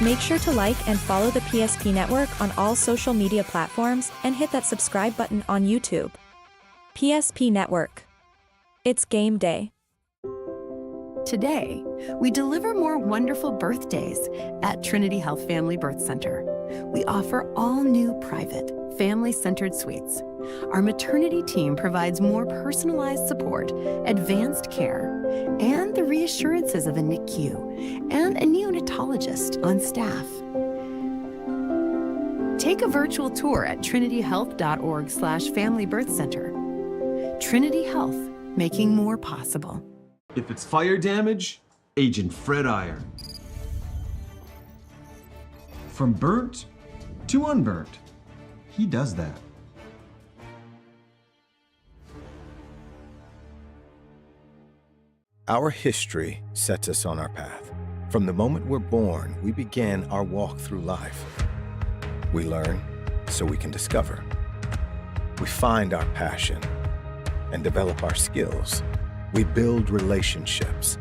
Make sure to like and follow the PSP Network on all social media platforms and hit that subscribe button on YouTube. PSP Network. It's game day. Today, we deliver more wonderful birthdays at Trinity Health Family Birth Center. We offer all new private, family-centered suites. Our maternity team provides more personalized support, advanced care, and the reassurances of a NICU and a neonatologist on staff. Take a virtual tour at trinityhealth.org/Family Birth Center. Trinity Health, making more possible. If it's fire damage, Agent Fred Iron. From burnt to unburnt, he does that. Our history sets us on our path. From the moment we're born, we begin our walk through life. We learn so we can discover. We find our passion and develop our skills. We build relationships.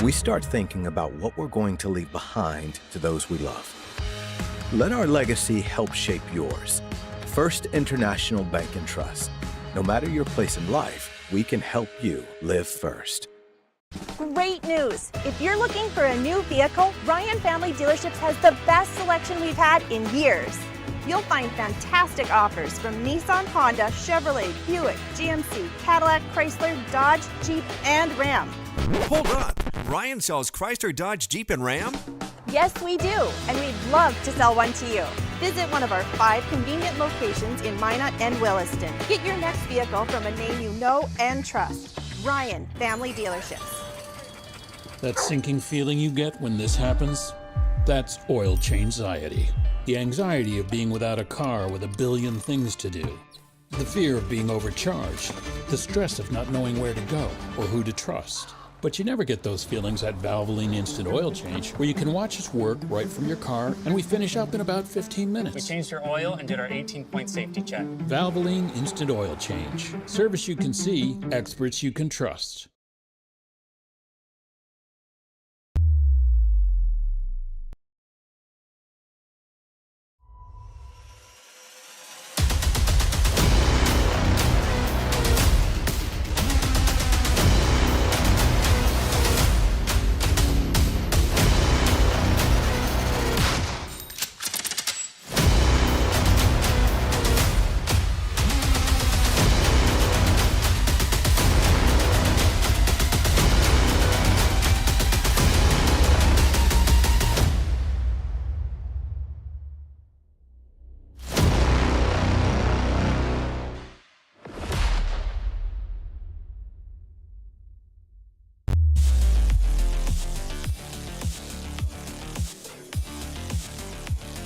We start thinking about what we're going to leave behind to those we love. Let our legacy help shape yours. First International Bank and Trust. No matter your place in life, we can help you live first. Great news! If you're looking for a new vehicle, Ryan Family Dealerships has the best selection we've had in years. You'll find fantastic offers from Nissan, Honda, Chevrolet, Buick, GMC, Cadillac, Chrysler, Dodge, Jeep, and Ram. Hold on! Ryan sells Chrysler, Dodge, Jeep, and Ram? Yes, we do, and we'd love to sell one to you. Visit one of our 5 convenient locations in Minot and Williston. Get your next vehicle from a name you know and trust. Ryan Family Dealerships. That sinking feeling you get when this happens? That's oil change-anxiety. The anxiety of being without a car with a billion things to do. The fear of being overcharged. The stress of not knowing where to go or who to trust. But you never get those feelings at Valvoline Instant Oil Change, where you can watch us work right from your car, and we finish up in about 15 minutes. We changed your oil and did our 18-point safety check. Valvoline Instant Oil Change. Service you can see, experts you can trust.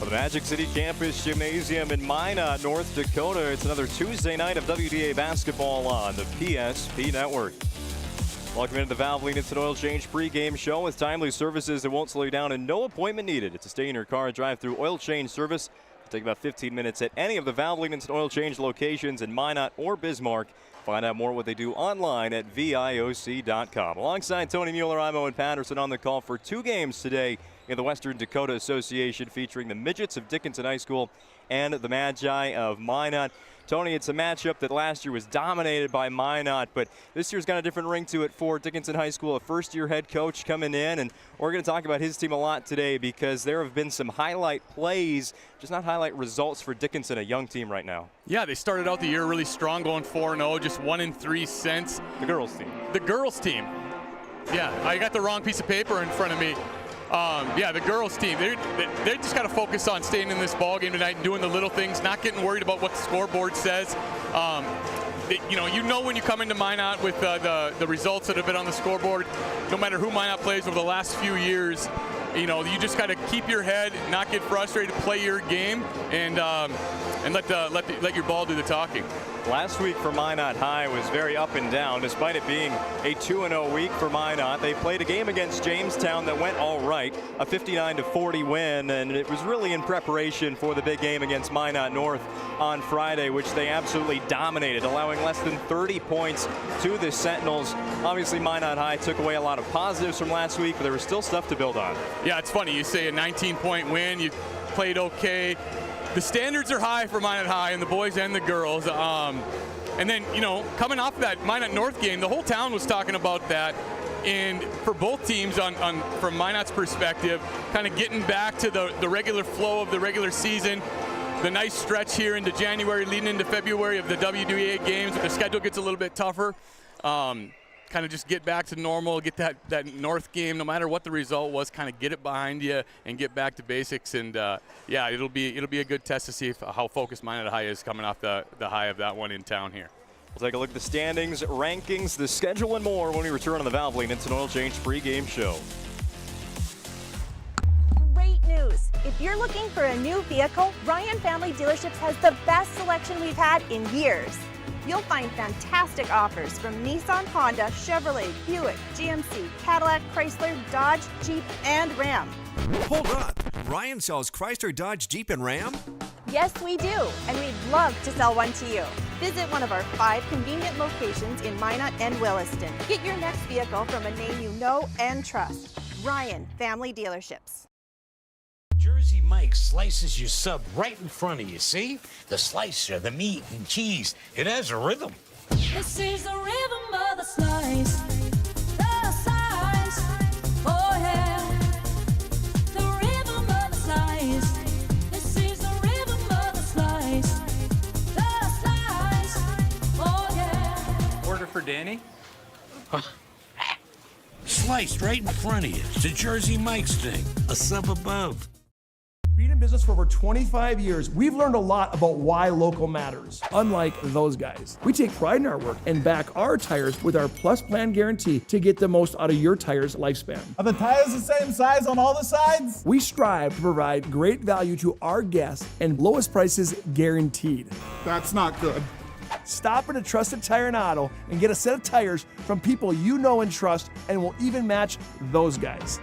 The Magic City Campus Gymnasium in Minot, North Dakota. It's another Tuesday night of WDA basketball on the PSP Network. Welcome into the Valvoline Instant Oil Change pregame show with timely services that won't slow you down and no appointment needed. It's a stay in your car, drive-through oil change service. It'll take about 15 minutes at any of the Valvoline Instant Oil Change locations in Minot or Bismarck. Find out more what they do online at VIOC.com. Alongside Tony Mueller, I'm Owen Patterson on the call for 2 games today in the Western Dakota Association, featuring the Midgets of Dickinson High School and the Magi of Minot. Tony, it's a matchup that last year was dominated by Minot, but this year's got a different ring to it for Dickinson High School, a first-year head coach coming in, and we're going to talk about his team a lot today because there have been some highlight plays, just not highlight results for Dickinson, a young team right now. Yeah, they started out the year really strong, going 4-0, just 1-3 since. The girls team. The girls team. Yeah, I got the wrong piece of paper in front of me. Yeah, the girls team, they just got to focus on staying in this ball game tonight and doing the little things, not getting worried about what the scoreboard says. You know when you come into Minot with the results that have been on the scoreboard, no matter who Minot plays over the last few years, you just got to keep your head, not get frustrated, play your game, and let your ball do the talking. Last week for Minot High was very up and down, despite it being a 2-0 week for Minot. They played a game against Jamestown that went all right, a 59-40 win, and it was really in preparation for the big game against Minot North on Friday, which they absolutely dominated, allowing less than 30 points to the Sentinels. Obviously, Minot High took away a lot of positives from last week, but there was still stuff to build on. Yeah, it's funny. You say a 19-point win, you played okay. The standards are high for Minot High, and the boys and the girls. And then, you know, coming off of that Minot North game, the whole town was talking about that. And for both teams, from Minot's perspective, kind of getting back to the regular flow of the regular season, the nice stretch here into January, leading into February of the WDA games. The schedule gets a little bit tougher. Kind of just get back to normal, get that North game, no matter what the result was, kind of get it behind you and get back to basics. And yeah, it'll be a good test to see how focused Minot High is coming off the high of that one in town here. We'll take a look at the standings, rankings, the schedule, and more when we return on the Valvoline Instant Oil Change pregame show. Great news! If you're looking for a new vehicle, Ryan Family Dealerships has the best selection we've had in years. You'll find fantastic offers from Nissan, Honda, Chevrolet, Buick, GMC, Cadillac, Chrysler, Dodge, Jeep, and Ram. Hold up. Ryan sells Chrysler, Dodge, Jeep, and Ram? Yes, we do, and we'd love to sell one to you. Visit one of our 5 convenient locations in Minot and Williston. Get your next vehicle from a name you know and trust. Ryan Family Dealerships. Jersey Mike's slices your sub right in front of you, see? The slicer, the meat and cheese, it has a rhythm. This is the rhythm of the slice. The slice, oh yeah. The rhythm of the slice. This is the rhythm of the slice. The slice, oh yeah. Order for Danny? Sliced right in front of you. It's a Jersey Mike's thing, a sub above. Being in business for over 25 years, we've learned a lot about why local matters. Unlike those guys, we take pride in our work and back our tires with our Plus Plan guarantee to get the most out of your tire's lifespan. Are the tires the same size on all the sides? We strive to provide great value to our guests and lowest prices guaranteed. That's not good. Stop at a trusted tire and auto and get a set of tires from people you know and trust, and will even match those guys.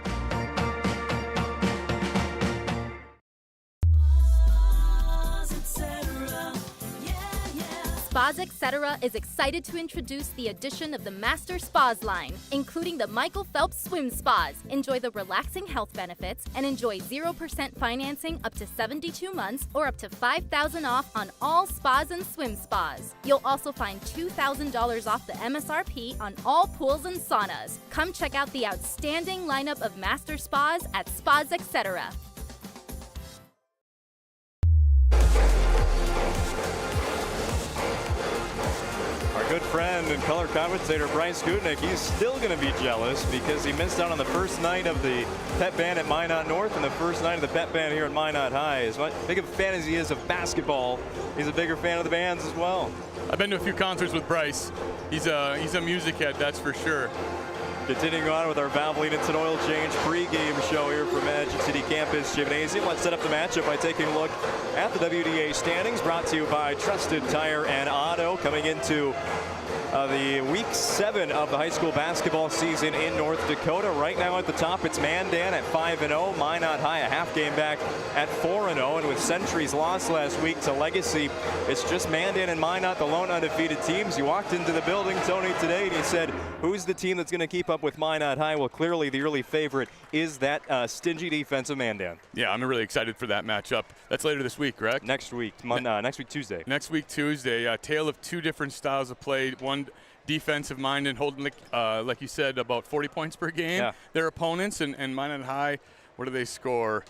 Spas Etc. is excited to introduce the addition of the Master Spas line, including the Michael Phelps Swim Spas. Enjoy the relaxing health benefits and enjoy 0% financing up to 72 months or up to $5,000 off on all spas and swim spas. You'll also find $2,000 off the MSRP on all pools and saunas. Come check out the outstanding lineup of Master Spas at Spas Etc. Good friend and color commentator Bryce Gutnick, he's still going to be jealous because he missed out on the first night of the pep band at Minot North and the first night of the pep band here at Minot High. As big of a fan as he is of basketball, he's a bigger fan of the bands as well. I've been to a few concerts with Bryce. He's a music head, that's for sure. Continuing on with our Valvoline Instant Oil Change pregame show here from Magic City Campus Gymnasium. Let's set up the matchup by taking a look at the WDA standings, brought to you by Trusted Tire and Auto. Coming into the week 7 of the high school basketball season in North Dakota. Right now at the top, it's Mandan at 5-0. Minot High a half game back at 4-0. And with Century's loss last week to Legacy, it's just Mandan and Minot, the lone undefeated teams. You walked into the building, Tony, today, and you said, who's the team that's going to keep up with Minot High? Well, clearly the early favorite is that stingy defense of Mandan. Yeah, I'm really excited for that matchup. That's later this week, correct? Next week, next week Tuesday. Next week Tuesday, a tale of two different styles of play. One defensive minded, holding, like you said, about 40 points per game. Yeah. Their opponents, and Minot High, what do they score?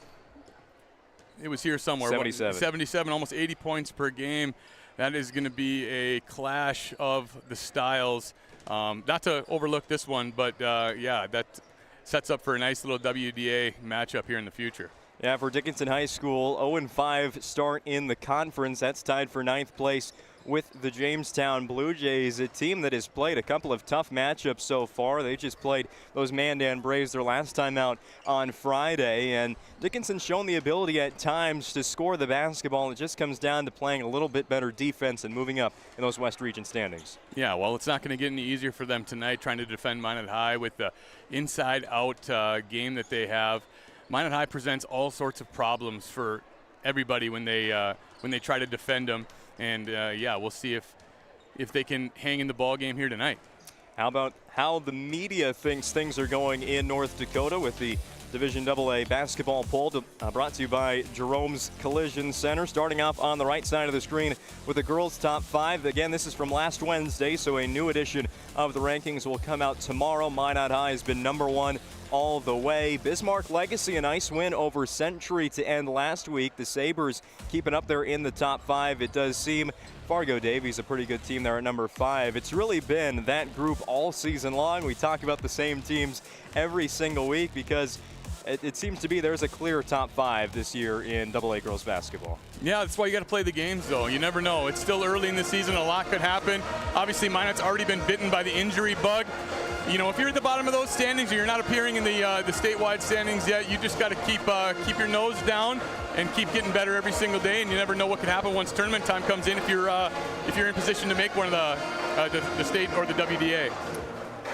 It was here somewhere. 77. 77, almost 80 points per game. That is going to be a clash of the styles. Not to overlook this one, but yeah, that sets up for a nice little WDA matchup here in the future. Yeah, for Dickinson High School, 0-5 start in the conference. That's tied for 9th place with the Jamestown Blue Jays, a team that has played a couple of tough matchups so far. They just played those Mandan Braves their last time out on Friday, and Dickinson's shown the ability at times to score the basketball. It just comes down to playing a little bit better defense and moving up in those West Region standings. Yeah, well, it's not going to get any easier for them tonight trying to defend Minot High with the inside-out game that they have. Minot High presents all sorts of problems for everybody when they try to defend them. And, yeah, we'll see if they can hang in the ball game here tonight. How about how the media thinks things are going in North Dakota with the Division AA basketball poll brought to you by Jerome's Collision Center. Starting off on the right side of the screen with the girls' top 5. Again, this is from last Wednesday, so a new edition of the rankings will come out tomorrow. Minot High has been number 1 all the way. Bismarck Legacy, a nice win over Century to end last week. The Sabres keeping up there in the top 5. It does seem Fargo Davies a pretty good team there at number 5. It's really been that group all season long. We talk about the same teams every single week because it seems to be there's a clear top 5 this year in AA girls basketball. Yeah, that's why you got to play the games, though. You never know. It's still early in the season. A lot could happen. Obviously, Minot's already been bitten by the injury bug. You know, if you're at the bottom of those standings or you're not appearing in the statewide standings yet, you just got to keep your nose down and keep getting better every single day. And you never know what could happen once tournament time comes in if you're in position to make one of the state or the WDA.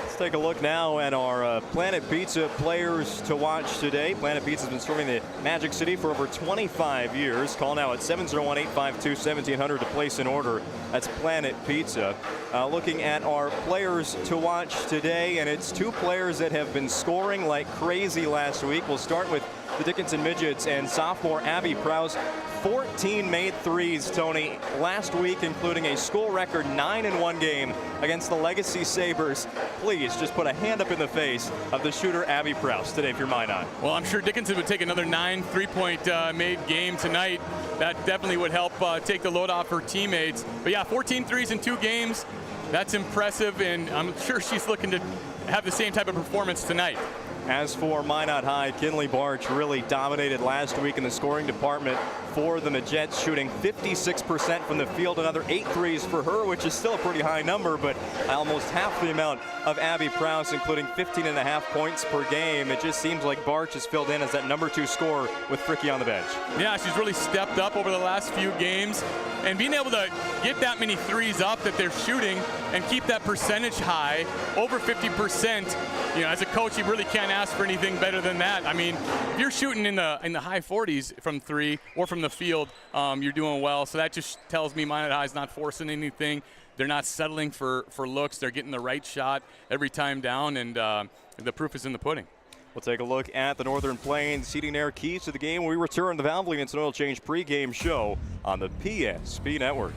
Let's take a look now at our Planet Pizza players to watch today. Planet Pizza has been serving the Magic City for over 25 years. Call now at 701-852-1700 to place an order. That's Planet Pizza. Looking at our players to watch today, and it's 2 players that have been scoring like crazy last week. We'll start with the Dickinson Midgets and sophomore Abby Prowse. 14 made threes, Tony, last week, including a school record 9 in one game against the Legacy Sabres. Please just put a hand up in the face of the shooter Abby Prowse today if you're Minot. Well, I'm sure Dickinson would take another 9 3-point made game tonight. That definitely would help take the load off her teammates. But yeah, 14 threes in 2 games. That's impressive, and I'm sure she's looking to have the same type of performance tonight. As for Minot High, Kinley Barch really dominated last week in the scoring department for the Midgets, shooting 56% from the field, another 8 threes for her, which is still a pretty high number, but almost half the amount of Abby Prowse, including 15.5 points per game. It just seems like Barch has filled in as that number 2 scorer with Fricky on the bench. Yeah, she's really stepped up over the last few games, and being able to get that many threes up that they're shooting and keep that percentage high, over 50%, you know, as a coach, you really can't ask for anything better than that. I mean, if you're shooting in the high 40s from 3 or from the field, you're doing well. So that just tells me Minot High's not forcing anything. They're not settling for looks. They're getting the right shot every time down, and the proof is in the pudding. We'll take a look at the Northern Plains Heating and Air keys to the game when we return the Valvoline Instant Oil Change pregame show on the PSP Network.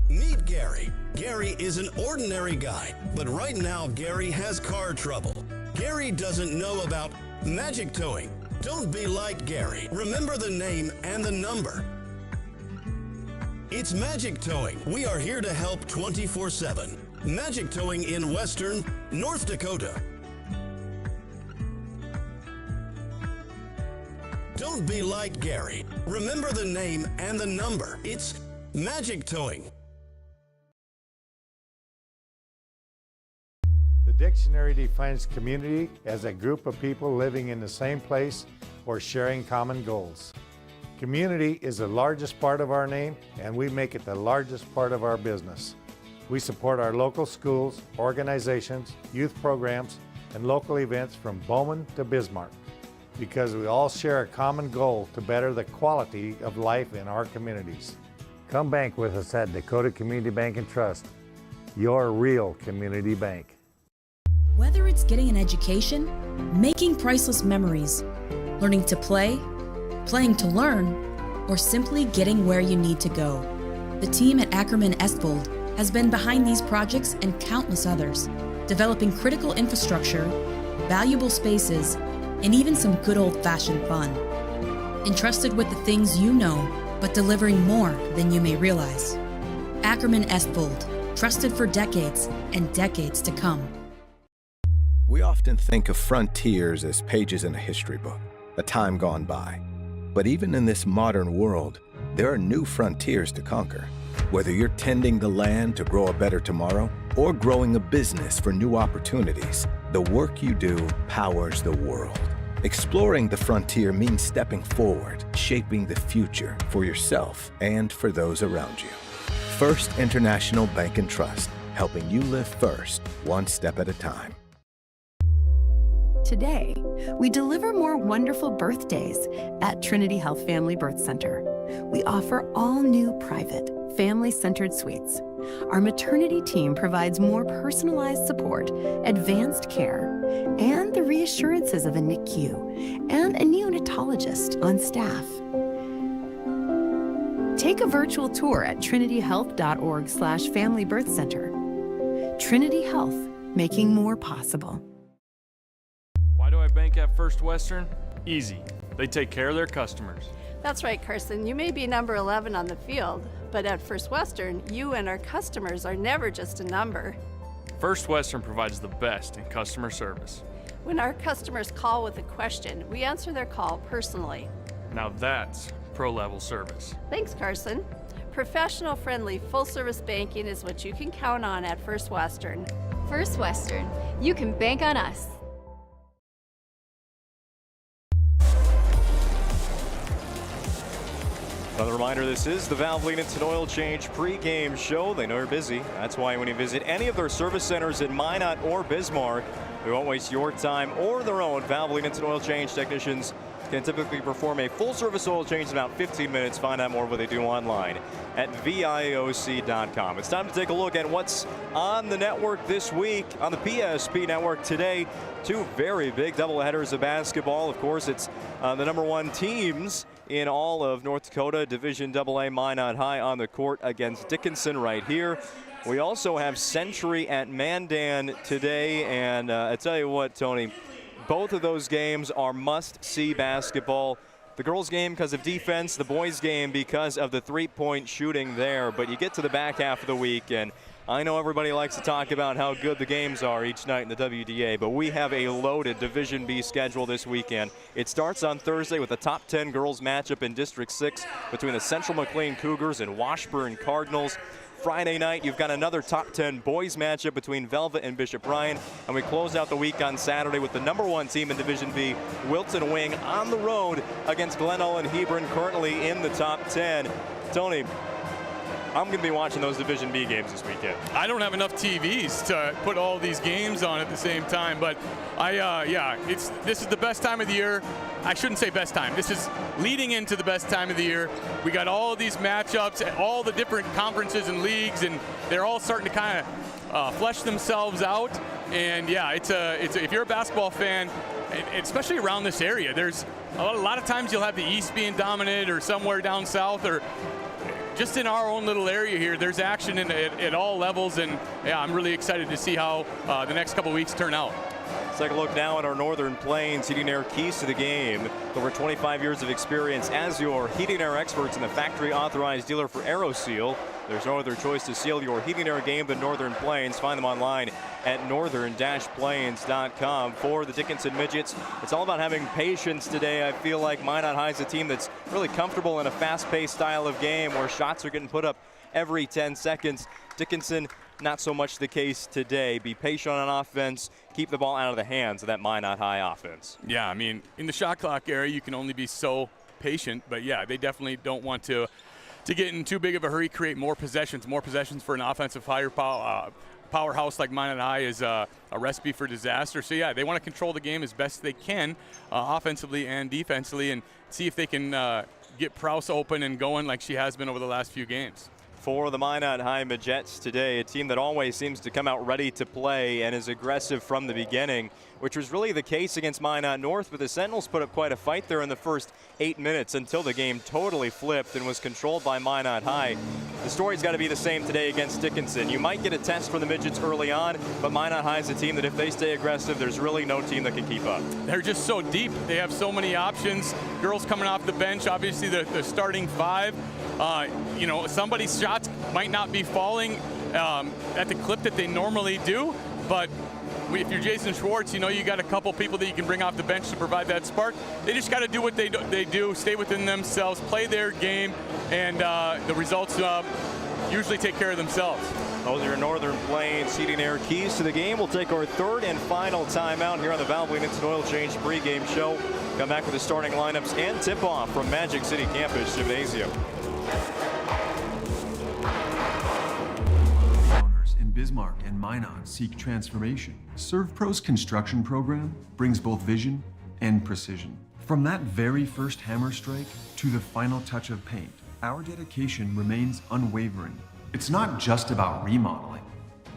Meet Gary. Gary is an ordinary guy, but right now Gary has car trouble. Gary doesn't know about magic towing. Don't be like Gary. Remember the name and the number. It's Magic Towing. We are here to help 24/7. Magic Towing in Western North Dakota. Don't be like Gary. Remember the name and the number. It's Magic Towing. The dictionary defines community as a group of people living in the same place or sharing common goals. Community is the largest part of our name, and we make it the largest part of our business. We support our local schools, organizations, youth programs, and local events from Bowman to Bismarck because we all share a common goal to better the quality of life in our communities. Come bank with us at Dakota Community Bank and Trust, your real community bank. Whether it's getting an education, making priceless memories, learning to play, playing to learn, or simply getting where you need to go, the team at Ackerman Estvold has been behind these projects and countless others, developing critical infrastructure, valuable spaces, and even some good old-fashioned fun. Entrusted with the things you know, but delivering more than you may realize. Ackerman Estvold, trusted for decades and decades to come. We often think of frontiers as pages in a history book, a time gone by. But even in this modern world, there are new frontiers to conquer. Whether you're tending the land to grow a better tomorrow or growing a business for new opportunities, the work you do powers the world. Exploring the frontier means stepping forward, shaping the future for yourself and for those around you. First International Bank and Trust, helping you live first, one step at a time. Today, we deliver more wonderful birthdays at Trinity Health Family Birth Center. We offer all new private, family-centered suites. Our maternity team provides more personalized support, advanced care, and the reassurances of a NICU and a neonatologist on staff. Take a virtual tour at trinityhealth.org/Family Birth Center. Trinity Health, making more possible. Why do I bank at First Western? Easy. They take care of their customers. That's right, Carson. You may be number 11 on the field, but at First Western, you and our customers are never just a number. First Western provides the best in customer service. When our customers call with a question, we answer their call personally. Now that's pro-level service. Thanks, Carson. Professional, friendly, full-service banking is what you can count on at First Western. First Western, you can bank on us. Another reminder, this is the Valvoline Instant Oil Change pre-game show. They know you're busy. That's why when you visit any of their service centers in Minot or Bismarck, we won't waste your time or their own. Valvoline Instant Oil Change technicians can typically perform a full service oil change in about 15 minutes. Find out more what they do online at VIOC.com. It's time to take a look at what's on the network this week on the PSP network today. Two very big doubleheaders of basketball. Of course, it's the #1 teams in all of North Dakota, Division AA, Minot High on the court against Dickinson right here. We also have Century at Mandan today, and I tell you what, Tony, both of those games are must-see basketball. The girls' game because of defense, the boys' game because of the three-point shooting there. But you get to the back half of the week, and I know everybody likes to talk about how good the games are each night in the WDA, but we have a loaded Division B schedule this weekend. It starts on Thursday with a top 10 girls matchup in District 6 between the Central McLean Cougars and Washburn Cardinals. Friday night, you've got another top 10 boys matchup between Velva and Bishop Ryan. And we close out the week on Saturday with the #1 team in Division B, Wilton Wing, on the road against Glenall and Hebron, currently in the top 10. Tony, I'm going to be watching those Division B games this weekend. I don't have enough TVs to put all these games on at the same time, but this is the best time of the year. I shouldn't say best time. This is leading into the best time of the year. We got all of these matchups, all the different conferences and leagues, and they're all starting to kind of flesh themselves out. And yeah, if you're a basketball fan, especially around this area, there's a lot of times you'll have the East being dominant or somewhere down south, or just in our own little area here, there's action at all levels, and yeah, I'm really excited to see how the next couple weeks turn out. Let's take a look now at our Northern Plains Heating Air keys to the game. Over 25 years of experience as your heating air experts and the factory authorized dealer for AeroSeal. There's no other choice to seal your heating air game than Northern Plains. Find them online at northern-plains.com. For the Dickinson Midgets, it's all about having patience today. I feel like Minot High is a team that's really comfortable in a fast-paced style of game where shots are getting put up every 10 seconds. Dickinson, not so much the case today. Be patient on offense. Keep the ball out of the hands of that Minot High offense. Yeah, I mean, in the shot clock area, you can only be so patient. But yeah, they definitely don't want to get in too big of a hurry, create more possessions. More possessions for an offensive powerhouse like Minot High is a recipe for disaster. So yeah, they want to control the game as best they can, offensively and defensively, and see if they can get Prowse open and going like she has been over the last few games. For the Minot High Midgets today, a team that always seems to come out ready to play and is aggressive from the beginning, which was really the case against Minot North, but the Sentinels put up quite a fight there in the first 8 minutes until the game totally flipped and was controlled by Minot High. The story's got to be the same today against Dickinson. You might get a test for the Midgets early on, but Minot High is a team that if they stay aggressive, there's really no team that can keep up. They're just so deep. They have so many options. Girls coming off the bench, obviously the starting five. Somebody's shots might not be falling at the clip that they normally do, but If you're Jason Schwartz, you know you got a couple people that you can bring off the bench to provide that spark. They just got to do what they do, stay within themselves, play their game, and the results usually take care of themselves. Those are your Northern Plains Heating Air keys to the game. We'll take our third and final timeout here on the Valvoline Instant Oil Change pregame show. Come back with the starting lineups and tip-off from Magic City Campus Gymnasium. Owners in Bismarck and Minot seek transformation. ServPro's construction program brings both vision and precision. From that very first hammer strike to the final touch of paint, our dedication remains unwavering. It's not just about remodeling,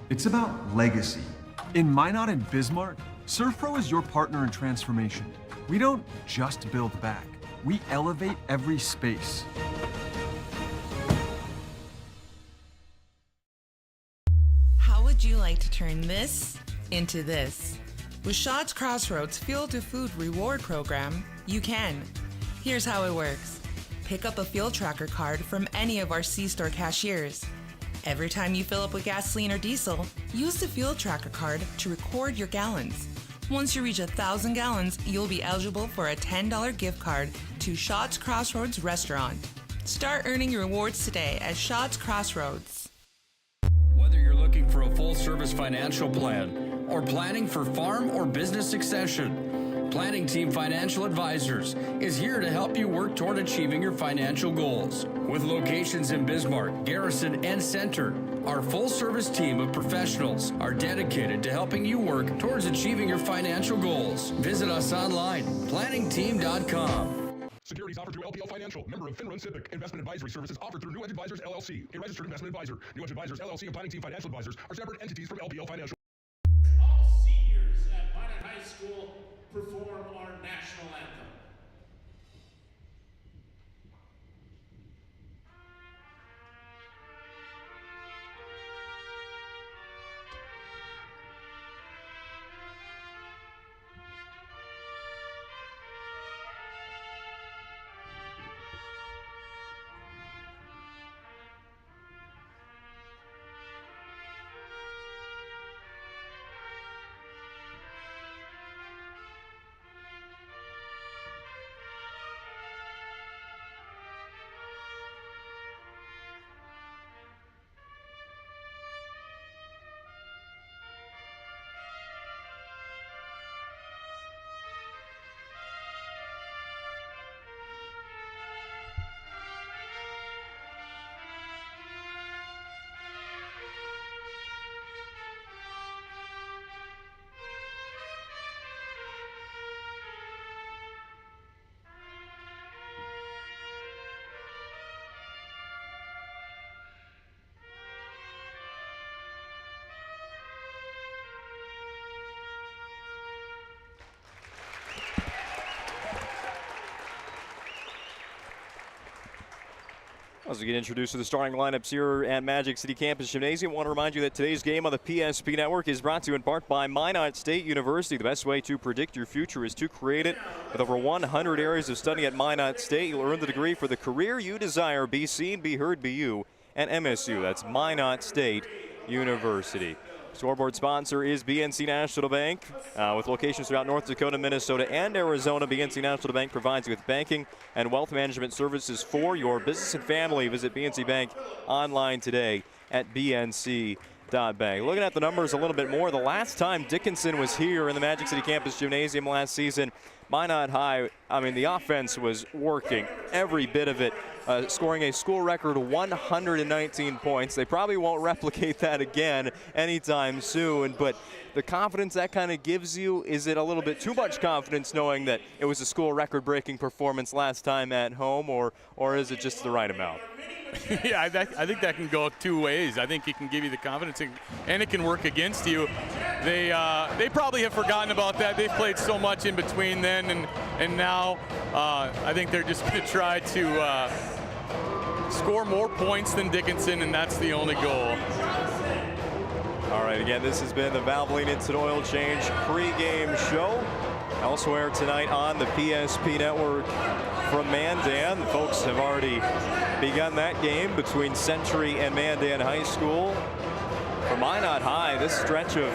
it's about legacy. In Minot and Bismarck, ServPro is your partner in transformation. We don't just build back, we elevate every space. How would you like to turn this into this? With Shaw's Crossroads Fuel to Food reward program, you can. Here's how it works. Pick up a fuel tracker card from any of our C-store cashiers. Every time you fill up with gasoline or diesel, use the fuel tracker card to record your gallons. Once you reach 1,000 gallons, you'll be eligible for a $10 gift card to Shaw's Crossroads restaurant. Start earning your rewards today at Shaw's Crossroads. Whether you're looking for a full-service financial plan or planning for farm or business succession, Planning Team Financial Advisors is here to help you work toward achieving your financial goals. With locations in Bismarck, Garrison, and Center, our full-service team of professionals are dedicated to helping you work towards achieving your financial goals. Visit us online, planningteam.com. Securities offered through LPL Financial, member of FINRA Civic. Investment advisory services offered through New Edge Advisors, LLC, a registered investment advisor. New Edge Advisors, LLC, and Planning Team Financial Advisors are separate entities from LPL Financial. All seniors at Minot High School perform our national anthem. As we get introduced to the starting lineups here at Magic City Campus Gymnasium, I want to remind you that today's game on the PSP Network is brought to you in part by Minot State University. The best way to predict your future is to create it. With over 100 areas of study at Minot State, you'll earn the degree for the career you desire. Be seen, be heard, be you at MSU. That's Minot State University. Scoreboard sponsor is BNC National Bank. With locations throughout North Dakota, Minnesota, and Arizona, BNC National Bank provides you with banking and wealth management services for your business and family. Visit BNC Bank online today at bnc.bank. Looking at the numbers a little bit more, the last time Dickinson was here in the Magic City Campus Gymnasium last season, Minot High, the offense was working every bit of it, scoring a school record 119 points. They probably won't replicate that again anytime soon, but the confidence that kind of gives you, is it a little bit too much confidence knowing that it was a school record-breaking performance last time at home, or is it just the right amount? Yeah, I think that can go two ways. I think it can give you the confidence, and it can work against you. They probably have forgotten about that. They've played so much in between then and now. I think they're just going to try to score more points than Dickinson, and that's the only goal. All right, again, this has been the Valvoline Instant Oil Change pregame show. Elsewhere tonight on the PSP Network from Mandan, the folks have already begun that game between Century and Mandan High School. For Minot High, this stretch of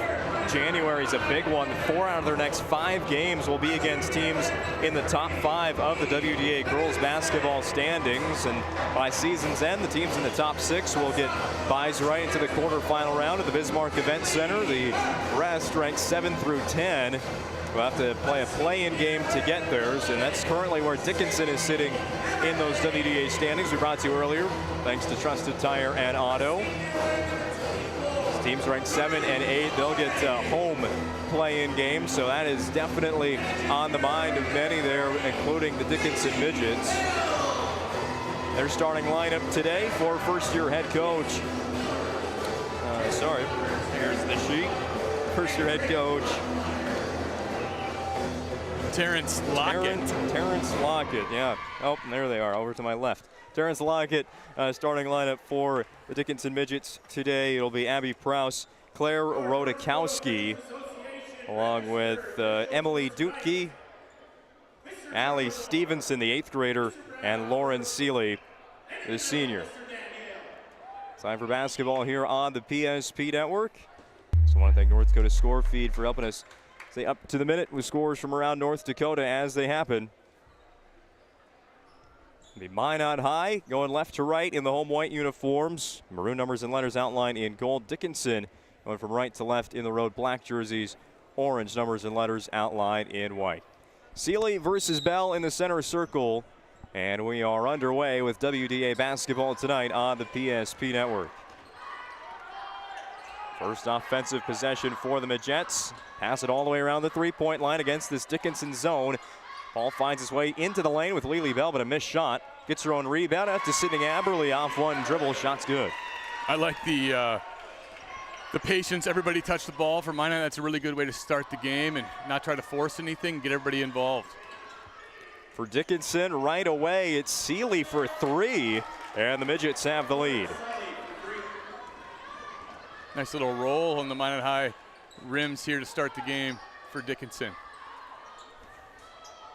January is a big one. 4 out of their next 5 games will be against teams in the top 5 of the WDA girls basketball standings. And by season's end, the teams in the top 6 will get buys right into the quarterfinal round at the Bismarck Event Center. The rest, ranked 7 through 10, will have to play a play-in game to get theirs. And that's currently where Dickinson is sitting in those WDA standings we brought to you earlier, thanks to Trusted Tire and Auto. Teams ranked 7 and 8. They'll get home play-in games, so that is definitely on the mind of many there, including the Dickinson Midgets. Their starting lineup today for first-year head coach. Here's the sheet. First-year head coach Terrence Lockett. Terrence Lockett, yeah. Oh, there they are, over to my left. Terrence Lockett, starting lineup for the Dickinson Midgets today. It'll be Abby Prouse, Claire Rodakowski, along with Emily Dutke, Allie Stevenson, the 8th grader, and Lauren Seeley, the senior. Time for basketball here on the PSP Network. So I want to thank North Dakota Score Feed for helping us stay up to the minute with scores from around North Dakota as they happen. The Minot High going left to right in the home white uniforms. Maroon numbers and letters outlined in gold. Dickinson going from right to left in the road black jerseys. Orange numbers and letters outlined in white. Seeley versus Bell in the center circle. And we are underway with WDA basketball tonight on the PSP Network. First offensive possession for the Midgets. Pass it all the way around the three-point line against this Dickinson zone. Ball finds its way into the lane with Lily Bell, but a missed shot. Gets her own rebound out to Sydney Aberly off one dribble. Shot's good. I like the patience. Everybody touched the ball. For Minot, that's a really good way to start the game and not try to force anything, get everybody involved. For Dickinson, right away, it's Seeley for 3, and the Midgets have the lead. Nice little roll on the Minot High rims here to start the game for Dickinson.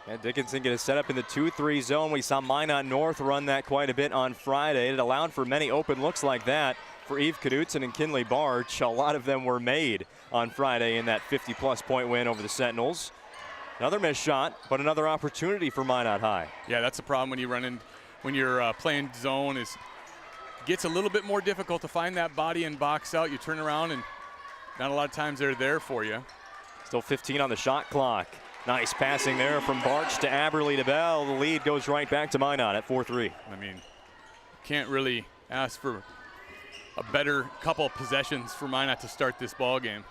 And Dickinson going to set up in the 2-3 zone. We saw Minot North run that quite a bit on Friday. It allowed for many open looks like that for Eve Knudsen and Kinley Barch. A lot of them were made on Friday in that 50-plus point win over the Sentinels. Another missed shot, but another opportunity for Minot High. Yeah, that's the problem when you run in, when you're playing zone. Is gets a little bit more difficult to find that body and box out. You turn around and not a lot of times they're there for you. Still 15 on the shot clock. Nice passing there from Barch to Aberly to Bell. The lead goes right back to Minot at 4-3. I mean, can't really ask for a better couple of possessions for Minot to start this ball game.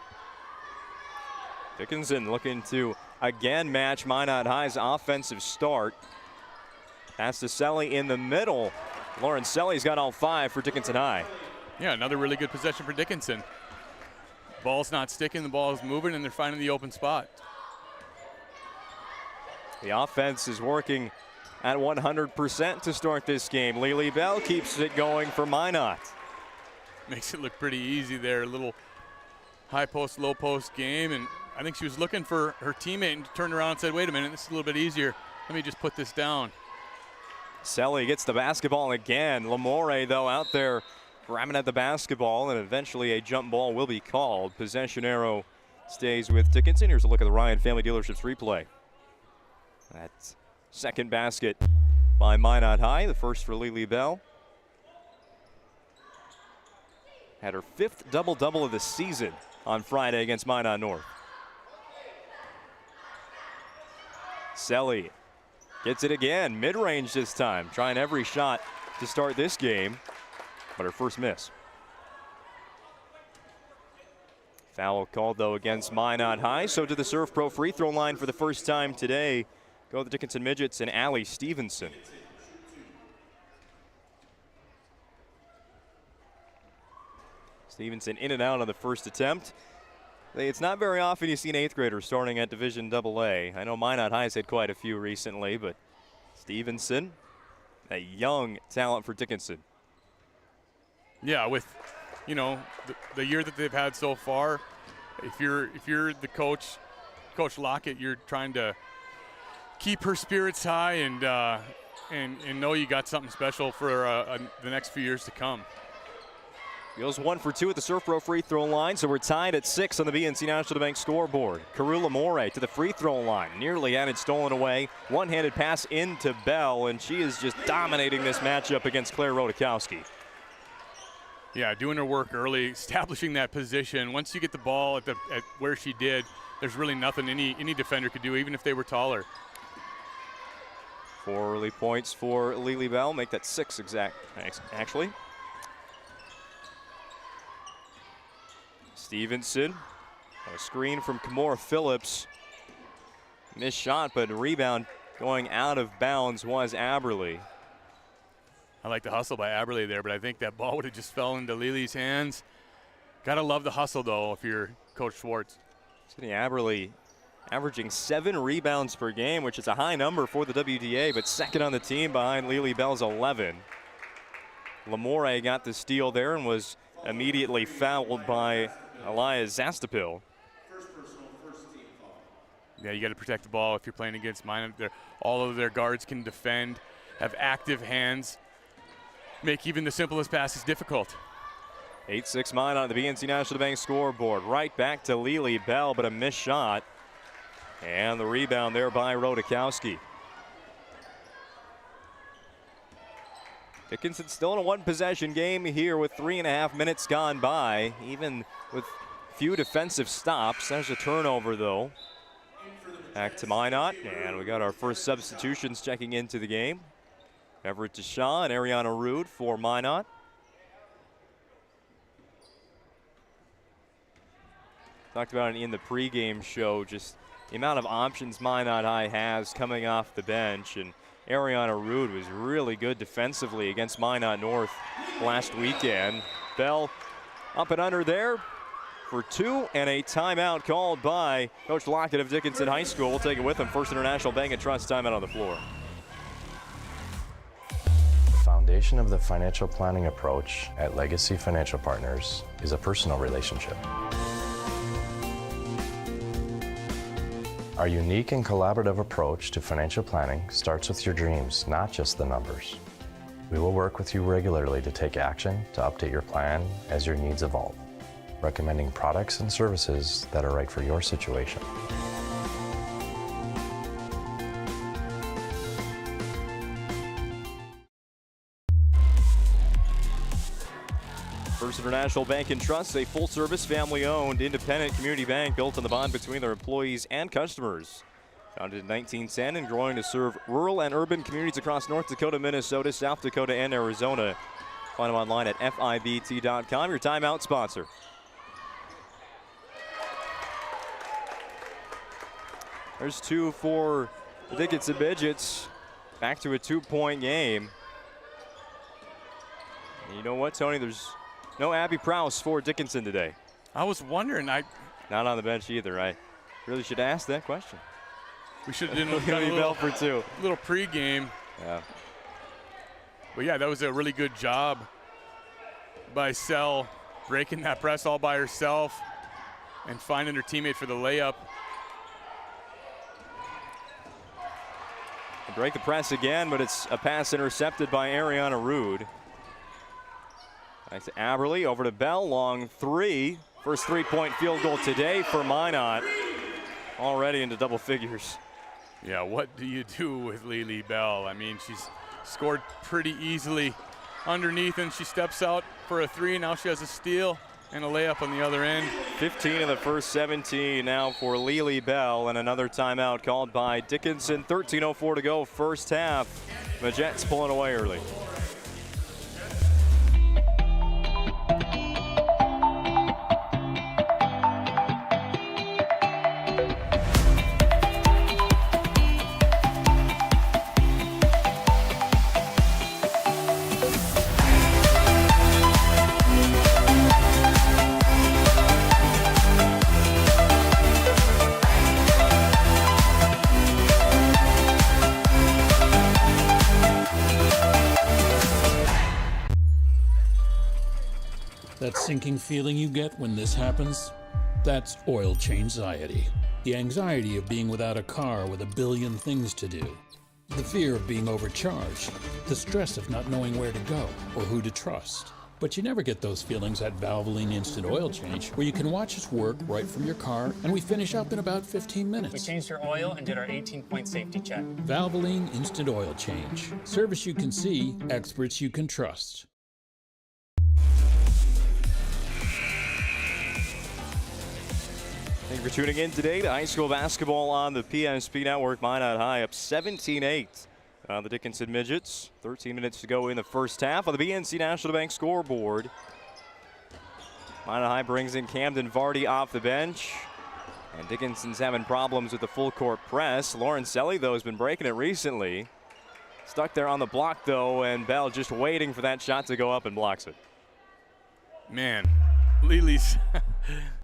Dickinson looking to again match Minot High's offensive start. Pass to Selly in the middle. Lauren Selly's got all 5 for Dickinson High. Yeah, another really good possession for Dickinson. Ball's not sticking, the ball is moving, and they're finding the open spot. The offense is working at 100% to start this game. Lily Bell keeps it going for Minot. Makes it look pretty easy there. A little high post, low post game, and I think she was looking for her teammate and turned around and said, wait a minute, this is a little bit easier. Let me just put this down. Selly gets the basketball again. Lamore, though, out there grabbing at the basketball, and eventually a jump ball will be called. Possession arrow stays with Dickinson. Here's a look at the Ryan Family Dealerships replay. That second basket by Minot High, the first for Lily Bell. Had her 5th double-double of the season on Friday against Minot North. Selly gets it again, mid-range this time, trying every shot to start this game, but her first miss. Foul called, though, against Minot High, so to the Serve Pro free throw line for the first time today go the Dickinson Midgets and Allie Stevenson. Stevenson in and out on the first attempt. It's not very often you see an 8th grader starting at Division AA. I know Minot High's had quite a few recently, but Stevenson, a young talent for Dickinson. Yeah, with, you know, the year that they've had so far, if you're the coach, Coach Lockett, you're trying to keep her spirits high and know you got something special for the next few years to come. Goes 1 for 2 at the Surf Pro free throw line, so we're tied at 6 on the BNC National Bank scoreboard. Karula More to the free throw line. Nearly had it stolen away. One-handed pass into Bell, and she is just dominating this matchup against Claire Rodakowski. Yeah, doing her work early, establishing that position. Once you get the ball at where she did, there's really nothing any defender could do, even if they were taller. 4 early points for Lily Bell. Make that 6 actually. Stevenson, a screen from Kimora Phillips. Missed shot, but a rebound going out of bounds was Aberly. I like the hustle by Aberly there, but I think that ball would have just fell into Lily's hands. Gotta love the hustle, though, if you're Coach Schwartz. Sidney Aberly averaging 7 rebounds per game, which is a high number for the WDA, but second on the team behind Lily Bell's 11. Lamore got the steal there and was immediately fouled by Elias Zastapil. Yeah, you got to protect the ball if you're playing against Minot. All of their guards can defend, have active hands, make even the simplest passes difficult. 8-6 Minot on the BNC National Bank scoreboard. Right back to Lily Bell, but a missed shot. And the rebound there by Rodakowski. Dickinson still in a 1-possession game here with 3.5 minutes gone by, even with few defensive stops. There's a turnover, though. Back to Minot, and we got our first substitutions checking into the game. Everett Deshaw and Ariana Rude for Minot. Talked about it in the pregame show, just the amount of options Minot High has coming off the bench, and Ariana Rude was really good defensively against Minot North last weekend. Bell up and under there for 2, and a timeout called by Coach Lockett of Dickinson High School. We'll take it with him. First International Bank and Trust timeout on the floor. The foundation of the financial planning approach at Legacy Financial Partners is a personal relationship. Our unique and collaborative approach to financial planning starts with your dreams, not just the numbers. We will work with you regularly to take action to update your plan as your needs evolve, recommending products and services that are right for your situation. First International Bank and Trust, a full-service, family-owned, independent community bank built on the bond between their employees and customers. Founded in 1910 and growing to serve rural and urban communities across North Dakota, Minnesota, South Dakota, and Arizona. Find them online at FIBT.com, your timeout sponsor. There's 2 for the Dickinson Midgets. Back to a 2-point game. And you know what, Tony? There's no Abby Prowse for Dickinson today. I was wondering. Not on the bench either. I really should ask that question. We should have done a Bell for 2. Little pregame. Yeah. But yeah, that was a really good job by Sell, breaking that press all by herself and finding her teammate for the layup. They break the press again, but it's a pass intercepted by Ariana Rude. Back to Aberly, over to Bell, long 3. First 3-point field goal today for Minot. Already into double figures. Yeah, what do you do with Lily Bell? I mean, she's scored pretty easily underneath, and she steps out for a 3. Now she has a steal and a layup on the other end. 15 of the first 17 now for Lily Bell, and another timeout called by Dickinson. 13:04 to go, first half. The Jets pulling away early. That sinking feeling you get when this happens? That's oil change-anxiety. The anxiety of being without a car with a billion things to do. The fear of being overcharged. The stress of not knowing where to go or who to trust. But you never get those feelings at Valvoline Instant Oil Change, where you can watch us work right from your car, and we finish up in about 15 minutes. We changed your oil and did our 18-point safety check. Valvoline Instant Oil Change. Service you can see, experts you can trust. Thank you for tuning in today to high school basketball on the PSP Network. Minot High up 17-8 on the Dickinson Midgets. 13 minutes to go in the first half on the BNC National Bank scoreboard. Minot High brings in Camden Vardy off the bench. And Dickinson's having problems with the full court press. Lauren Selly, though, has been breaking it recently. Stuck there on the block, though, and Bell just waiting for that shot to go up and blocks it. Man, Lely's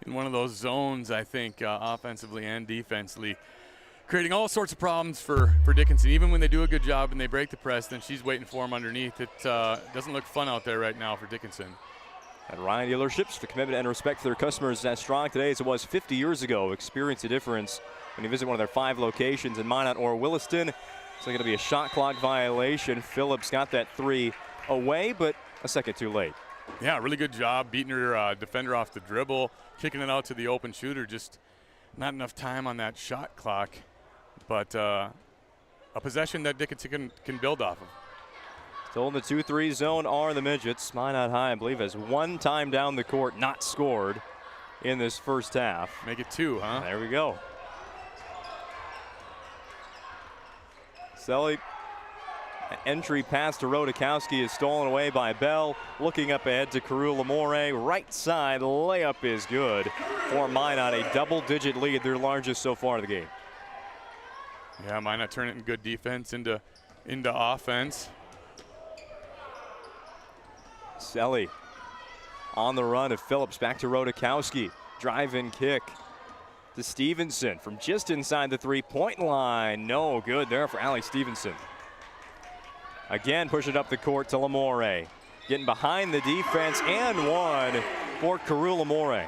in one of those zones, I think, offensively and defensively, creating all sorts of problems for Dickinson. Even when they do a good job and they break the press, then she's waiting for them underneath. It doesn't look fun out there right now for Dickinson. At Ryan Dealerships, the commitment and respect for their customers is as strong today as it was 50 years ago. Experience the difference when you visit one of their 5 locations in Minot or Williston. It's going to be a shot clock violation. Phillips got that 3 away, but a second too late. Yeah, really good job beating her defender off the dribble, kicking it out to the open shooter. Just not enough time on that shot clock, but a possession that Dickinson can build off of. Still in the 2-3 zone are the Midgets. Minot High, I believe, has one time down the court not scored in this first half. Make it 2, huh? There we go. Selly, an entry pass to Rodakowski is stolen away by Bell. Looking up ahead to Carew Lamore. Right side layup is good for Minot. A double-digit lead, their largest so far in the game. Yeah, Minot turning good defense into offense. Selly on the run of Phillips, back to Rodakowski. Drive and kick to Stevenson from just inside the 3-point line. No good there for Allie Stevenson. Again, pushing up the court to Lamore. Getting behind the defense and one for Carew Lamore.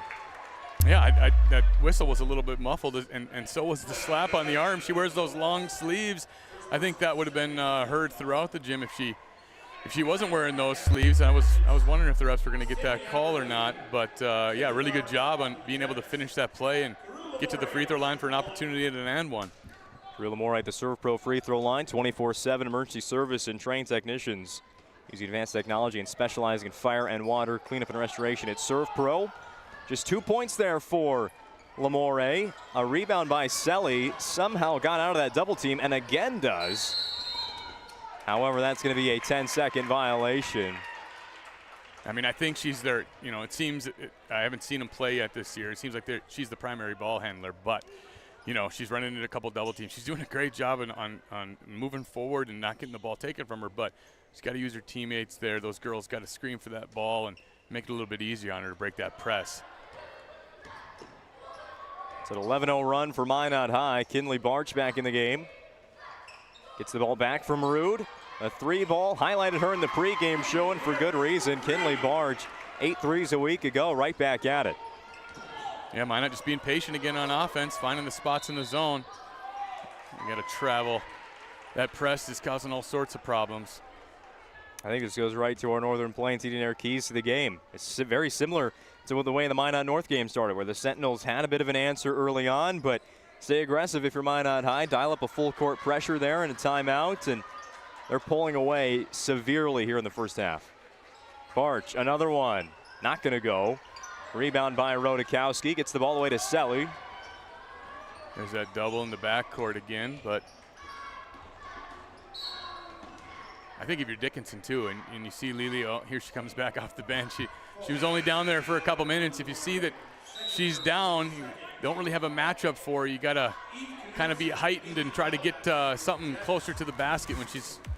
Yeah, that whistle was a little bit muffled, and so was the slap on the arm. She wears those long sleeves. I think that would have been heard throughout the gym if she wasn't wearing those sleeves. I was wondering if the refs were going to get that call or not. But yeah, really good job on being able to finish that play and get to the free throw line for an opportunity at an and one. Carew Lamore at the Serve Pro free throw line, 24/7 emergency service and trained technicians using advanced technology and specializing in fire and water cleanup and restoration at Serve Pro. Just 2 points there for Lamore. A rebound by Selly. Somehow got out of that double team and again does. However, that's going to be a 10-second violation. I mean, I think she's there. You know, it seems I haven't seen them play yet this year. It seems like she's the primary ball handler, but you know, she's running into a couple double teams. She's doing a great job on moving forward and not getting the ball taken from her, but she's got to use her teammates there. Those girls got to scream for that ball and make it a little bit easier on her to break that press. It's an 11-0 run for Minot High. Kinley Barch back in the game. Gets the ball back from Rude. A 3-ball, highlighted her in the pregame show, and for good reason. Kinley Barch, 8 threes a week ago, right back at it. Yeah, Minot just being patient again on offense, finding the spots in the zone. You got to travel. That press is causing all sorts of problems. I think this goes right to our Northern Plains Heating and Air keys to the game. It's very similar to the way the Minot North game started, where the Sentinels had a bit of an answer early on, but stay aggressive if you're Minot High. Dial up a full court pressure there and a timeout, and they're pulling away severely here in the first half. Barch, another one. Not going to go. Rebound by Rodakowski. Gets the ball away to Selly. There's that double in the backcourt again, but I think if you're Dickinson too, and you see Lily, oh, here she comes back off the bench. She was only down there for a couple minutes. If you see that she's down, you don't really have a matchup for her. You got to kind of be heightened and try to get something closer to the basket when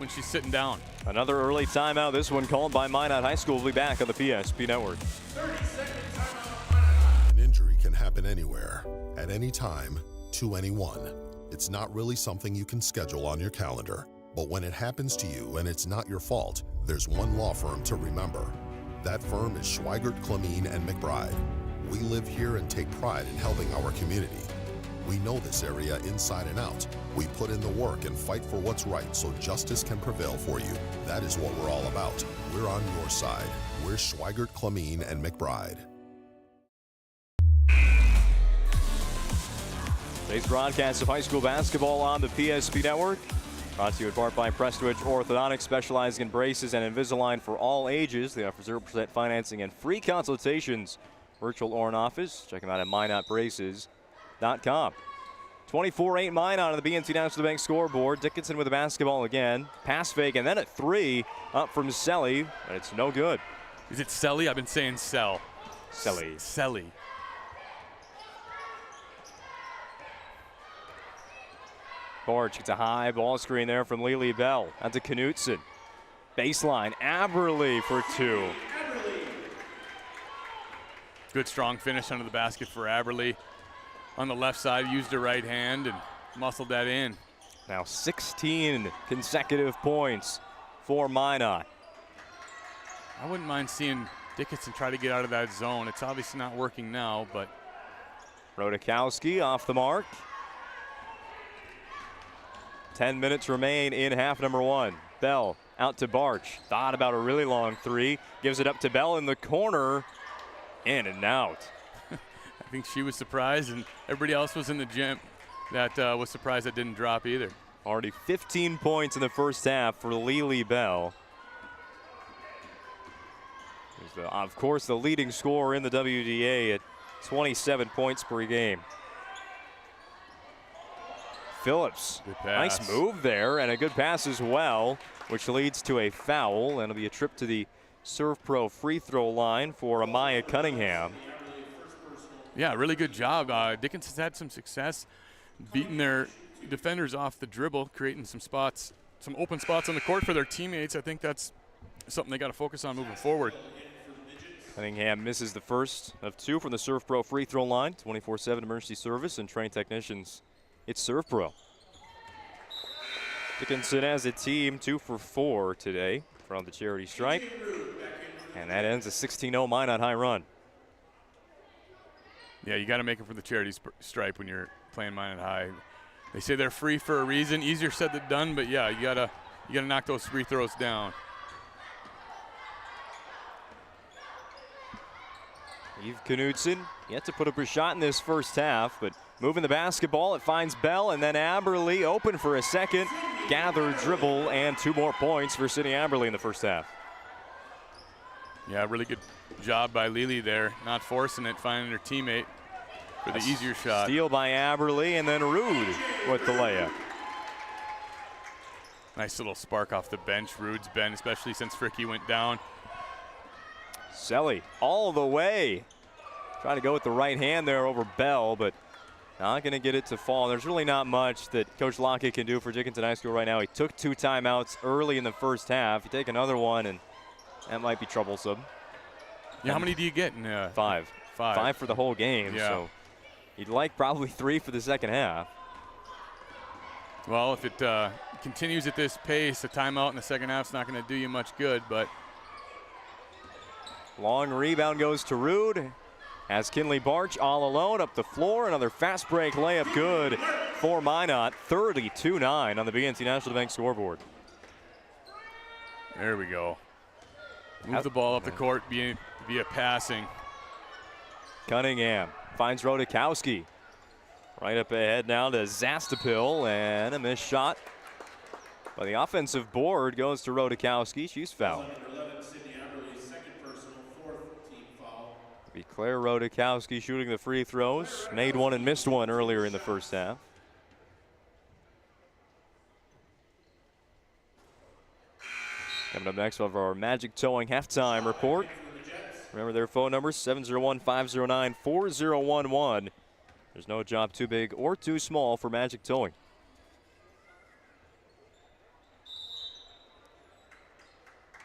she's sitting down. Another early timeout. This one called by Minot High School. Will be back on the PSP Network. An injury can happen anywhere, at any time, to anyone. It's not really something you can schedule on your calendar. But when it happens to you and it's not your fault, there's one law firm to remember. That firm is Schweigert, Clemeen, and McBride. We live here and take pride in helping our community. We know this area inside and out. We put in the work and fight for what's right so justice can prevail for you. That is what we're all about. We're on your side. We're Schweigert, Clamine, and McBride. Today's broadcast of high school basketball on the PSP Network. Brought to you in part by Prestwich Orthodontics, specializing in braces and Invisalign for all ages. They offer 0% financing and free consultations. Virtual or in office. Check them out at minotbraces.com. 24-8 Minot on the BNC National Bank scoreboard. Dickinson with the basketball again. Pass fake and then a three up from Selly, but it's no good. Is it Selly? I've been saying Sell. Selly. Selly. Borch gets a high ball screen there from Lily Bell. Out to Knutson. Baseline. Aberle for two. Good strong finish under the basket for Aberle. On the left side, used her right hand and muscled that in. Now 16 consecutive points for Minot. I wouldn't mind seeing Dickinson try to get out of that zone. It's obviously not working now, but. Rodakowski off the mark. 10 minutes remain in half number one. Bell out to Barch. Thought about a really long three. Gives it up to Bell in the corner. In and out. I think she was surprised, and everybody else was in the gym that was surprised that didn't drop either. Already 15 points in the first half for Lily Bell. Of course, the leading scorer in the WDA at 27 points per game. Phillips, nice move there, and a good pass as well, which leads to a foul, and it'll be a trip to the Serve Pro free throw line for Amaya Cunningham. Yeah, really good job. Dickinson's had some success beating their defenders off the dribble, creating some spots, some open spots on the court for their teammates. I think that's something they got to focus on moving forward. Cunningham misses the first of two from the Serve Pro free throw line. 24/7 emergency service and trained technicians. It's Serve Pro. Dickinson as a team 2 for 4 today from the charity stripe. And that ends a 16-0 Minot high run. Yeah, you got to make it for the charity stripe when you're playing Minot High. They say they're free for a reason. Easier said than done, but yeah, you gotta knock those free throws down. Eve Knutson yet to put up a shot in this first half, but moving the basketball, it finds Bell, and then Aberle open for a second. Gather, dribble, and 2 more points for Sydney Aberle in the first half. Yeah, really good job by Lily there, not forcing it, finding her teammate for the easier shot. Steal by Aberle, and then Rude with the layup. Nice little spark off the bench. Rude's been, especially since Fricky went down. Selly all the way. Trying to go with the right hand there over Bell, but not going to get it to fall. There's really not much that Coach Lockett can do for Dickinson High School right now. He took 2 timeouts early in the first half. You take another one, and that might be troublesome. Yeah, how many do you get in 5. 5 for the whole game, yeah. So you'd like probably 3 for the second half. Well, if it continues at this pace, a timeout in the second half is not going to do you much good, but. Long rebound goes to Rude. As Kinley Barch all alone up the floor. Another fast break layup good for Minot. 32-9 on the BNC National Bank scoreboard. There we go. Move the ball up the court via passing. Cunningham finds Rodakowski. Right up ahead now to Zastapil, and a missed shot. But the offensive board goes to Rodakowski. She's fouled. Be Claire Rodakowski shooting the free throws. Made one and missed one earlier in the first half. Coming up next, we'll have our Magic Towing halftime report. Remember their phone numbers, 701-509-4011. There's no job too big or too small for Magic Towing.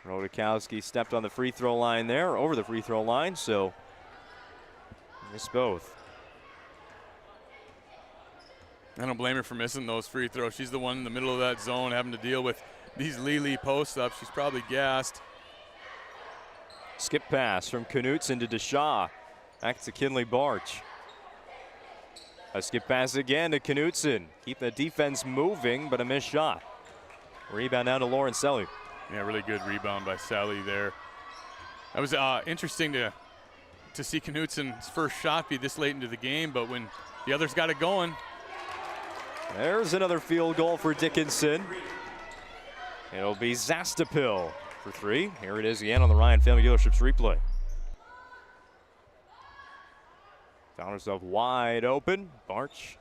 Rodakowski stepped on the free throw line there, over the free throw line, so missed both. I don't blame her for missing those free throws. She's the one in the middle of that zone having to deal with these Lily post-ups. She's probably gassed. Skip pass from Knutson to DeShaw. Back to Kinley Barch. A skip pass again to Knutson. Keep the defense moving, but a missed shot. Rebound now to Lauren Selly. Yeah, really good rebound by Sally there. That was interesting to see Knutson's first shot be this late into the game, but when the others got it going. There's another field goal for Dickinson. It'll be Zastapil for 3. Here it is again on the Ryan Family Dealerships replay. Found herself wide open. Barch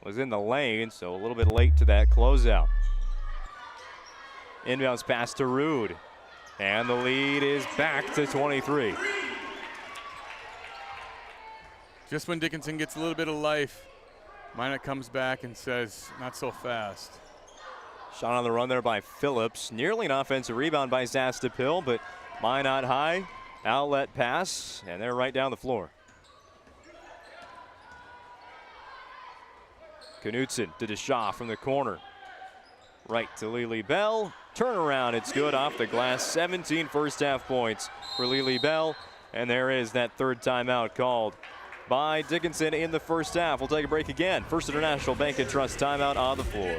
was in the lane, so a little bit late to that closeout. Inbounds pass to Rude. And the lead is back to 23. Just when Dickinson gets a little bit of life, Minot comes back and says, not so fast. Shot on the run there by Phillips. Nearly an offensive rebound by Zastapil, but Minot high. Outlet pass, and they're right down the floor. Knutson to Deshaw from the corner. Right to Lily Bell. Turnaround, it's good off the glass. 17 first half points for Lily Bell. And there is that third timeout called by Dickinson in the first half. We'll take a break again. First International Bank and Trust timeout on the floor.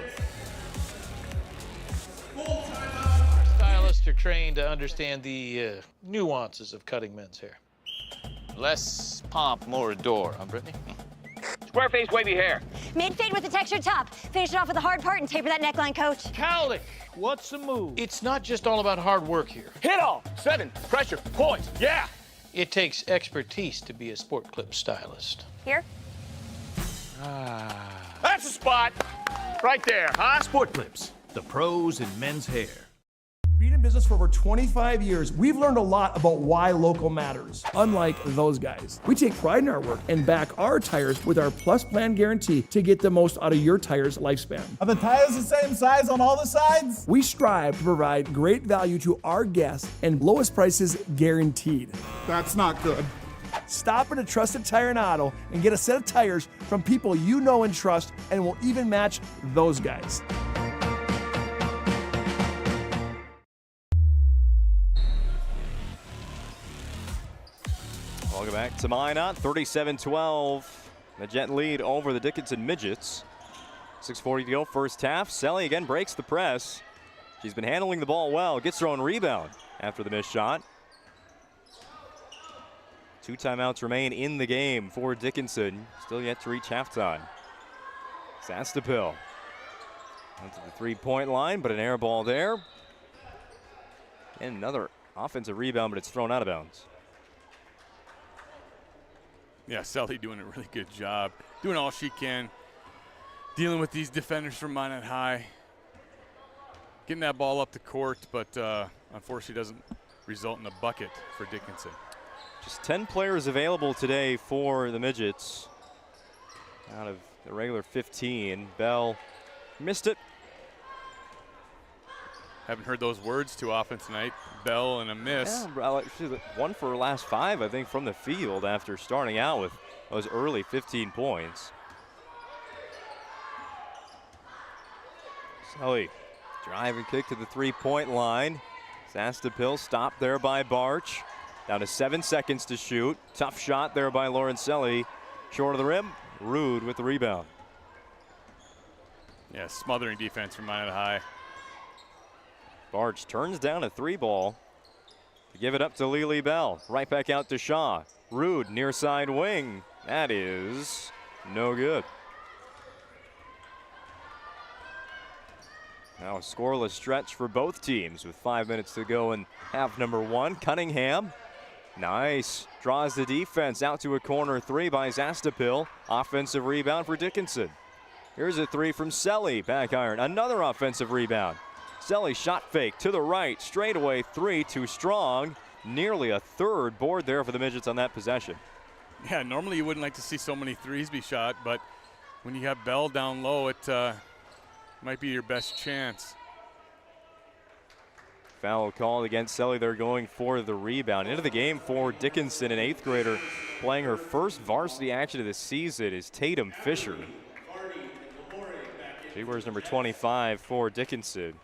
Stylists are trained to understand the nuances of cutting men's hair. Less pomp, more adore, huh, Brittany? Square face, wavy hair. Mid-fade with a textured top. Finish it off with the hard part and taper that neckline, coach. Cowlick, what's the move? It's not just all about hard work here. Hit all. 7, pressure, points, yeah! It takes expertise to be a sport clip stylist. Here? That's the spot! Right there, huh? Sport Clips, the pros in men's hair. Being in business for over 25 years, we've learned a lot about why local matters. Unlike those guys, we take pride in our work and back our tires with our Plus Plan guarantee to get the most out of your tire's lifespan. Are the tires the same size on all the sides? We strive to provide great value to our guests and lowest prices guaranteed. That's not good. Stop at a trusted tire and auto and get a set of tires from people you know and trust, and will even match those guys. Welcome back to Minot, 37-12. The Jet lead over the Dickinson Midgets. 6:40 to go, first half. Selly again breaks the press. She's been handling the ball well, gets her own rebound after the missed shot. 2 timeouts remain in the game for Dickinson. Still yet to reach halftime. Zastapil onto the three-point line, but an air ball there. And another offensive rebound, but it's thrown out of bounds. Yeah, Sally doing a really good job. Doing all she can. Dealing with these defenders from Minot High. Getting that ball up the court, but unfortunately doesn't result in a bucket for Dickinson. Just 10 players available today for the Midgets. Out of the regular 15. Bell missed it. Haven't heard those words too often tonight. Bell and a miss. Yeah, she's one for her last 5, I think, from the field after starting out with those early 15 points. Sully, drive and kick to the three-point line. Zastapil stopped there by Barch. Down to 7 seconds to shoot. Tough shot there by Lauren Selly. Short of the rim. Rude with the rebound. Yeah, smothering defense from Minot High. Barch turns down a 3-ball to give it up to Lily Bell. Right back out to Shaw. Rude near side wing. That is no good. Now a scoreless stretch for both teams with 5 minutes to go in half number 1. Cunningham, nice. Draws the defense out to a corner 3 by Zastapil. Offensive rebound for Dickinson. Here's a 3 from Selly. Back iron. Another offensive rebound. Selly shot fake to the right. Straightaway 3 too strong. Nearly a third board there for the Midgets on that possession. Yeah, normally you wouldn't like to see so many threes be shot, but when you have Bell down low, it might be your best chance. Foul called against Selly. They're going for the rebound. Into the game for Dickinson, an 8th grader playing her first varsity action of the season is Tatum Fisher. She wears number 25 for Dickinson.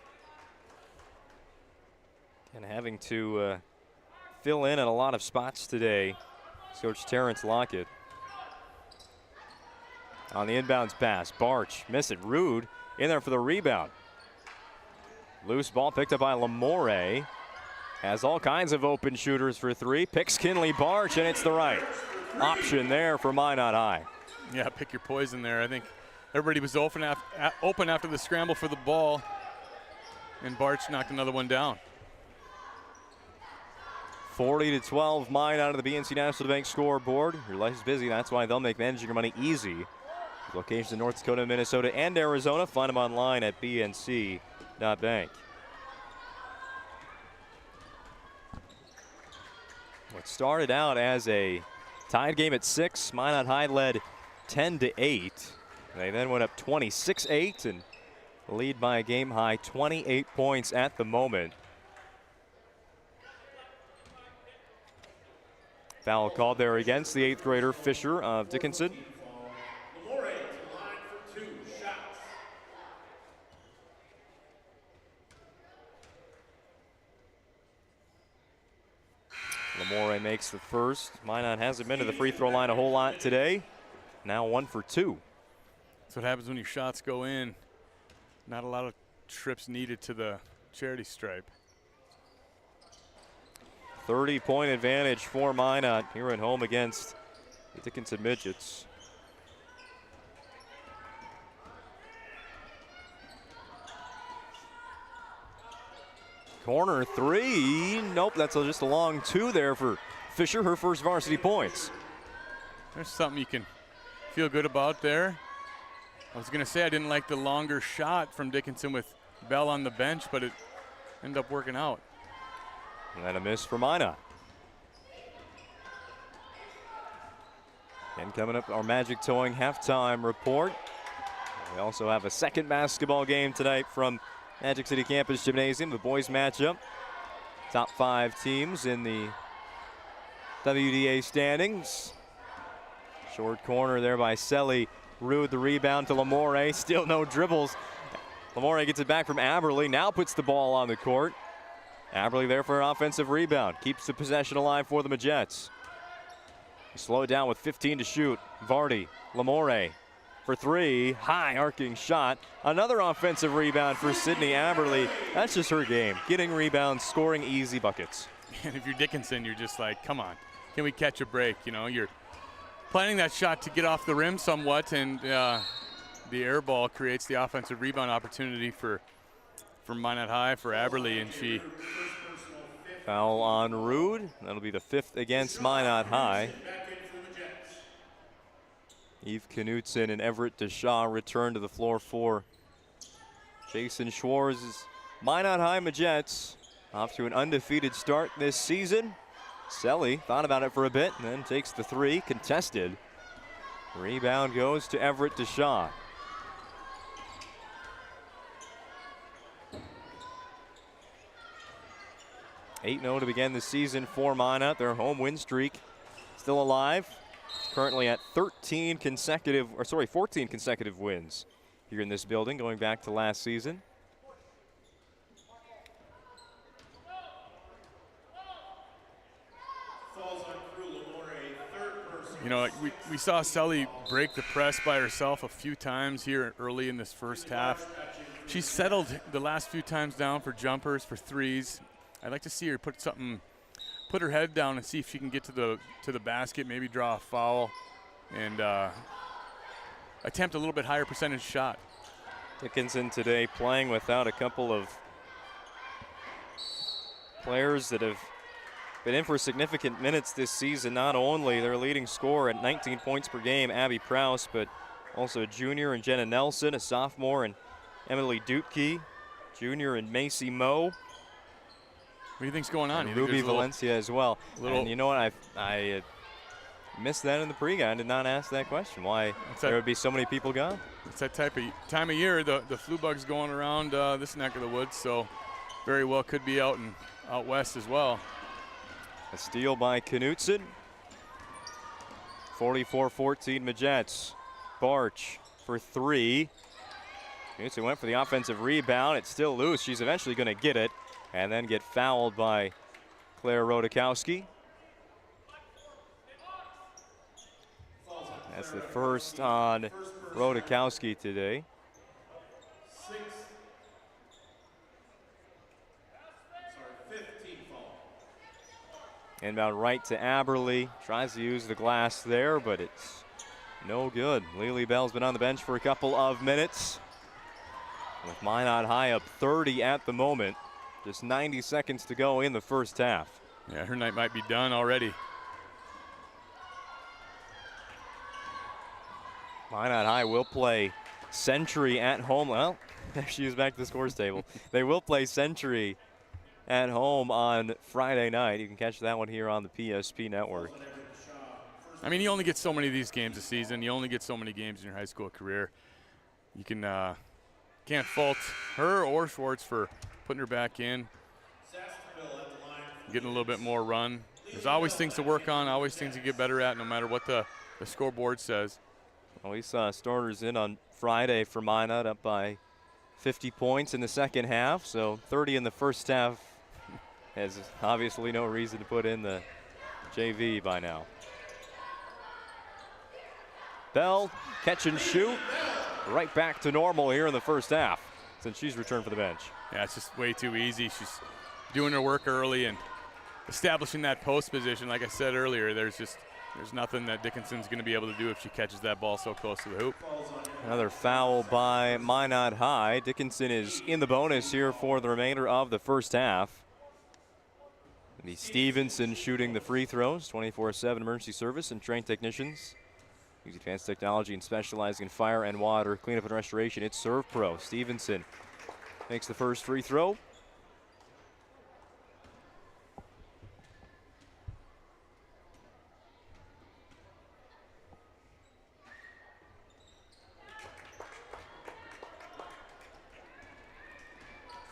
And having to fill in at a lot of spots today, Coach Terrence Lockett. on the inbounds pass. Barch, miss it. Rude in there for the rebound. Loose ball picked up by Lamore. Has all kinds of open shooters for three. Picks Kinley Barch, and it's the right option there for Minot High. Yeah, pick your poison there. I think everybody was open after the scramble for the ball, and Barch knocked another one down. 40-12, Minot out of the BNC National Bank scoreboard. Your life is busy. That's why they'll make managing your money easy. Locations in North Dakota, Minnesota, and Arizona. Find them online at bnc.bank. What started out as a tied game at 6, Minot High led 10-8. They then went up 26-8 and lead by a game high 28 points at the moment. Foul called there against the 8th grader Fisher of Dickinson. Lamore makes the first. Minot hasn't been to the free throw line a whole lot today. Now 1 for 2. That's what happens when your shots go in. Not a lot of trips needed to the charity stripe. 30-point advantage for Minot here at home against the Dickinson Midgets. Corner three. Nope, that's just a long 2 there for Fisher, her first varsity points. There's something you can feel good about there. I was going to say I didn't like the longer shot from Dickinson with Bell on the bench, but it ended up working out. And then a miss for Minot. And coming up, our Magic Towing halftime report. We also have a second basketball game tonight from Magic City Campus Gymnasium, the boys matchup. Top 5 teams in the WDA standings. Short corner there by Selly. Rude the rebound to Lamore. Still no dribbles. Lamore gets it back from Aberly. Now puts the ball on the court. Aberly there for an offensive rebound. Keeps the possession alive for the Majettes. Slow it down with 15 to shoot. Vardy, Lamore for 3. High arcing shot. Another offensive rebound for Sydney Aberly. That's just her game. Getting rebounds, scoring easy buckets. And if you're Dickinson, you're just like, come on, can we catch a break? You know, you're planning that shot to get off the rim somewhat, and the air ball creates the offensive rebound opportunity for Minot High, for Aberly, and she. Foul on Rude. That'll be the 5th against Minot High. Eve Knutson and Everett Deshaw return to the floor for Jason Schwartz's Minot High Majettes. Off to an undefeated start this season. Selly thought about it for a bit and then takes the 3, contested. Rebound goes to Everett Deshaw. (8-0) to begin the season for Minot. Their home win streak still alive. It's currently at 14 consecutive wins here in this building, going back to last season. You know, we saw Selly break the press by herself a few times here early in this first half. She settled the last few times down for jumpers, for threes. I'd like to see her put her head down and see if she can get to the basket, maybe draw a foul, and attempt a little bit higher percentage shot. Dickinson today playing without a couple of players that have been in for significant minutes this season. Not only their leading scorer at 19 points per game, Abby Prowse, but also a junior and Jenna Nelson, a sophomore, and Emily Dutke, junior, and Macy Moe. What do you think's going on? And Ruby Valencia as well. And you know what? I missed that in the pregame. I did not ask that question. Why there would be so many people gone? It's that time of year. The flu bug's going around this neck of the woods, so very well could be out west as well. A steal by Knutson. 44-14 Majettes. Barch for 3. Knutson went for the offensive rebound. It's still loose. She's eventually going to get it and then get fouled by Claire Rodakowski. That's the first on Rodakowski today. Inbound right to Aberle. Tries to use the glass there, but it's no good. Lily Bell's been on the bench for a couple of minutes. With Minot High up 30 at the moment. Just 90 seconds to go in the first half. Yeah, her night might be done already. Minot High will play Century at home. Well, there she is back to the scores table. They will play Century at home on Friday night. You can catch that one here on the PSP network. I mean, you only get so many of these games a season. You only get so many games in your high school career. You can't fault her or Schwartz for putting her back in, getting a little bit more run. There's always things to work on, always things to get better at, no matter what the scoreboard says. Well, we saw starters in on Friday for Minot, up by 50 points in the second half, so 30 in the first half. Has obviously no reason to put in the JV by now. Bell, catch and shoot. Right back to normal here in the first half since she's returned for the bench. Yeah, it's just way too easy. She's doing her work early and establishing that post position. Like I said earlier, there's nothing that Dickinson's going to be able to do if she catches that ball so close to the hoop. Another foul by Minot High. Dickinson is in the bonus here for the remainder of the first half. The Stevenson shooting the free throws, 24/7 emergency service and trained technicians. Use advanced technology and specializing in fire and water cleanup and restoration. It's Serve Pro. Stevenson makes the first free throw.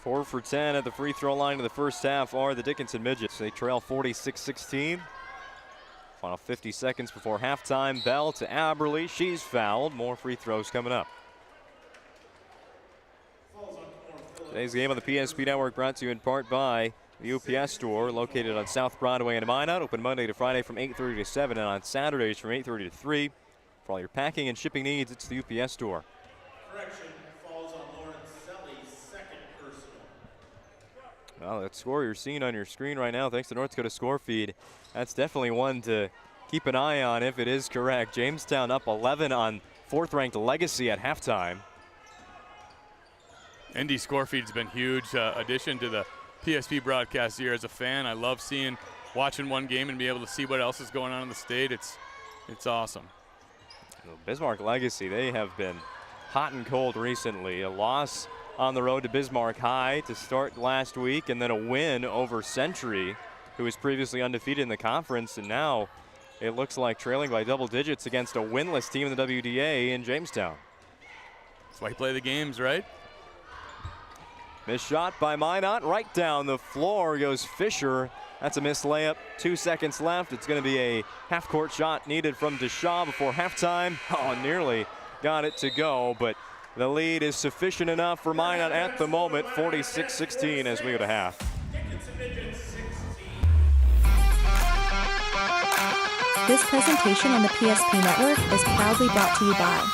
Four for 10 at the free throw line in the first half are the Dickinson Midgets. They trail 46-16. Final 50 seconds before halftime. Bell to Aberle. She's fouled. More free throws coming up. Today's game on the PSP Network brought to you in part by the UPS store located on South Broadway in Minot. Open Monday to Friday from 8:30 to 7 and on Saturdays from 8:30 to 3. For all your packing and shipping needs, it's the UPS store. Correction, falls on Lauren Selly's second personal. Well, that score you're seeing on your screen right now, thanks to North Dakota Score Feed, that's definitely one to keep an eye on if it is correct. Jamestown up 11 on fourth-ranked Legacy at halftime. ND Score Feed's been huge addition to the PSP broadcast here. As a fan, I love watching one game and be able to see what else is going on in the state. It's awesome. Well, Bismarck Legacy, they have been hot and cold recently. A loss on the road to Bismarck High to start last week, and then a win over Century, who was previously undefeated in the conference, and now it looks like trailing by double digits against a winless team in the WDA in Jamestown. That's why you play the games, right? Missed shot by Minot, right down the floor goes Fisher. That's a missed layup. 2 seconds left. It's going to be a half-court shot needed from Deshaw before halftime. Oh, nearly got it to go, but the lead is sufficient enough for Minot at the moment, 46-16 as we go to half. This presentation on the PSP Network is proudly brought to you by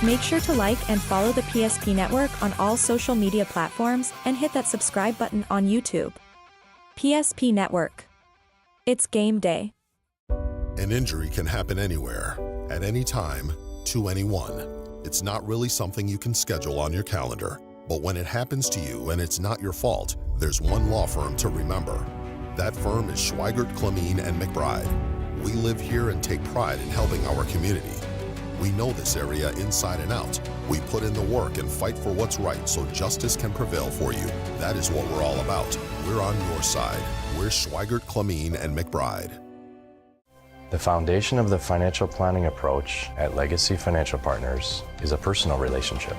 Make sure to like and follow the PSP Network on all social media platforms and hit that subscribe button on YouTube. PSP Network. It's game day. An injury can happen anywhere, at any time, to anyone. It's not really something you can schedule on your calendar. But when it happens to you and it's not your fault, there's one law firm to remember. That firm is Schweigert, Clemene, and McBride. We live here and take pride in helping our community. We know this area inside and out. We put in the work and fight for what's right so justice can prevail for you. That is what we're all about. We're on your side. We're Schweigert, Clemene, and McBride. The foundation of the financial planning approach at Legacy Financial Partners is a personal relationship.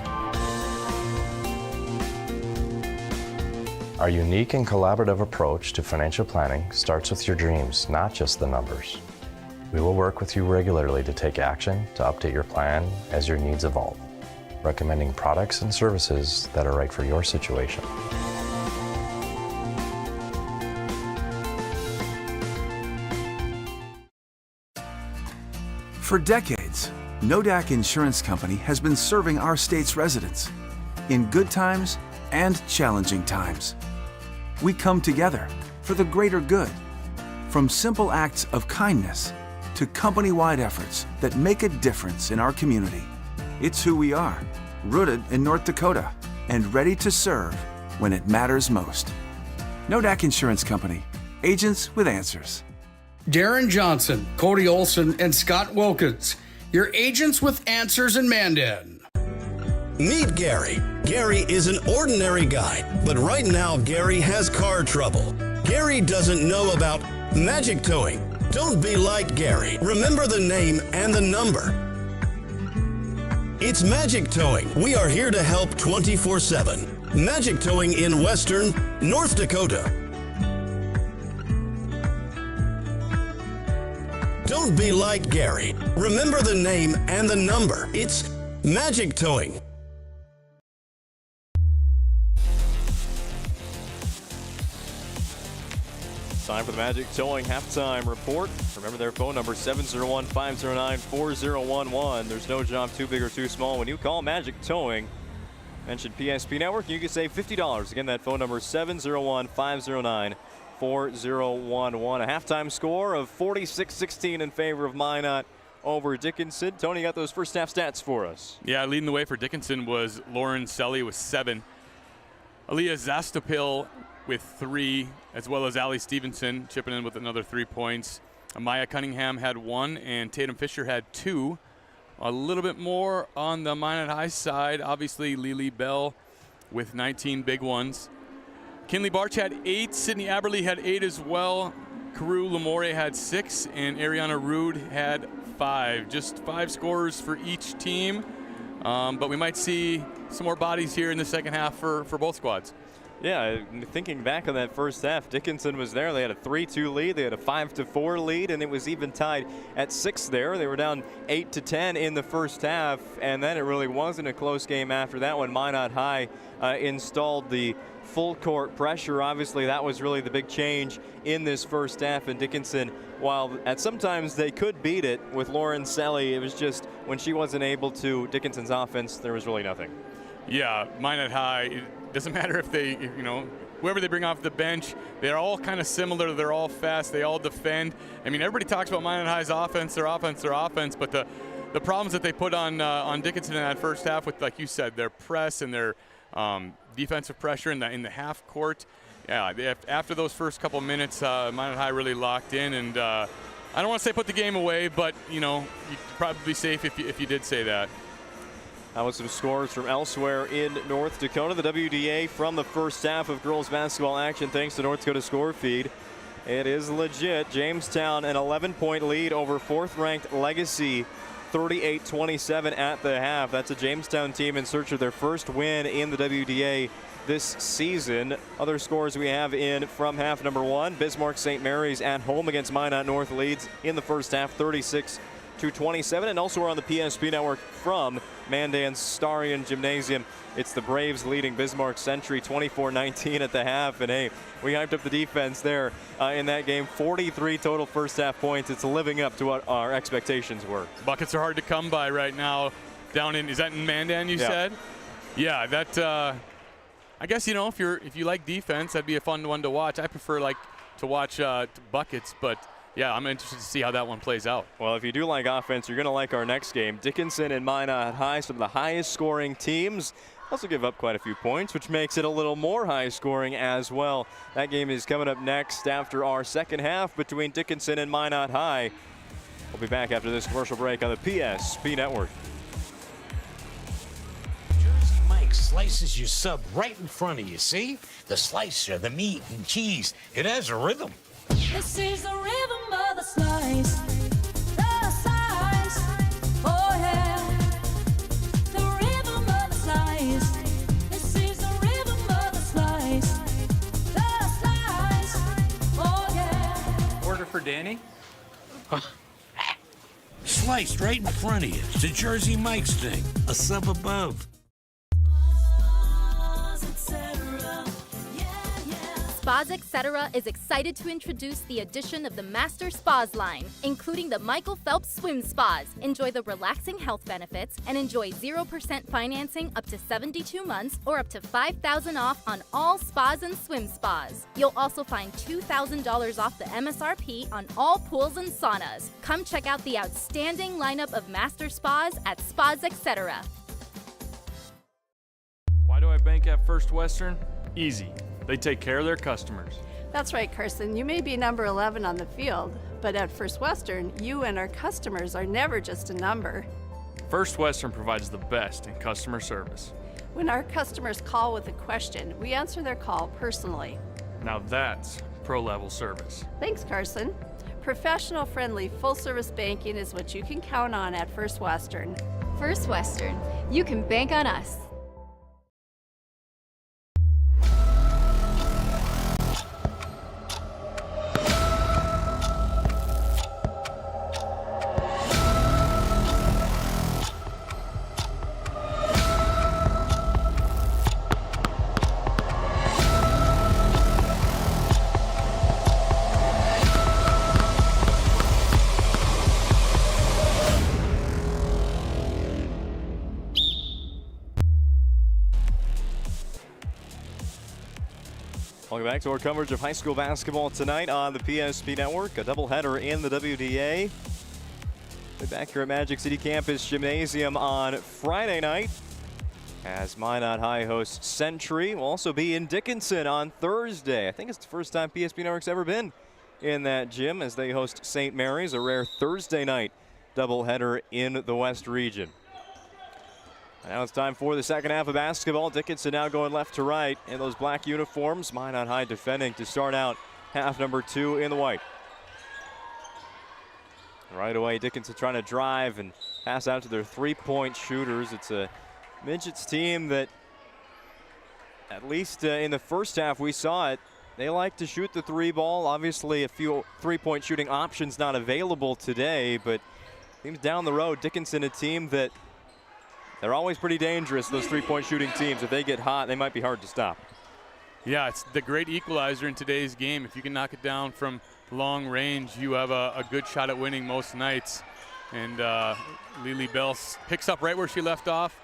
Our unique and collaborative approach to financial planning starts with your dreams, not just the numbers. We will work with you regularly to take action to update your plan as your needs evolve, recommending products and services that are right for your situation. For decades, Nodak Insurance Company has been serving our state's residents in good times and challenging times. We come together for the greater good, from simple acts of kindness to company-wide efforts that make a difference in our community. It's who we are, rooted in North Dakota and ready to serve when it matters most. Nodak Insurance Company, agents with answers. Darren Johnson, Cody Olson, and Scott Wilkins, your agents with answers in Mandan. Meet Gary. Gary is an ordinary guy, but right now Gary has car trouble. Gary doesn't know about magic towing. Don't be like Gary. Remember the name and the number. It's Magic Towing. We are here to help 24/7. Magic Towing in Western North Dakota. Don't be like Gary. Remember the name and the number. It's Magic Towing. Time for the Magic Towing halftime report. Remember their phone number, 701-509-4011. There's no job too big or too small when you call Magic Towing. Mention PSP Network, you can save $50. Again, that phone number, 701-509-4011. A halftime score of 46-16 in favor of Minot over Dickinson. Tony got those first half stats for us. Yeah, leading the way for Dickinson was Lauren Selly with 7. Aaliyah Zastapil with 3, as well as Allie Stevenson chipping in with another 3 points. Amaya Cunningham had 1, and Tatum Fisher had 2. A little bit more on the Minot High side. Obviously, Lily Bell with 19 big ones. Kinley Barch had 8. Sydney Aberly had 8 as well. Carew Lamore had 6, and Ariana Rude had 5. Just 5 scorers for each team. But we might see some more bodies here in the second half for both squads. Yeah, thinking back on that first half, Dickinson was there. They had a 3-2 lead. They had a 5-4 lead, and it was even tied at 6 there. They were down 8-10 in the first half, and then it really wasn't a close game after that when Minot High installed the full court pressure. Obviously, that was really the big change in this first half. And Dickinson, while at sometimes they could beat it with Lauren Selly, it was just when she wasn't able to, Dickinson's offense, there was really nothing. Yeah, Minot High, it doesn't matter if they, whoever they bring off the bench, they're all kind of similar. They're all fast. They all defend. I mean, everybody talks about Minot High's offense, their offense, but the problems that they put on Dickinson in that first half with, like you said, their press and their defensive pressure in the half court. Yeah, after those first couple minutes, Minot High really locked in, and I don't want to say put the game away, but you'd probably be safe if you did say that. That was some scores from elsewhere in North Dakota. The WDA from the first half of girls basketball action, thanks to North Dakota Score Feed. It is legit. Jamestown an 11-point lead over 4th-ranked Legacy, 38-27 at the half. That's a Jamestown team in search of their first win in the WDA this season. Other scores we have in from half number 1. Bismarck St. Mary's at home against Minot North leads in the first half, 36-27. And also we're on the PSP Network from Mandan's Starion Gymnasium. It's the Braves leading Bismarck Century 24-19 at the half. And hey, we hyped up the defense there in that game. 43 total first half points. It's living up to what our expectations were. Buckets are hard to come by right now. down in, is that in Mandan you said? Yeah, that, I guess, you know, if you like defense, that'd be a fun one to watch. I prefer to watch buckets, but yeah, I'm interested to see how that one plays out. Well, if you do like offense, you're going to like our next game. Dickinson and Minot High, some of the highest scoring teams. Also give up quite a few points, which makes it a little more high scoring as well. That game is coming up next after our second half between Dickinson and Minot High. We'll be back after this commercial break on the PSP Network. Jersey Mike slices your sub right in front of you, see? The slicer, the meat and cheese, it has a rhythm. This is the rhythm of the slice. The slice. Oh yeah. The rhythm of the slice. This is the rhythm of the slice. The slice. Oh yeah. Order for Danny? Sliced right in front of you. It's a Jersey Mike's thing. A sub above. Spas Etc. is excited to introduce the addition of the Master Spas line, including the Michael Phelps Swim Spas. Enjoy the relaxing health benefits and enjoy 0% financing up to 72 months or up to $5,000 off on all spas and swim spas. You'll also find $2,000 off the MSRP on all pools and saunas. Come check out the outstanding lineup of Master Spas at Spas Etc. Why do I bank at First Western? Easy. They take care of their customers. That's right, Carson. You may be number 11 on the field, but at First Western, you and our customers are never just a number. First Western provides the best in customer service. When our customers call with a question, we answer their call personally. Now that's pro-level service. Thanks, Carson. Professional, friendly, full-service banking is what you can count on at First Western. First Western, you can bank on us. Welcome back to our coverage of high school basketball tonight on the PSP Network. A doubleheader in the WDA. We're back here at Magic City Campus Gymnasium on Friday night as Minot High hosts Century. We'll also be in Dickinson on Thursday. I think it's the first time PSP Network's ever been in that gym as they host St. Mary's, a rare Thursday night doubleheader in the West region. Now it's time for the second half of basketball. Dickinson now going left to right in those black uniforms. Minot High defending to start out half number 2 in the white. Right away, Dickinson trying to drive and pass out to their three-point shooters. It's a Midgets team that, at least in the first half we saw it, they like to shoot the three ball. Obviously a few three-point shooting options not available today, but seems down the road, Dickinson a team that they're always pretty dangerous, those three-point shooting teams. If they get hot, they might be hard to stop. Yeah, it's the great equalizer in today's game. If you can knock it down from long range, you have a good shot at winning most nights. And Lily Bell picks up right where she left off,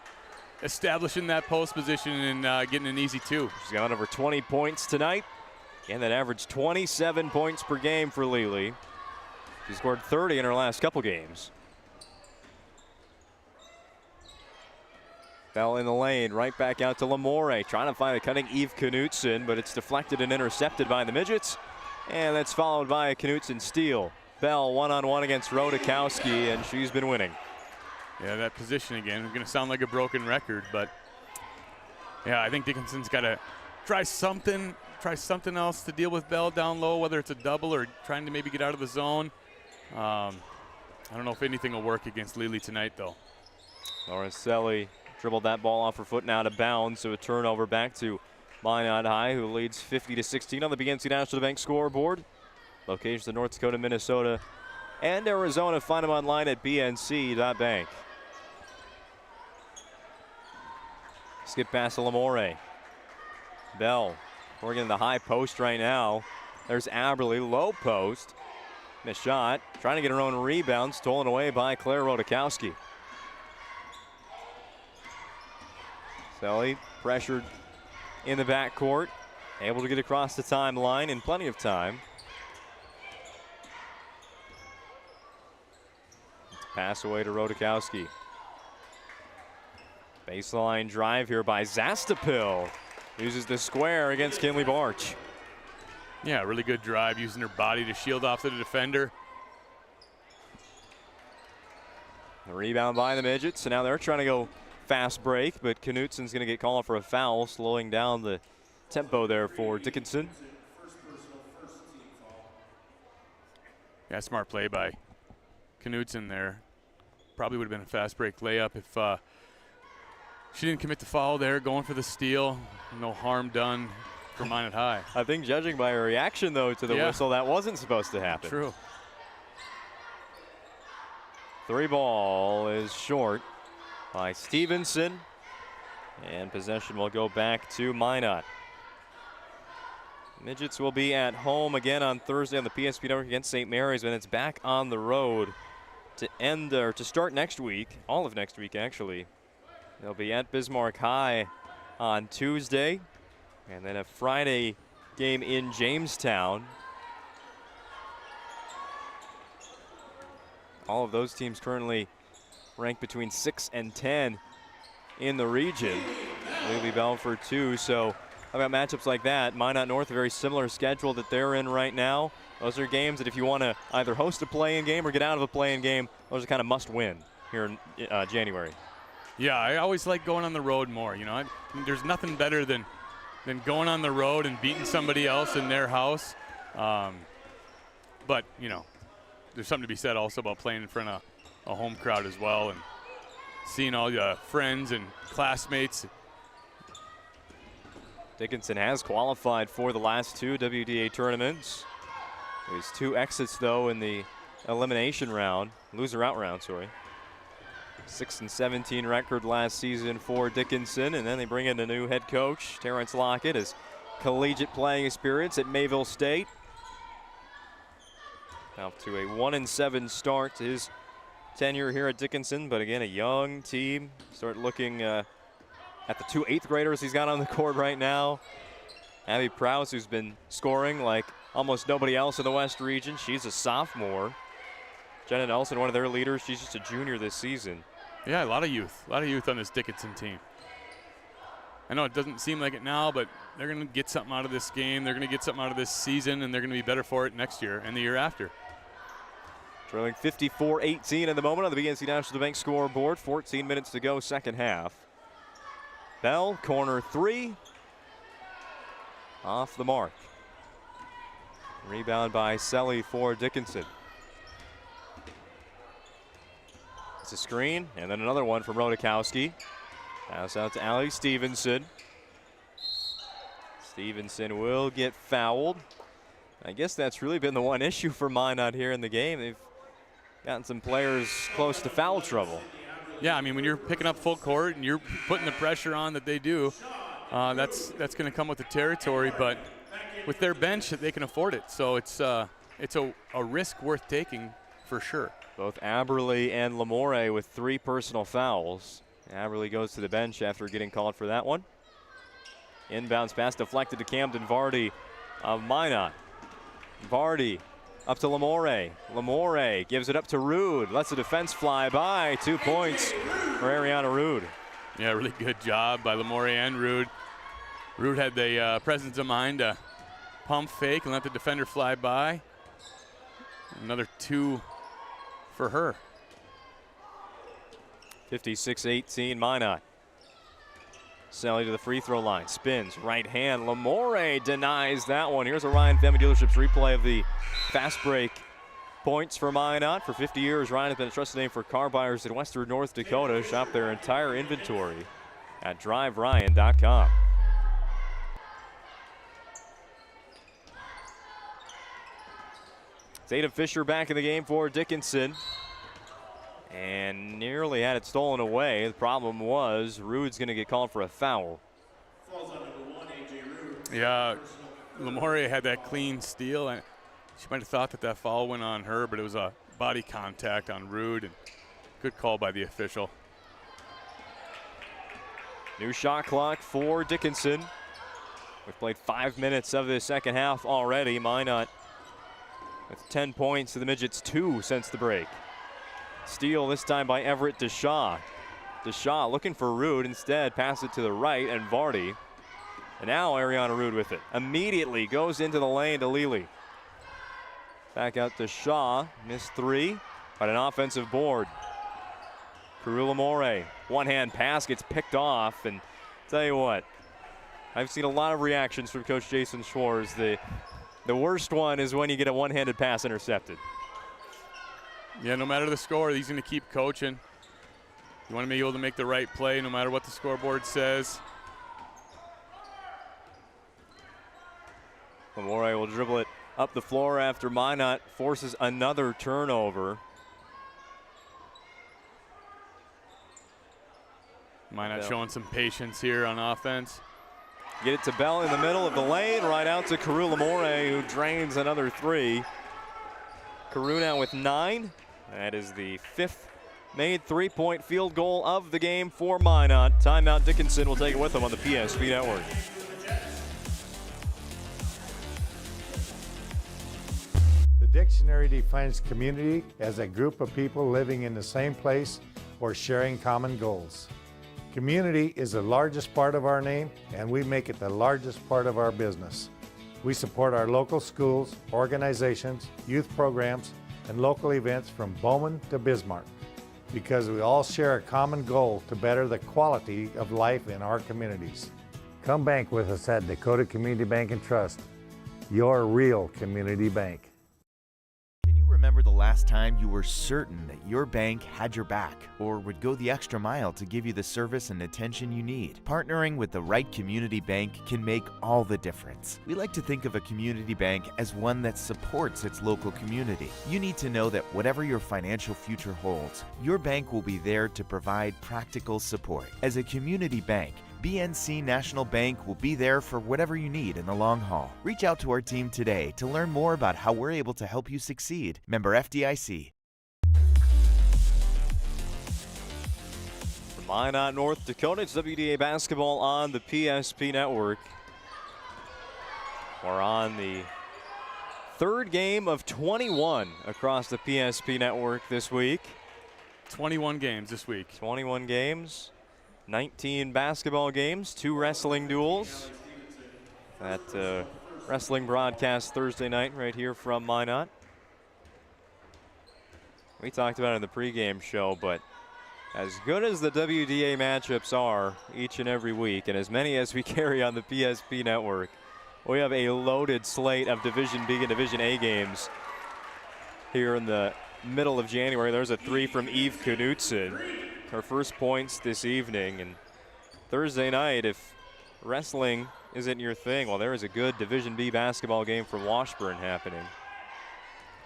establishing that post position and getting an easy 2. She's got over 20 points tonight, and that averaged 27 points per game for Lily. She scored 30 in her last couple games. Bell in the lane, right back out to Lamore, trying to find a cutting Eve Knutson, but it's deflected and intercepted by the Midgets. And that's followed by a Knutson steal. Bell one-on-one against Rodakowski, and she's been winning. Yeah, that position again, it's going to sound like a broken record, but yeah, I think Dickinson's got to try something else to deal with Bell down low, whether it's a double or trying to maybe get out of the zone. I don't know if anything will work against Lily tonight, though. Lauricelli dribbled that ball off her foot and out of bounds, so a turnover back to Minot High, who leads 50-16 on the BNC National Bank scoreboard. Locations in North Dakota, Minnesota, and Arizona. Find them online at bnc.bank. Skip pass to Lamore. Bell working in the high post right now. There's Aberly, low post. Missed shot, trying to get her own rebound, stolen away by Claire Rodakowski. Selly pressured in the backcourt, able to get across the timeline in plenty of time. It's a pass away to Rodakowski. Baseline drive here by Zastapil. Uses the square against Kinley Barch. Yeah, really good drive, using her body to shield off the defender. The rebound by the Midgets, so now they're trying to go fast break, but Knutson's going to get called for a foul, slowing down the tempo there for Dickinson. Yeah, smart play by Knutson there. Probably would have been a fast break layup if she didn't commit the foul there, going for the steal. No harm done for Minot High. I think judging by her reaction, though, to the whistle, that wasn't supposed to happen. True. Three ball is short by Stevenson, and possession will go back to Minot. Midgets will be at home again on Thursday on the PSP Network against St. Mary's, and it's back on the road to start next week, all of next week actually. They'll be at Bismarck High on Tuesday, and then a Friday game in Jamestown. All of those teams currently ranked between 6 and 10 in the region. Lely Belford too, so about matchups like that, Minot North, a very similar schedule that they're in right now. Those are games that if you want to either host a play-in game or get out of a play-in game, those are kind of must-win here in January. Yeah, I always like going on the road more. You know, there's nothing better than going on the road and beating somebody else in their house. But, you know, there's something to be said also about playing in front of a home crowd as well and seeing all your friends and classmates. Dickinson has qualified for the last two WDA tournaments. There's 2 exits, though, in the elimination round, loser-out round, sorry. 6-17 record last season for Dickinson, and then they bring in a new head coach, Terrence Lockett, his collegiate playing experience at Mayville State. Now to a 1-7 start to his tenure here at Dickinson, but again, a young team. Start looking at the 2 8th graders he's got on the court right now. Abby Prowse, who's been scoring like almost nobody else in the West region. She's a sophomore. Jenna Nelson, one of their leaders, she's just a junior this season. Yeah, a lot of youth on this Dickinson team. I know it doesn't seem like it now, but they're going to get something out of this game. They're going to get something out of this season, and they're going to be better for it next year and the year after. Trailing 54-18 at the moment on the BNC National Bank scoreboard. 14 minutes to go, second half. Bell, corner 3. Off the mark. Rebound by Selly for Dickinson. It's a screen, and then another one from Rodakowski. Pass out to Allie Stevenson. Stevenson will get fouled. I guess that's really been the one issue for Minot here in the game. They've gotten some players close to foul trouble. Yeah, I mean, when you're picking up full court and you're putting the pressure on that they do, that's going to come with the territory. But with their bench, they can afford it. So it's a risk worth taking for sure. Both Aberle and Lamore with 3 personal fouls. Aberle goes to the bench after getting called for that one. Inbounds pass deflected to Camden Vardy of Minot. Vardy up to Lamore. Lamore gives it up to Rude. Lets the defense fly by. 2 points for Ariana Rude. Yeah, really good job by Lamore and Rude. Rude had the presence of mind to pump fake and let the defender fly by. Another 2 for her. 56-18 Minot. Selly to the free throw line, spins, right hand. Lamore denies that one. Here's a Ryan Family Dealerships replay of the fast break points for Minot. For 50 years, Ryan has been a trusted name for car buyers in western North Dakota. Shop their entire inventory at driveryan.com. Zayden Fisher back in the game for Dickinson. And nearly had it stolen away. The problem was Rude's going to get called for a foul. Yeah, Lamore had that clean steal, and she might have thought that foul went on her, but it was a body contact on Rude, and good call by the official. New shot clock for Dickinson. We've played 5 minutes of the second half already. Minot with 10 points to the Midgets, 2 since the break. Steal this time by Everett Deshaw. Deshaw looking for Rude, instead pass it to the right, and Vardy. And now Ariana Rude with it. Immediately goes into the lane to Lely. Back out to Shaw, missed 3, but an offensive board. Karula More, one-hand pass gets picked off, and tell you what, I've seen a lot of reactions from Coach Jason Schwartz. The worst one is when you get a one-handed pass intercepted. Yeah, no matter the score, he's going to keep coaching. You want to be able to make the right play no matter what the scoreboard says. Lamore will dribble it up the floor after Minot forces another turnover. Minot showing some patience here on offense. Get it to Bell in the middle of the lane, right out to Carew Lamore, who drains another 3. Carew now with 9. That is the 5th made 3-point field goal of the game for Minot. Timeout. Dickinson will take it with him on the PSP Network. The dictionary defines community as a group of people living in the same place or sharing common goals. Community is the largest part of our name, and we make it the largest part of our business. We support our local schools, organizations, youth programs, and local events from Bowman to Bismarck, because we all share a common goal to better the quality of life in our communities. Come bank with us at Dakota Community Bank and Trust, your real community bank. Remember the last time you were certain that your bank had your back or would go the extra mile to give you the service and attention you need? Partnering with the right community bank can make all the difference. We like to think of a community bank as one that supports its local community. You need to know that whatever your financial future holds, your bank will be there to provide practical support. As a community bank, BNC National Bank will be there for whatever you need in the long haul. Reach out to our team today to learn more about how we're able to help you succeed. Member FDIC. From Minot, North Dakota, it's WDA basketball on the PSP Network. We're on the third game of 21 across the PSP Network this week. 21 games this week. 21 games. 19 basketball games, 2 wrestling duels. That wrestling broadcast Thursday night right here from Minot. We talked about it in the pregame show, but as good as the WDA matchups are each and every week, and as many as we carry on the PSP Network, we have a loaded slate of Division B and Division A games here in the middle of January. There's a 3 from Eve Knutson. Her first points this evening. And Thursday night, if wrestling isn't your thing, well, there is a good Division B basketball game from Washburn happening.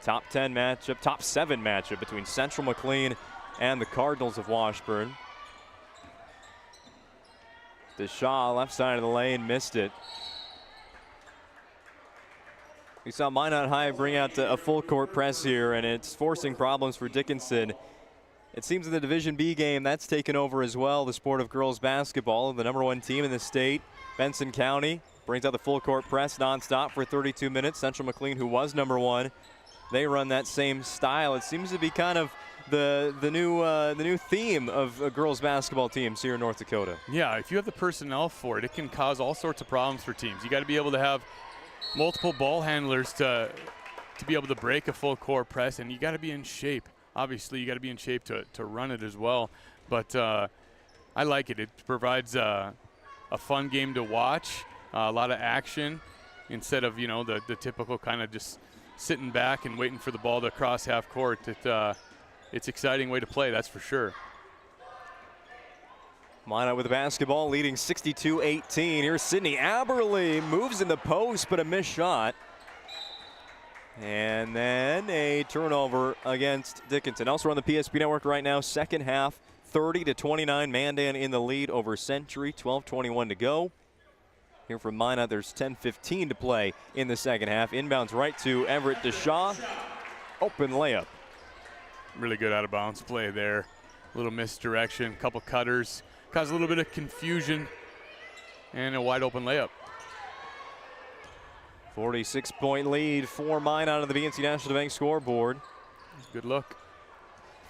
Top 10 matchup, top 7 matchup between Central McLean and the Cardinals of Washburn. Deshaw, left side of the lane, missed it. We saw Minot High bring out a full court press here, and it's forcing problems for Dickinson. It seems in the Division B game, that's taken over as well, the sport of girls basketball. The #1 team in the state, Benson County, brings out the full court press nonstop for 32 minutes. Central McLean, who was #1, they run that same style. It seems to be kind of the new theme of girls basketball teams here in North Dakota. Yeah, if you have the personnel for it, it can cause all sorts of problems for teams. You got to be able to have multiple ball handlers to be able to break a full court press, and you got to be in shape. Obviously, you got to be in shape to run it as well. But I like it. It provides a fun game to watch, a lot of action, instead of, the typical kind of just sitting back and waiting for the ball to cross half court. It's an exciting way to play, that's for sure. Minot with the basketball, leading 62-18. Here's Sydney Aberle, moves in the post, but a missed shot. And then a turnover against Dickinson. Also on the PSP Network right now, second half, 30-29. Mandan in the lead over Century, 12:21 to go. Here from Minot, there's 10:15 to play in the second half. Inbounds right to Everett Deshaw. Open layup. Really good out of bounds play there. A little misdirection, couple cutters. cause a little bit of confusion and a wide open layup. 46-point lead for Minot on the BNC National Bank scoreboard. Good look.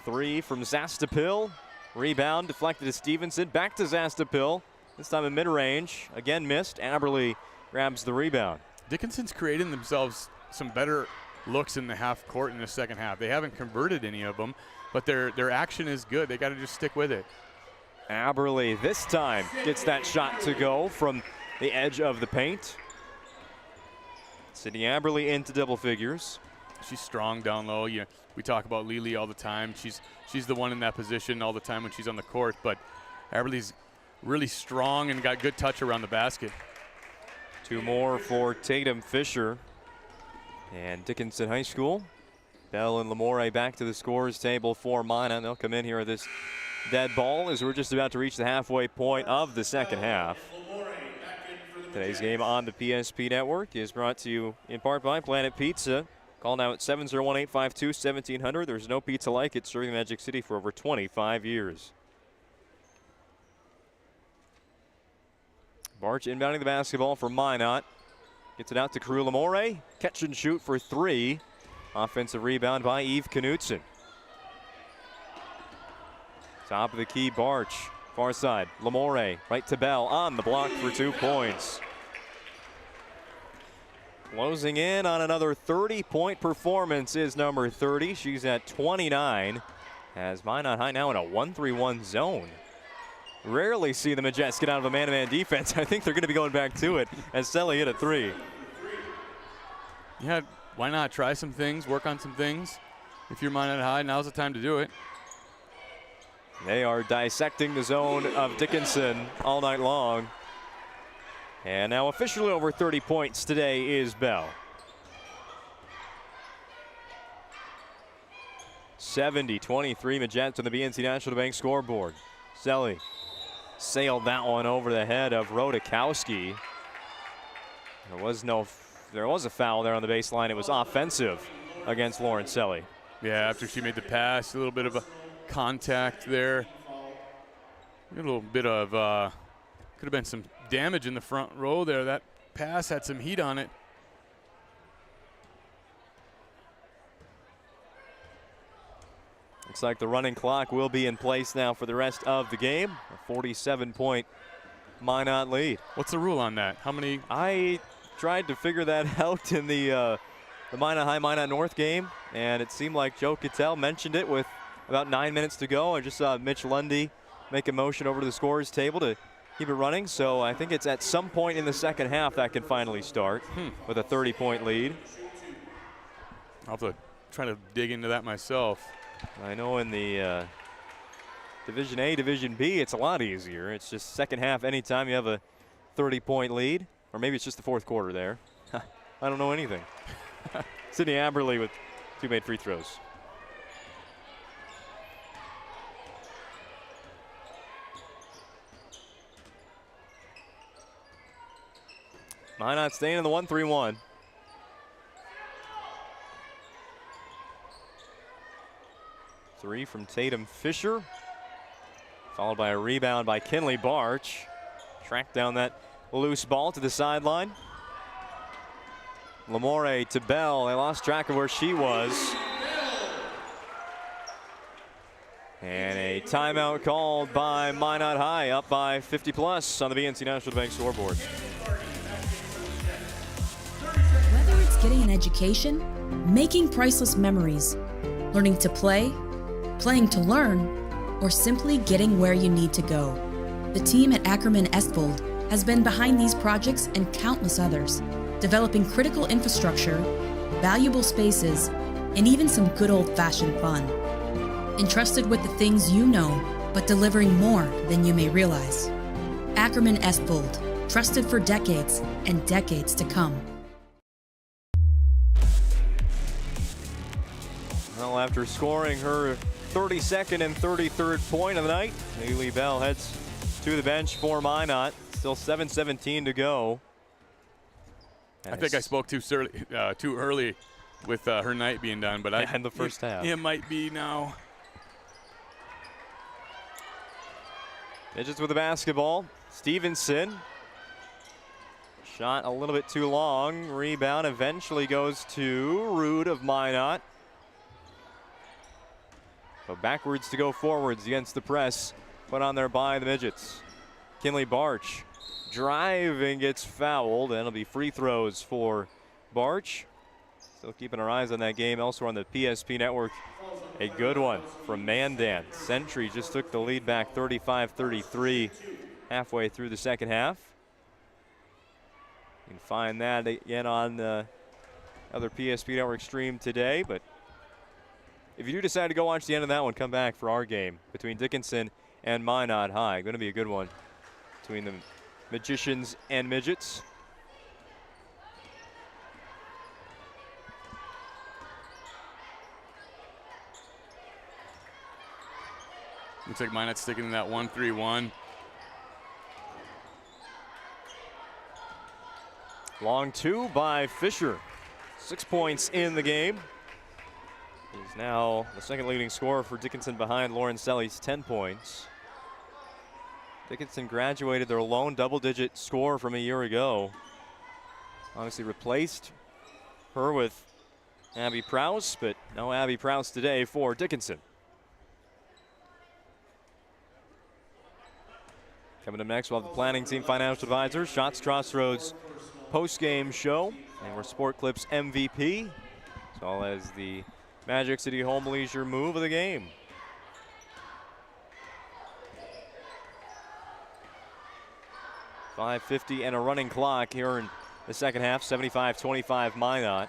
3 from Zastapil. Rebound deflected to Stevenson. Back to Zastapil. This time in mid-range. Again missed. Aberle grabs the rebound. Dickinson's creating themselves some better looks in the half court in the second half. They haven't converted any of them, but their action is good. They got to just stick with it. Aberle this time gets that shot to go from the edge of the paint. Sydney Aberle into double figures. She's strong down low. We talk about Lily all the time. She's the one in that position all the time when she's on the court, but Aberle's really strong and got good touch around the basket. 2 more for Tatum Fisher and Dickinson High School. Bell and Lamore back to the scores table for Minot. They'll come in here at this dead ball as we're just about to reach the halfway point of the second half. Today's game on the PSP Network is brought to you in part by Planet Pizza. Call now at 701-852-1700. There's no pizza like it, serving Magic City for over 25 years. Barch inbounding the basketball for Minot. Gets it out to Carew Lamore. Catch and shoot for 3. Offensive rebound by Eve Knutson. Top of the key, Barch. Far side, Lamore, right to Bell, on the block for 2 points. Closing in on another 30-point performance is number 30. She's at 29. As Minot High now in a 1-3-1 zone. Rarely see the Majets get out of a man-to-man defense. I think they're going to be going back to it as Selly hit a 3. Yeah, why not try some things, work on some things? If you're Minot High, now's the time to do it. They are dissecting the zone of Dickinson all night long. And now officially over 30 points today is Bell. 70-23 Majets on the BNC National Bank scoreboard. Selly sailed that one over the head of Rodakowski. There was a foul there on the baseline. It was offensive against Lauren Selly. Yeah, after she made the pass, a little bit of a contact there. A little bit of could have been some damage in the front row there. That pass had some heat on it. Looks like the running clock will be in place now for the rest of the game. A 47-point Minot lead. What's the rule on that? How many? I tried to figure that out in the Minot High Minot North game, and it seemed like Joe Cattell mentioned it with about 9 minutes to go. I just saw Mitch Lundy make a motion over to the scorer's table to keep it running. So I think it's at some point in the second half that can finally start with a 30-point lead. I'll have to try to dig into that myself. I know in the Division A, Division B, it's a lot easier. It's just second half anytime you have a 30-point lead. Or maybe it's just the fourth quarter there. I don't know anything. Sydney Aberle with 2 made free throws. Minot staying in the 1-3-1. Three from Tatum Fisher, followed by a rebound by Kinley Barch. Tracked down that loose ball to the sideline. Lamore to Bell. They lost track of where she was. And a timeout called by Minot High, up by 50 plus on the BNC National Bank scoreboard. Whether it's getting an education, making priceless memories, learning to play, playing to learn, or simply getting where you need to go, the team at Ackerman Estvold has been behind these projects and countless others, developing critical infrastructure, valuable spaces, and even some good old-fashioned fun. Entrusted with the things you know, but delivering more than you may realize. Ackerman Estvold, trusted for decades and decades to come. Well, after scoring her 32nd and 33rd point of the night, Haley Bell heads to the bench for Minot. Still 7:17 to go. I think I spoke too early with her night being done, but in the first half. It might be now. Midgets with the basketball. Stevenson. Shot a little bit too long. Rebound eventually goes to Rude of Minot. So backwards to go forwards against the press. Put on there by the Midgets. Kinley Barch driving, gets fouled, and it'll be free throws for Barch. Still keeping our eyes on that game elsewhere on the PSP network. A good one from Mandan. Century just took the lead back 35-33 halfway through the second half. You can find that again on the other PSP network stream today. But if you do decide to go watch the end of that one, come back for our game between Dickinson and Minot High. Going to be a good one between the Magicians and Midgets. Looks like Minot's sticking in that 1-3-1. Long two by Fisher. 6 points in the game. He's now the second leading scorer for Dickinson behind Lauren Selly's 10 points. Dickinson graduated their lone double-digit score from a year ago. Obviously replaced her with Abby Prowse, but no Abby Prowse today for Dickinson. Coming up next, we'll have the planning team financial advisor, Shots Crossroads post-game show, and we're Sport Clips MVP, as well as the Magic City Home Leisure move of the game. .550 and a running clock here in the second half, 75-25 Minot.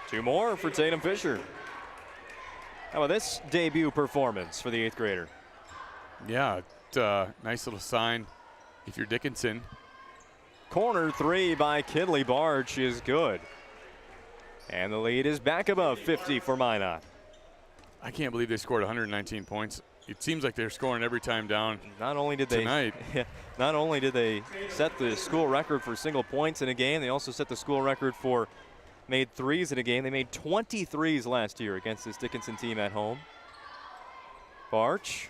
Two more for Tatum Fisher. How about this debut performance for the 8th grader? Yeah, it's a nice little sign if you're Dickinson. Corner three by Kinley Barch is good. And the lead is back above 50 for Minot. I can't believe they scored 119 points. It seems like they're scoring every time down. Not only did they set the school record for single points in a game, they also set the school record for made threes in a game. They made 20 threes last year against this Dickinson team at home. Barch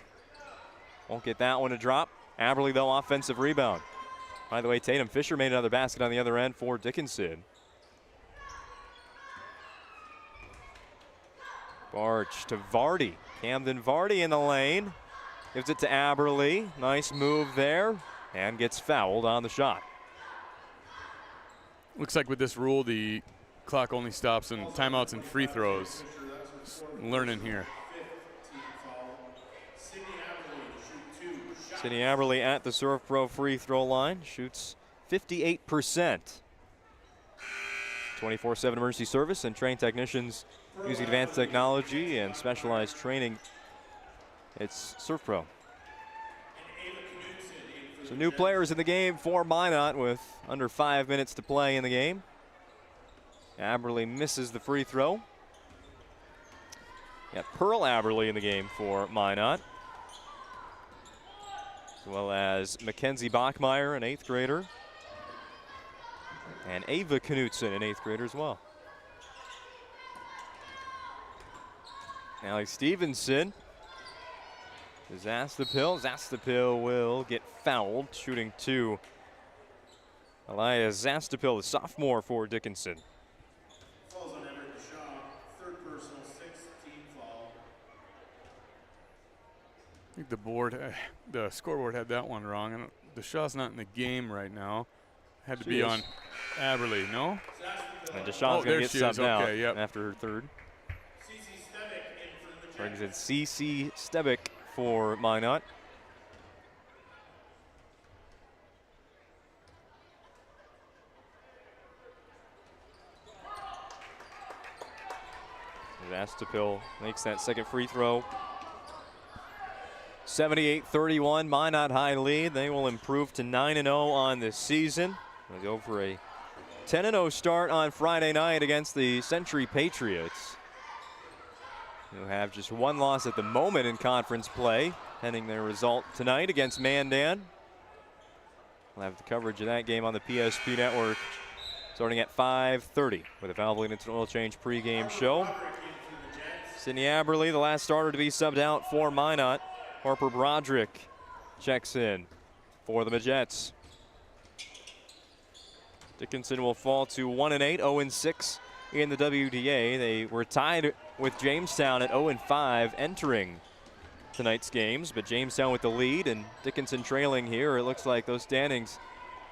won't get that one to drop. Aberley, though, offensive rebound. By the way, Tatum Fisher made another basket on the other end for Dickinson. Barch to Vardy. Camden Vardy in the lane. Gives it to Aberley. Nice move there. And gets fouled on the shot. Looks like with this rule, the clock only stops in timeouts and free throws. Learning here. Sydney Aberley at the Surf Pro free throw line. Shoots 58%. 24/7 emergency service and trained technicians using advanced technology and specialized training. It's Surf Pro. So new players in the game for Minot with under 5 minutes to play in the game. Aberley misses the free throw. Got Pearl Aberley in the game for Minot, as well as Mackenzie Bachmeyer, an 8th grader, and Ava Knutson, an 8th grader as well. Alex Stevenson is Zastapil. Zastapil will get fouled, shooting two. Elias Zastapil, the sophomore for Dickinson. Falls on Everett Deshaw, third personal, 6th team foul. I think the scoreboard had that one wrong. And Deshaw's not in the game right now. Had to be on Aberley, no? And Deshaw's going to get subbed out okay, after her third. Brings in CC Stebic for Minot. Zastapil makes that second free throw. 78-31, Minot High lead. They will improve to 9-0 on this season. They'll go for a 10-0 start on Friday night against the Century Patriots, who have just one loss at the moment in conference play, pending their result tonight against Mandan. We'll have the coverage of that game on the PSP network starting at 5:30 with a Valvoline Instant Oil Change pregame show. Sydney Aberley, the last starter to be subbed out for Minot. Harper Broderick checks in for the Midgets. Dickinson will fall to 1-8, 0-6 in the WDA. They were tied with Jamestown at 0-5 entering tonight's games, but Jamestown with the lead and Dickinson trailing here. It looks like those standings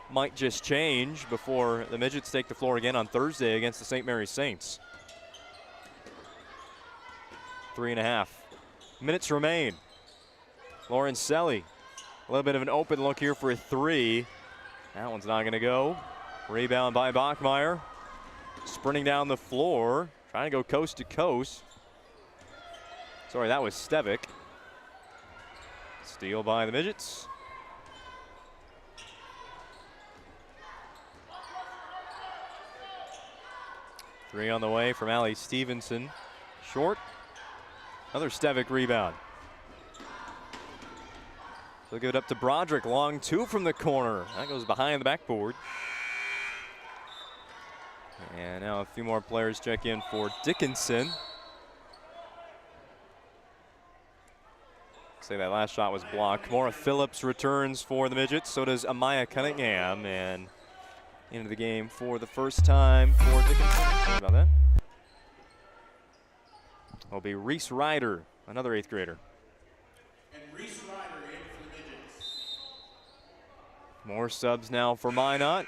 might just change before the Midgets take the floor again on Thursday against the St. Mary's Saints. 3.5 minutes remain. Lauren Selly, a little bit of an open look here for a three. That one's not going to go. Rebound by Bachmeyer. Sprinting down the floor, trying to go coast to coast. Sorry, that was Stevick. Steal by the Midgets. Three on the way from Allie Stevenson. Short. Another Stevick rebound. They'll give it up to Broderick. Long two from the corner. That goes behind the backboard. And now a few more players check in for Dickinson. Say that last shot was blocked. Maura Phillips returns for the Midgets. So does Amaya Cunningham. And into the game for the first time for Dickinson. Sorry about that. Will be Reese Ryder, another 8th grader. And Reese Ryder in for the Midgets. More subs now for Minot.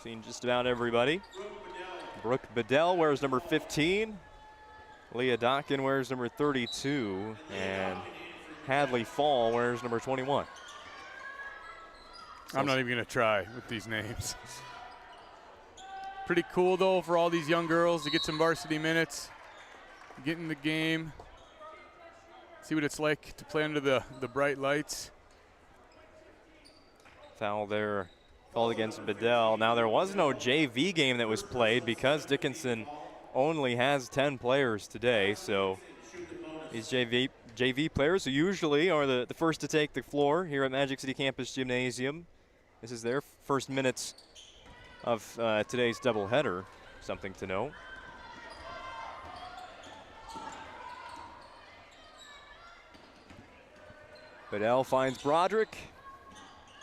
Seen just about everybody. Brooke Bedell wears number 15. Leah Dockin wears number 32. And Hadley Fall wears number 21. I'm not even going to try with these names. Pretty cool, though, for all these young girls to get some varsity minutes, get in the game, see what it's like to play under the bright lights. Foul there called against Bedell. Now, there was no JV game that was played because Dickinson only has 10 players today. So these JV players who usually are the first to take the floor here at Magic City Campus Gymnasium. This is their first minutes of today's doubleheader. Something to note. Bedell finds Broderick.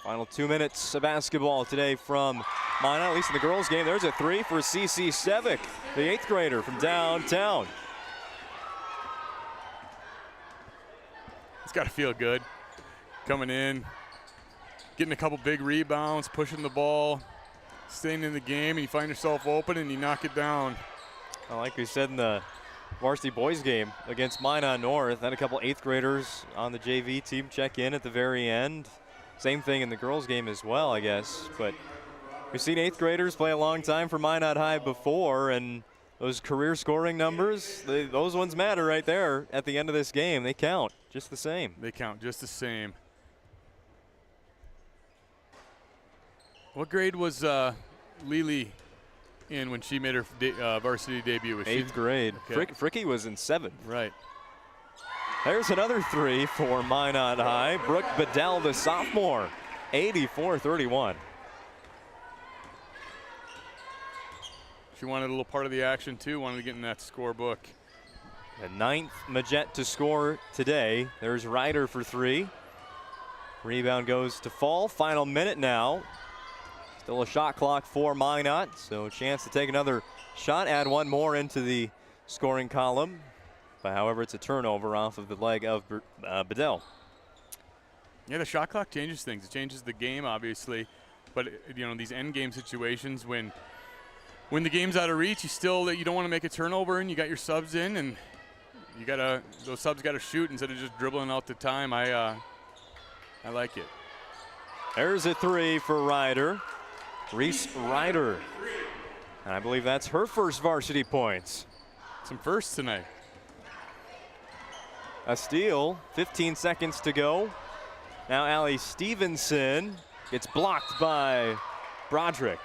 Final 2 minutes of basketball today from Minot, at least in the girls' game. There's a three for CC Stevick, the 8th grader from downtown. It's got to feel good coming in, getting a couple big rebounds, pushing the ball, staying in the game, and you find yourself open and you knock it down. Well, like we said in the varsity boys game against Minot North, had a couple 8th graders on the JV team check in at the very end. Same thing in the girls' game as well, I guess. But we've seen 8th graders play a long time for Minot High before, and those career scoring numbers, those ones matter right there at the end of this game. They count just the same. They count just the same. What grade was Lily in when she made her varsity debut? Was 8th grade. Okay. Fricky was in 7th. Right. There's another three for Minot High. Brooke Bedell, the sophomore, 84-31. She wanted a little part of the action, too, wanted to get in that scorebook. The 9th Majet to score today. There's Ryder for three. Rebound goes to Fall. Final minute now. Still a shot clock for Minot, so a chance to take another shot, add one more into the scoring column. But however, it's a turnover off of the leg of Bedell. Yeah, the shot clock changes things. It changes the game, obviously. But, you know, these end game situations, when the game's out of reach, you don't want to make a turnover, and you got your subs in, and those subs got to shoot instead of just dribbling out the time. I like it. There's a three for Ryder. Reese Ryder. And I believe that's her first varsity points. Some firsts tonight. A steal, 15 seconds to go. Now Allie Stevenson gets blocked by Broderick.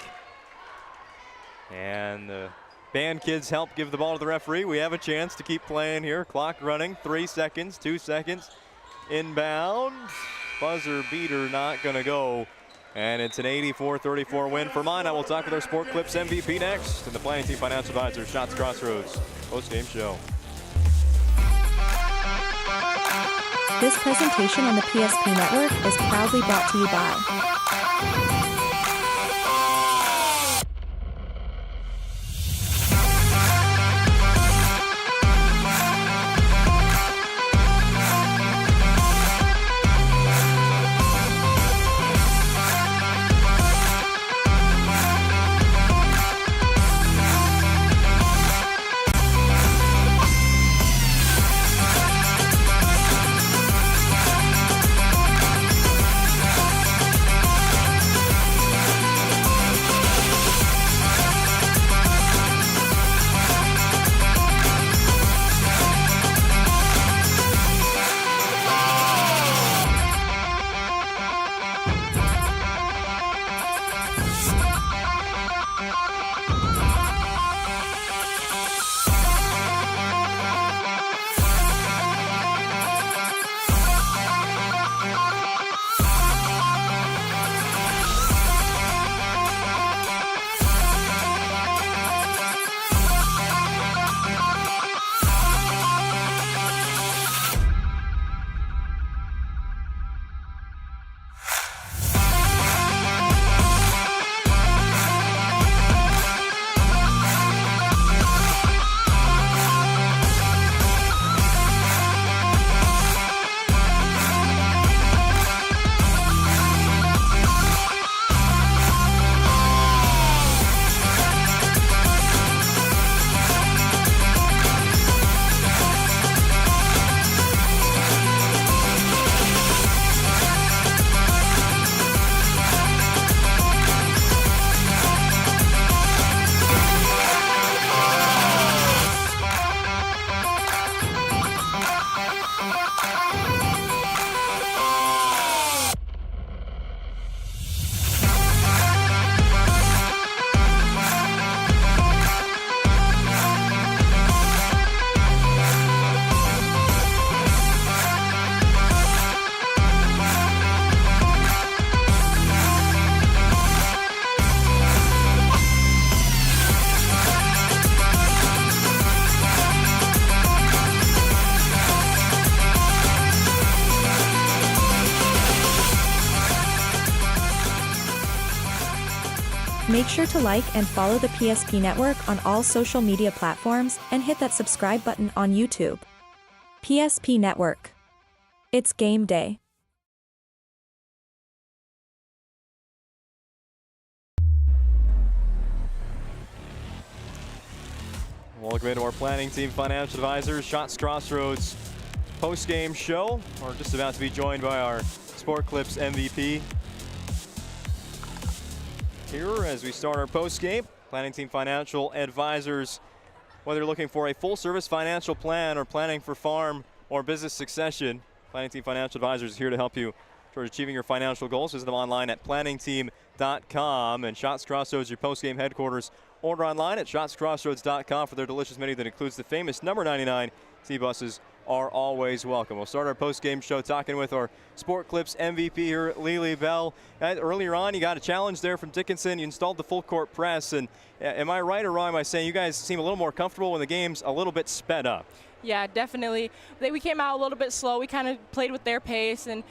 And the band kids help give the ball to the referee. We have a chance to keep playing here. Clock running, 3 seconds, 2 seconds. Inbound, buzzer beater not gonna go. And it's an 84-34 win for Minot. We'll talk with our Sport Clips MVP next. And the Planning Team Financial Advisor, Shots Crossroads post-game show. This presentation on the PSP Network is proudly brought to you by Make sure to like and follow the PSP Network on all social media platforms and hit that subscribe button on YouTube. PSP Network. It's game day. Welcome into our planning team financial advisors, Shots Crossroads post-game show. We're just about to be joined by our Sport Clips MVP here as we start our post-game. Planning team financial advisors, whether you're looking for a full-service financial plan or planning for farm or business succession, Planning Team Financial Advisors is here to help you towards achieving your financial goals. Visit them online at planningteam.com. And Shots Crossroads, your post-game headquarters. Order online at shotscrossroads.com for their delicious menu that includes the famous number 99 T-buses are always welcome. We'll start our post-game show talking with our Sport Clips MVP here, Lily Bell. Earlier on, you got a challenge there from Dickinson. You installed the full court press. And am I right or wrong by saying you guys seem a little more comfortable when the game's a little bit sped up? Yeah, definitely. We came out a little bit slow. We kind of played with their pace, and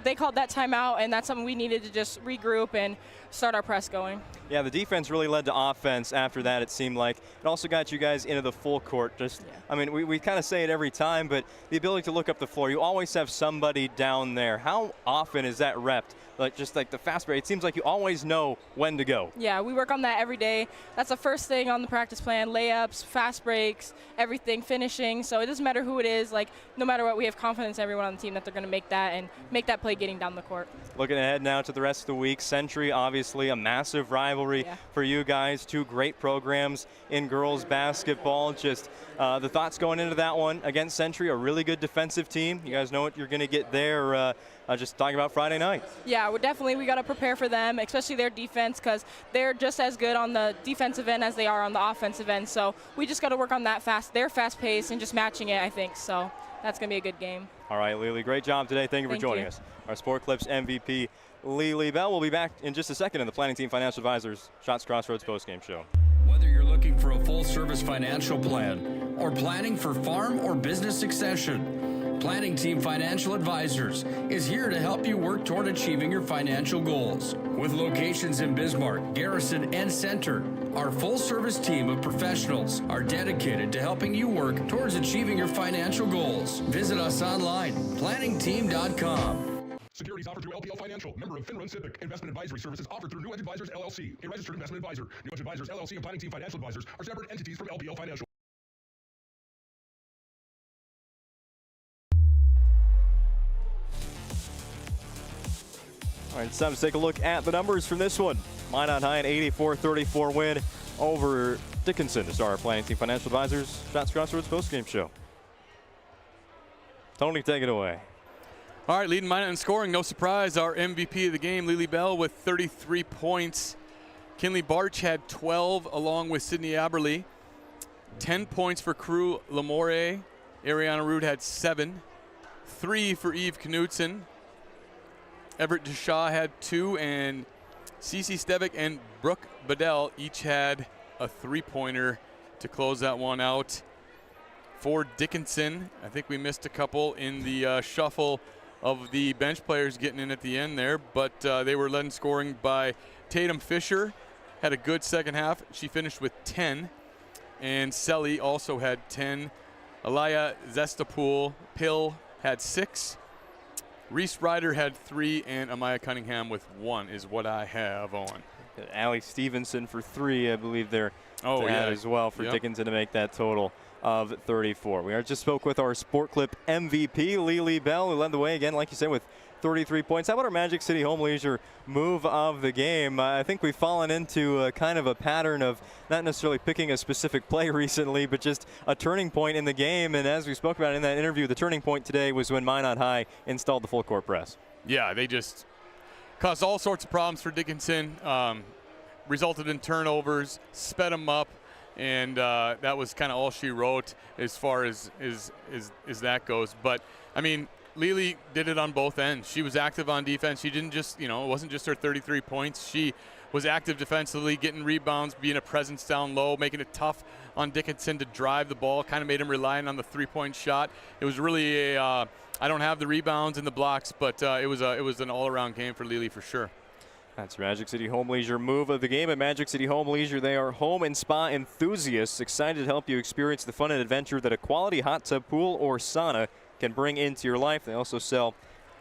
they called that timeout, and that's something we needed to just regroup and start our press going. Yeah, the defense really led to offense after that, it seemed like. It also got you guys into the full court. I mean, we kind of say it every time, but the ability to look up the floor, you always have somebody down there. How often is that repped? Just like the fast break, it seems like you always know when to go. Yeah, we work on that every day. That's the first thing on the practice plan: layups, fast breaks, everything, finishing. So it doesn't matter who it is. Like, no matter what, we have confidence in everyone on the team that they're going to make that and make that play getting down the court. Looking ahead now to the rest of the week, Century, obviously a massive rivalry for you guys. Two great programs in girls basketball. Just the thoughts going into that one against Century, a really good defensive team. You guys know what you're going to get there. Just talking about Friday night. Yeah, we got to prepare for them, especially their defense, because they're just as good on the defensive end as they are on the offensive end. So we just got to work on their fast pace and just matching it, I think. So that's going to be a good game. All right, Lily, great job today. Thank you for joining us. Our Sport Clips MVP, Lily Bell. We'll be back in just a second in the Planning Team Financial Advisors Shots Crossroads postgame show. Whether you're looking for a full-service financial plan or planning for farm or business succession, Planning Team Financial Advisors is here to help you work toward achieving your financial goals. With locations in Bismarck, Garrison, and Center, our full-service team of professionals are dedicated to helping you work towards achieving your financial goals. Visit us online, planningteam.com. Securities offered through LPL Financial, member of FINRA Civic. Investment advisory services offered through New Edge Advisors LLC, a registered investment advisor. New Edge Advisors LLC and Planning Team Financial Advisors are separate entities from LPL Financial. All right, it's time to take a look at the numbers from this one. Minot High, an 84-34 win over Dickinson to start our Planning Team Financial Advisors Shots Crossroads postgame show. Tony, take it away. All right, leading Minot in scoring, no surprise, our MVP of the game, Lily Bell, with 33 points. Kinley Barch had 12, along with Sydney Aberley. 10 points for Crew Lamore. Ariana Rude had 7. 3 for Eve Knudsen. Everett Deshaw had 2, and Cece Stevick and Brooke Bedell each had a 3-pointer to close that one out. For Dickinson, I think we missed a couple in the shuffle of the bench players getting in at the end there, but they were led in scoring by Tatum Fisher, had a good second half. She finished with 10, and Selly also had 10. Alaya Zestapool Pill had 6. Reese Ryder had 3, and Amaya Cunningham with 1 is what I have on. Allie Stevenson for 3, I believe they're as well for Dickinson to make that total of 34. We just spoke with our Sport Clip MVP, Lily Bell, who led the way again, like you said, with 33 points. How about our Magic City Home Leisure move of the game? I think we've fallen into kind of a pattern of not necessarily picking a specific play recently, but just a turning point in the game. And as we spoke about in that interview, the turning point today was when Minot High installed the full court press. Yeah, they just caused all sorts of problems for Dickinson, resulted in turnovers, sped them up, and that was kind of all she wrote as far as that goes. But, I mean, Lily did it on both ends. She was active on defense. She didn't just, it wasn't just her 33 points. She was active defensively, getting rebounds, being a presence down low, making it tough on Dickinson to drive the ball, kind of made him reliant on the three-point shot. It was really I don't have the rebounds and the blocks, but it was an all-around game for Lily for sure. That's Magic City Home Leisure move of the game. At Magic City Home Leisure, they are home and spa enthusiasts, excited to help you experience the fun and adventure that a quality hot tub, pool, or sauna can bring into your life. They also sell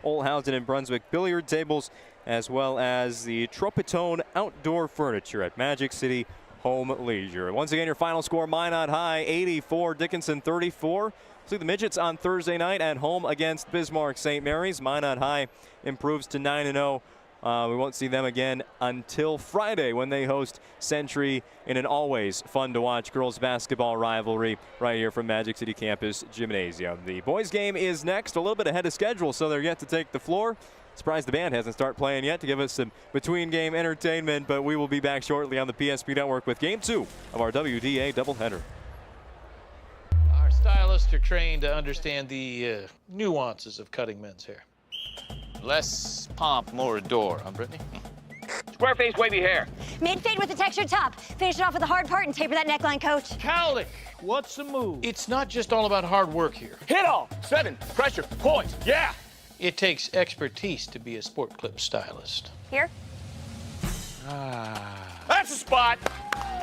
Old Houston and Brunswick billiard tables, as well as the Tropitone outdoor furniture at Magic City Home Leisure. Once again, your final score, Minot High 84, Dickinson 34. See the Midgets on Thursday night at home against Bismarck St. Mary's. Minot High improves to 9-0. We won't see them again until Friday when they host Century in an always fun-to-watch girls basketball rivalry right here from Magic City Campus Gymnasium. The boys' game is next, a little bit ahead of schedule, so they're yet to take the floor. Surprised the band hasn't started playing yet to give us some between-game entertainment, but we will be back shortly on the PSP Network with Game 2 of our WDA doubleheader. Our stylists are trained to understand the nuances of cutting men's hair. Less pomp, more adore, huh, Brittany? Square face, wavy hair. Mid-fade with a textured top. Finish it off with a hard part and taper that neckline, coach. Cowlick, what's the move? It's not just all about hard work here. Hit all. 7, pressure, points, yeah. It takes expertise to be a Sport Clip stylist. Here. That's the spot.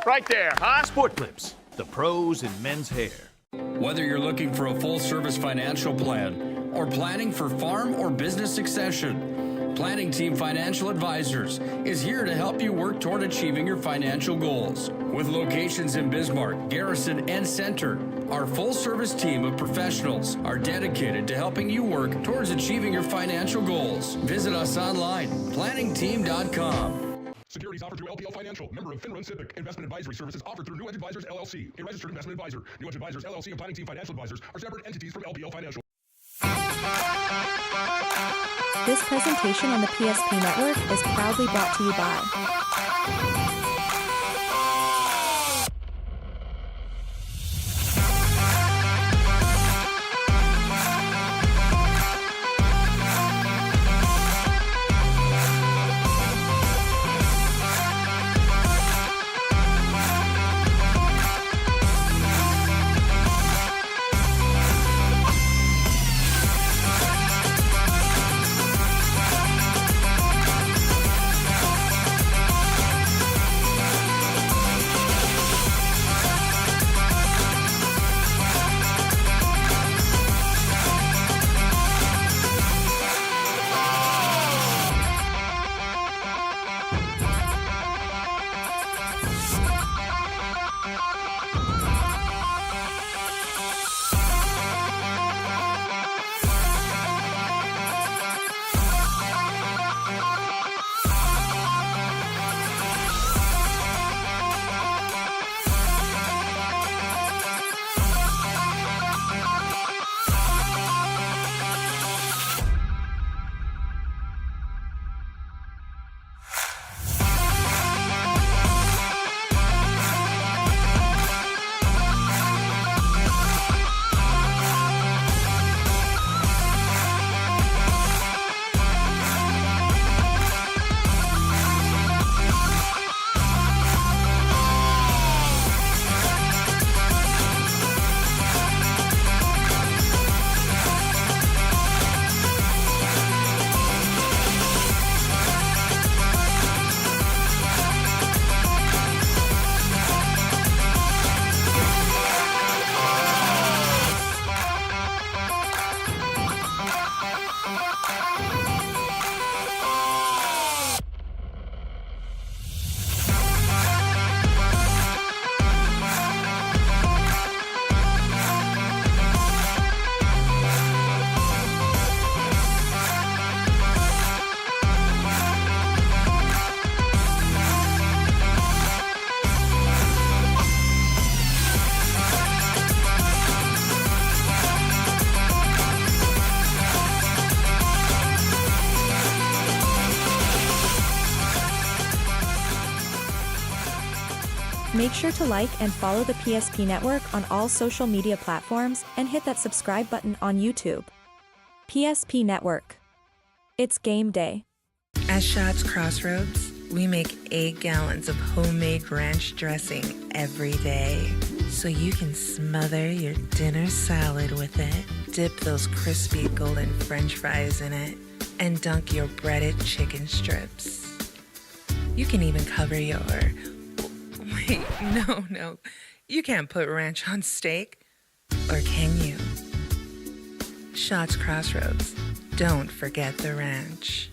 Right there, huh? Sport Clips, the pros in men's hair. Whether you're looking for a full-service financial plan or planning for farm or business succession, Planning Team Financial Advisors is here to help you work toward achieving your financial goals. With locations in Bismarck, Garrison, and Center, our full-service team of professionals are dedicated to helping you work towards achieving your financial goals. Visit us online, planningteam.com. Securities offered through LPL Financial, member of FINRA Civic. Investment advisory services offered through New Edge Advisors LLC, a registered investment advisor. New Edge Advisors LLC and Planning Team Financial Advisors are separate entities from LPL Financial. This presentation on the PSP Network is proudly brought to you by Make sure to like and follow the PSP Network on all social media platforms and hit that subscribe button on YouTube. PSP Network. It's game day. At Shots Crossroads, we make 8 gallons of homemade ranch dressing every day. So you can smother your dinner salad with it, dip those crispy golden French fries in it, and dunk your breaded chicken strips. You can even cover your... Wait, no. You can't put ranch on steak. Or can you? Shots Crossroads. Don't forget the ranch.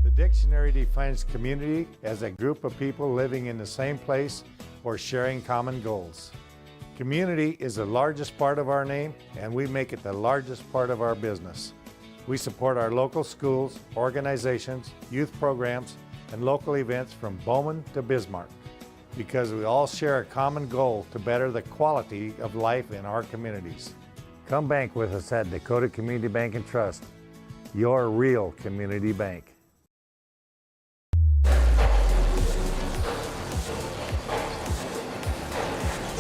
The dictionary defines community as a group of people living in the same place or sharing common goals. Community is the largest part of our name, and we make it the largest part of our business. We support our local schools, organizations, youth programs, and local events from Bowman to Bismarck because we all share a common goal to better the quality of life in our communities. Come bank with us at Dakota Community Bank and Trust, your real community bank.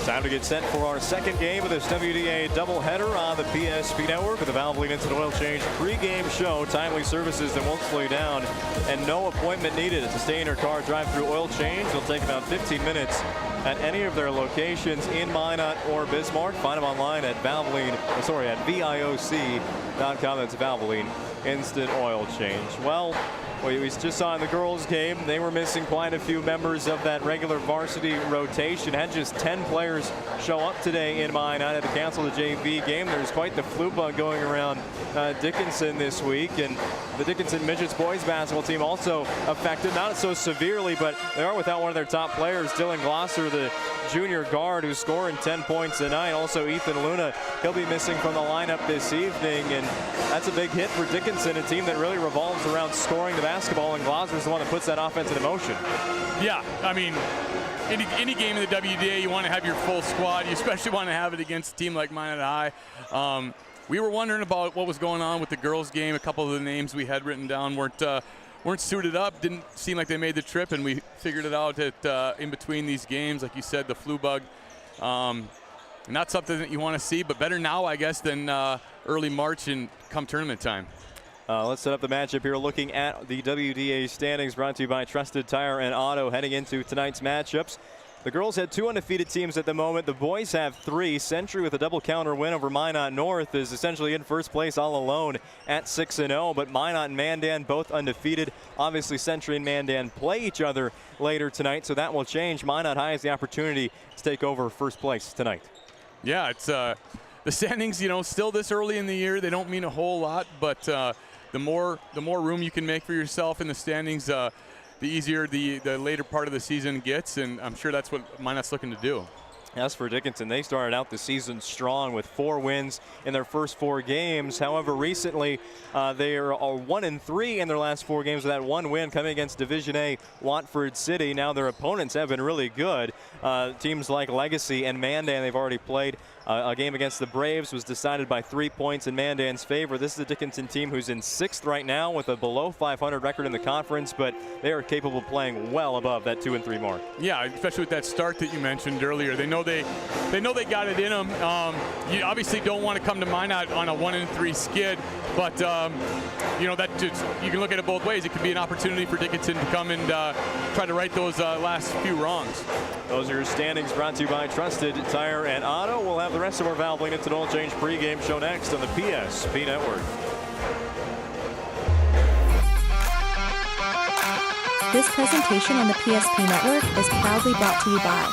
Time to get set for our second game of this WDA doubleheader on the PSP Network with the Valvoline Instant Oil Change pregame show. Timely services that won't slow you down and no appointment needed. It's a stay in your car, drive through oil change. It'll take about 15 minutes at any of their locations in Minot or Bismarck. Find them online at VIOC.com. That's Valvoline Instant Oil Change. Well, we just saw in the girls' game, they were missing quite a few members of that regular varsity rotation. Had just 10 players show up today in Minot. Had to cancel the JV game. There's quite the flu bug going around Dickinson this week. And the Dickinson Midgets boys basketball team also affected, not so severely, but they are without one of their top players, Dylan Glosser, the junior guard who's scoring 10 points tonight. Also Ethan Luna, he'll be missing from the lineup this evening, and that's a big hit for Dickinson, a team that really revolves around scoring the basketball, and Glosser's the one that puts that offense into motion. Yeah, I mean, any game in the WDA, you want to have your full squad. You especially want to have it against a team like Minot High. We were wondering about what was going on with the girls' game. A couple of the names we had written down weren't suited up, didn't seem like they made the trip, and we figured it out at in between these games. Like you said, the flu bug, not something that you want to see, but better now, I guess, than early March and come tournament time. Let's set up the matchup here, looking at the WDA standings, brought to you by Trusted Tire and Auto, heading into tonight's matchups. The girls had 2 undefeated teams at the moment. The boys have 3. Century, with a double counter win over Minot North, is essentially in first place all alone at 6-0. But Minot and Mandan both undefeated. Obviously, Century and Mandan play each other later tonight, so that will change. Minot High has the opportunity to take over first place tonight. Yeah, it's the standings, still this early in the year, they don't mean a whole lot, but the more room you can make for yourself in the standings, the easier the later part of the season gets, and I'm sure that's what Minot's looking to do. As for Dickinson, they started out the season strong with 4 wins in their first 4 games. However, recently they are 1-3 in their last 4 games with that 1 win coming against Division A Watford City. Now their opponents have been really good. Teams like Legacy and Mandan, they've already played. A game against the Braves was decided by 3 points in Mandan's favor. This is a Dickinson team who's in 6th right now with a below 500 record in the conference, but they are capable of playing well above that 2-3 mark. Yeah, especially with that start that you mentioned earlier. They know they got it in them. You obviously don't want to come to Minot on a 1-3 skid, but that just, you can look at it both ways. It could be an opportunity for Dickinson to come and try to right those last few wrongs. Those are your standings, brought to you by Trusted Tire and Auto. We'll have the rest of our Valvoline Instant Oil Change pregame show next on the PSP Network. This presentation on the PSP Network is proudly brought to you by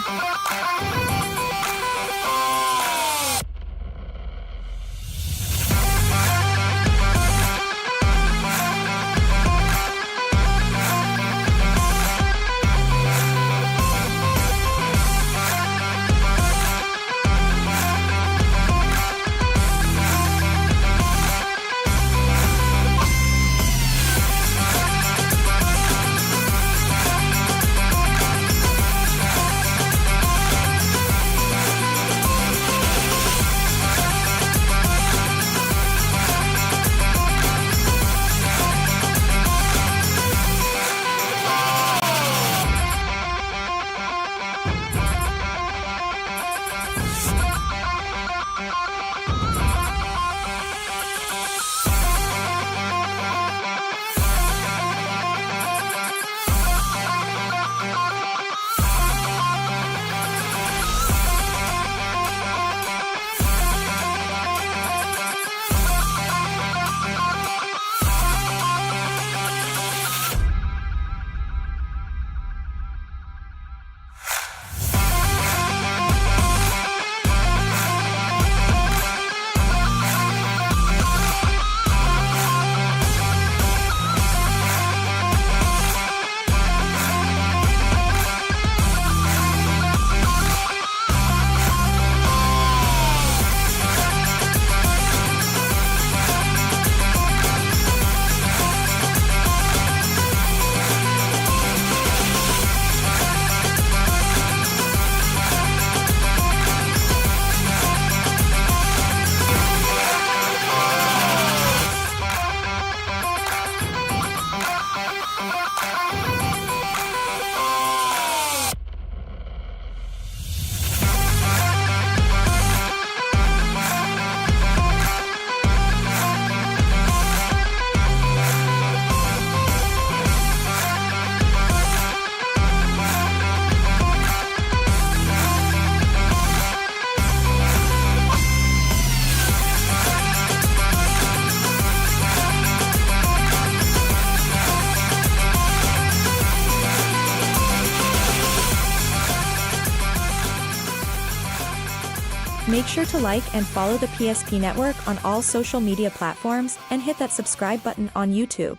Make sure to like and follow the PSP Network on all social media platforms and hit that subscribe button on YouTube.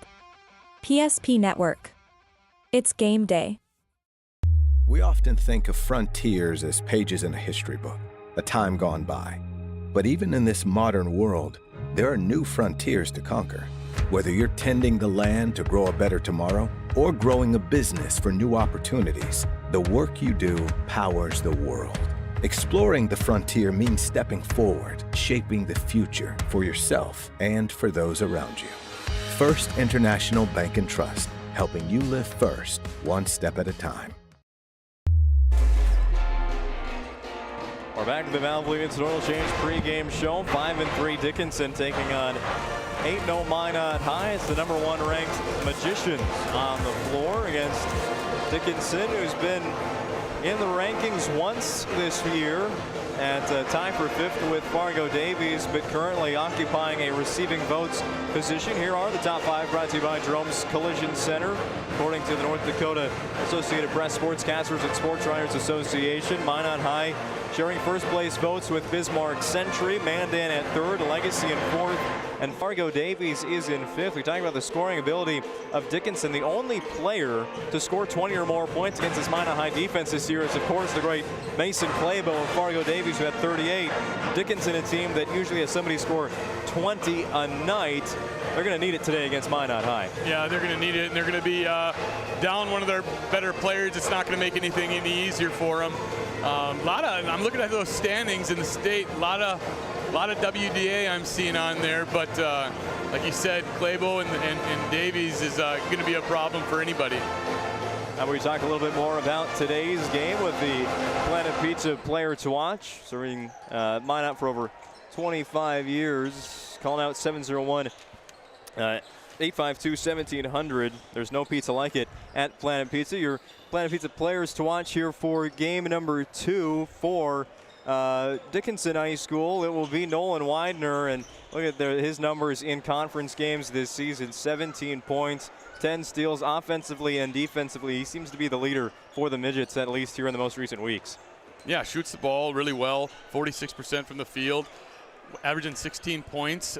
PSP Network. It's game day. We often think of frontiers as pages in a history book, a time gone by. But even in this modern world, there are new frontiers to conquer. Whether you're tending the land to grow a better tomorrow or growing a business for new opportunities, the work you do powers the world. Exploring the frontier means stepping forward, shaping the future for yourself and for those around you. First International Bank and Trust, helping you live first, one step at a time. We're back to the Valvoline Instant Oil Change pregame show. 5-3 Dickinson taking on 8-0 Minot High. It's the #1 ranked Magicians on the floor against Dickinson, who's been in the rankings once this year at tie for 5th with Fargo Davies, but currently occupying a receiving votes position. Here are the top 5 brought to you by Jerome's Collision Center. According to the North Dakota Associated Press Sportscasters and Sports Writers Association, Minot High sharing first place votes with Bismarck Century, Mandan at 3rd, Legacy in 4th, and Fargo Davies is in 5th. We're talking about the scoring ability of Dickinson. The only player to score 20 or more points against this Minot High defense this year is, of course, the great Mason Claybo of Fargo Davies, who had 38. Dickinson, a team that usually has somebody score 20 a night. They're going to need it today against Minot High. Yeah, they're going to need it, and they're going to be down one of their better players. It's not going to make anything any easier for them. I'm looking at those standings in the state. A lot of WDA I'm seeing on there, but like you said, Claybo and Davies is going to be a problem for anybody. Now we talk a little bit more about today's game with the Planet Pizza player to watch, serving Minot for over 25 years, calling out 701. 852-1700. There's no pizza like it at Planet Pizza. Your Planet Pizza players to watch here for game number 2 for Dickinson High School. It will be Nolan Widener, and look at his numbers in conference games this season. 17 points, 10 steals offensively and defensively. He seems to be the leader for the Midgets, at least here in the most recent weeks. Yeah, shoots the ball really well, 46% from the field, averaging 16 points.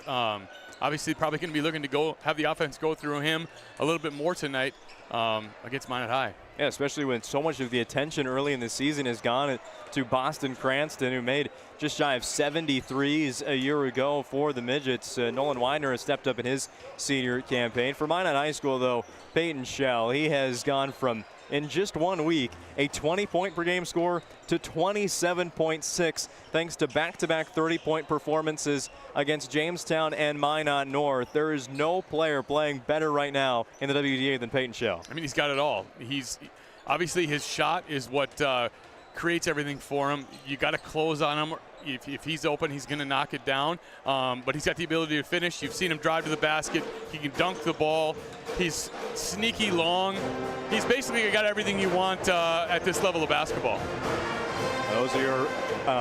Obviously, probably going to be looking to have the offense go through him a little bit more tonight against Minot High. Yeah, especially when so much of the attention early in the season has gone to Boston Cranston, who made just shy of 73s a year ago for the Midgets. Nolan Widener has stepped up in his senior campaign. For Minot High School, though, Peyton Shell, he has gone from, in just 1 week, a 20-point per game score to 27.6, thanks to back-to-back 30-point performances against Jamestown and Minot North. There is no player playing better right now in the WDA than Peyton Shell. I mean, he's got it all. Obviously his shot is what creates everything for him. You got to close on him. If he's open, he's going to knock it down. But he's got the ability to finish. You've seen him drive to the basket. He can dunk the ball. He's sneaky long. He's basically got everything you want at this level of basketball. Those are your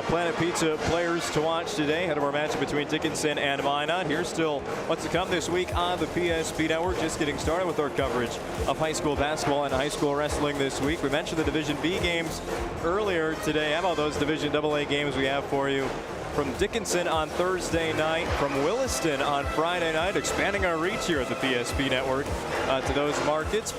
Planet Pizza players to watch today. Ahead of our match between Dickinson and Minot. Here's still what's to come this week on the PSP Network. Just getting started with our coverage of high school basketball and high school wrestling this week. We mentioned the Division B games earlier today. How about those Division AA games we have for you? From Dickinson on Thursday night, from Williston on Friday night, expanding our reach here at the PSP Network to those markets.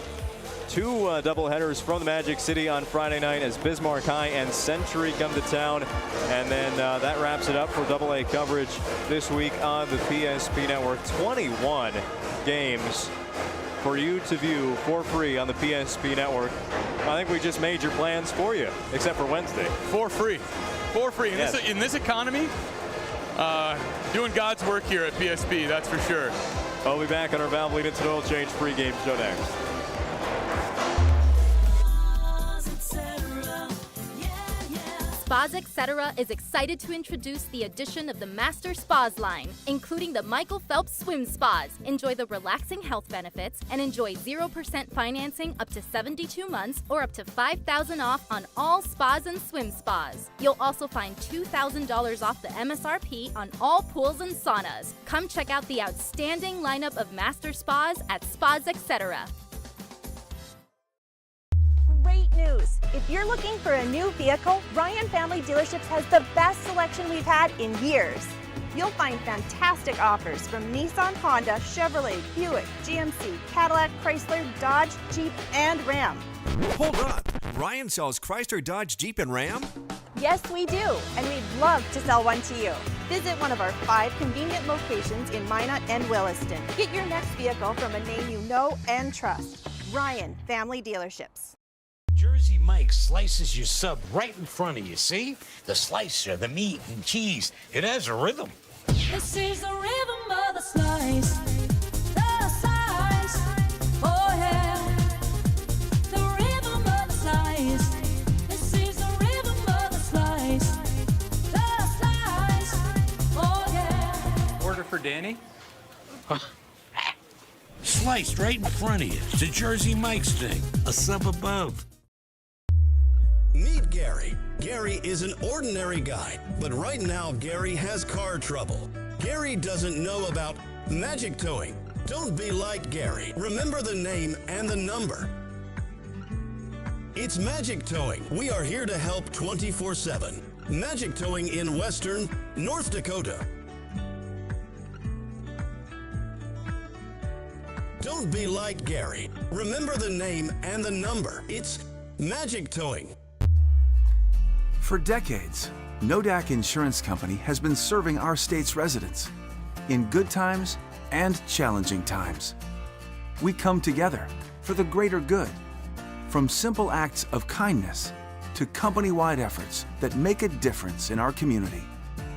2 doubleheaders from the Magic City on Friday night as Bismarck High and Century come to town. And then that wraps it up for AA coverage this week on the PSP Network. 21 games for you to view for free on the PSP Network. I think we just made your plans for you, except for Wednesday. For free. For free. Yes. In this economy, doing God's work here at PSP, that's for sure. We'll be back on our Valvoline Instant Oil Change pregame show next. Spas Etc. is excited to introduce the addition of the Master Spas line, including the Michael Phelps Swim Spas. Enjoy the relaxing health benefits and enjoy 0% financing up to 72 months or up to $5,000 off on all spas and swim spas. You'll also find $2,000 off the MSRP on all pools and saunas. Come check out the outstanding lineup of Master Spas at Spas Etc. Great great news. If you're looking for a new vehicle, Ryan Family Dealerships has the best selection we've had in years. You'll find fantastic offers from Nissan, Honda, Chevrolet, Buick, GMC, Cadillac, Chrysler, Dodge, Jeep, and Ram. Hold up. Ryan sells Chrysler, Dodge, Jeep, and Ram? Yes, we do, and we'd love to sell one to you. Visit one of our 5 convenient locations in Minot and Williston. Get your next vehicle from a name you know and trust. Ryan Family Dealerships. Jersey Mike's slices your sub right in front of you, see? The slicer, the meat and cheese, it has a rhythm. This is the rhythm of the slice. The slice. Oh yeah. The rhythm of the slice. This is the rhythm of the slice. The slice. Oh yeah. Order for Danny? Sliced right in front of you. It's a Jersey Mike's thing. A sub above. Meet Gary. Gary is an ordinary guy, but right now Gary has car trouble. Gary doesn't know about magic towing. Don't be like Gary. Remember the name and the number. It's Magic Towing. We are here to help 24/7. Magic Towing in Western North Dakota. Don't be like Gary. Remember the name and the number. It's Magic Towing. For decades, Nodak Insurance Company has been serving our state's residents in good times and challenging times. We come together for the greater good, from simple acts of kindness to company-wide efforts that make a difference in our community.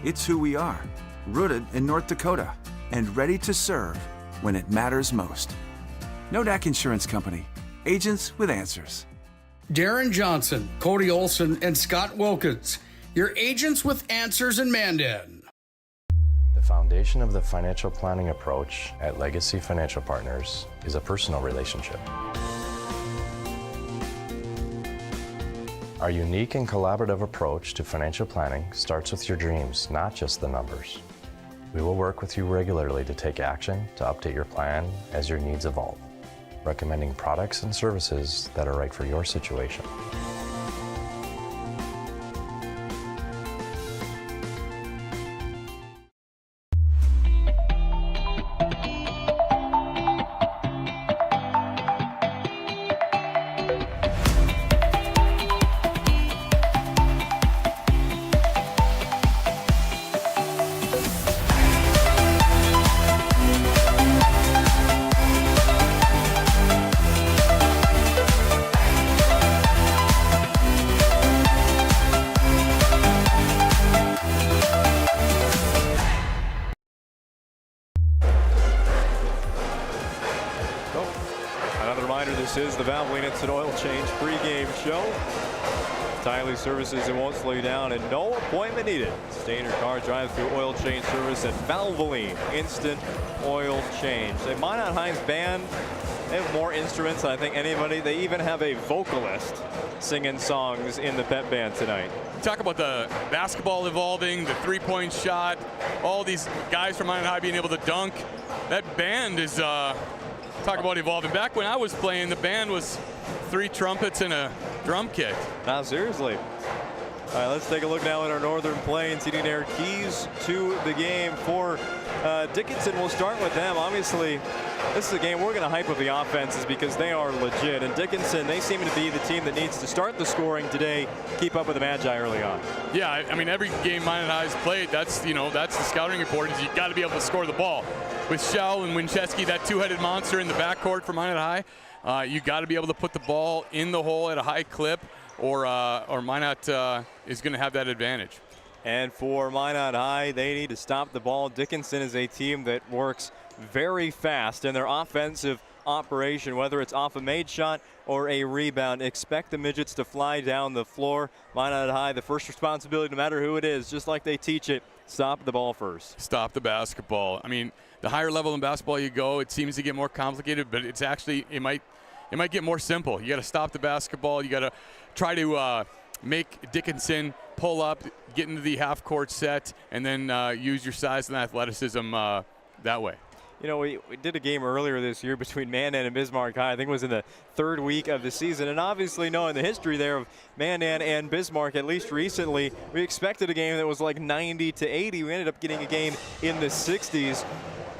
It's who we are, rooted in North Dakota and ready to serve when it matters most. Nodak Insurance Company, agents with answers. Darren Johnson, Cody Olson, and Scott Wilkins, your agents with answers in Mandan. The foundation of the financial planning approach at Legacy Financial Partners is a personal relationship. Our unique and collaborative approach to financial planning starts with your dreams, not just the numbers. We will work with you regularly to take action to update your plan as your needs evolve, recommending products and services that are right for your situation. This is the Valvoline Instant Oil Change pregame show. Tiley Services, it won't slow you down, and no appointment needed. Stay in your car, drive through oil change service at Valvoline Instant Oil Change. The Minot Hines band, they have more instruments than I think anybody. They even have a vocalist singing songs in the pep band tonight. Talk about the basketball evolving, the three-point shot, all these guys from Minot High being able to dunk. That band is talk about evolving. Back when I was playing, the band was 3 trumpets and a drum kit. Now, seriously. All right, let's take a look now at our Northern Plains Heating Air keys to the game for Dickinson. We'll start with them. Obviously, this is a game we're going to hype up the offenses because they are legit. And Dickinson, they seem to be the team that needs to start the scoring today, keep up with the Magi early on. Yeah, I mean, every game Minot High's played, that's the scouting report, is you got to be able to score the ball. With Shell and Winchesky, that two-headed monster in the backcourt for Minot High, you got to be able to put the ball in the hole at a high clip, or Minot is going to have that advantage. And for Minot High, they need to stop the ball. Dickinson is a team that works very fast in their offensive operation, whether it's off a made shot or a rebound. Expect the midgets to fly down the floor. Minot High, the first responsibility, no matter who it is, just like they teach it, stop the ball first. Stop the basketball. I mean, the higher level in basketball you go, it seems to get more complicated, but it's actually, it might get more simple. You got to stop the basketball. You got to try to make Dickinson pull up, get into the half-court set, and then use your size and athleticism that way. You know, we did a game earlier this year between Mandan and Bismarck High. I think it was in the third week of the season. And obviously knowing the history there of Mandan and Bismarck, at least recently, we expected a game that was like 90 to 80. We ended up getting a game in the 60s.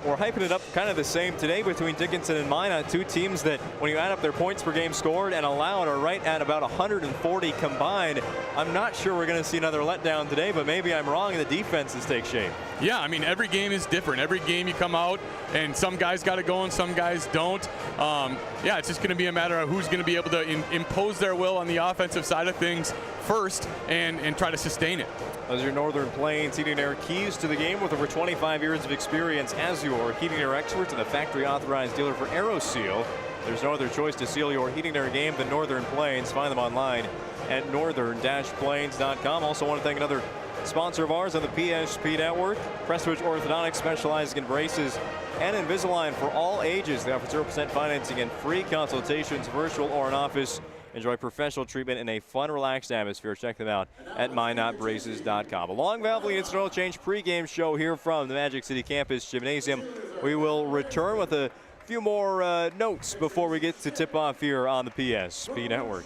We're hyping it up kind of the same today between Dickinson and Minot, two teams that, when you add up their points per game scored and allowed, are right at about 140 combined. I'm not sure we're going to see another letdown today, but maybe I'm wrong and the defenses take shape. Yeah, I mean, every game is different. Every game you come out, and some guys got it going, some guys don't. Yeah, it's just going to be a matter of who's going to be able to impose their will on the offensive side of things first and try to sustain it. Those are your Northern Plains Heating and Air keys to the game with over 25 years of experience as your heating and air experts and a factory authorized dealer for AeroSeal. There's no other choice to seal your heating and air game than Northern Plains. Find them online at northern-plains.com. Also want to thank another sponsor of ours on the PSP Network, Prestwich Orthodontics, specializing in braces and Invisalign for all ages. They offer 0% financing and free consultations, virtual or in office. Enjoy professional treatment in a fun, relaxed atmosphere. Check them out at minotbraces.com. A long Valvoline Instant Oil Change pregame show here from the Magic City Campus Gymnasium. We will return with a few more notes before we get to tip-off here on the PSP Network.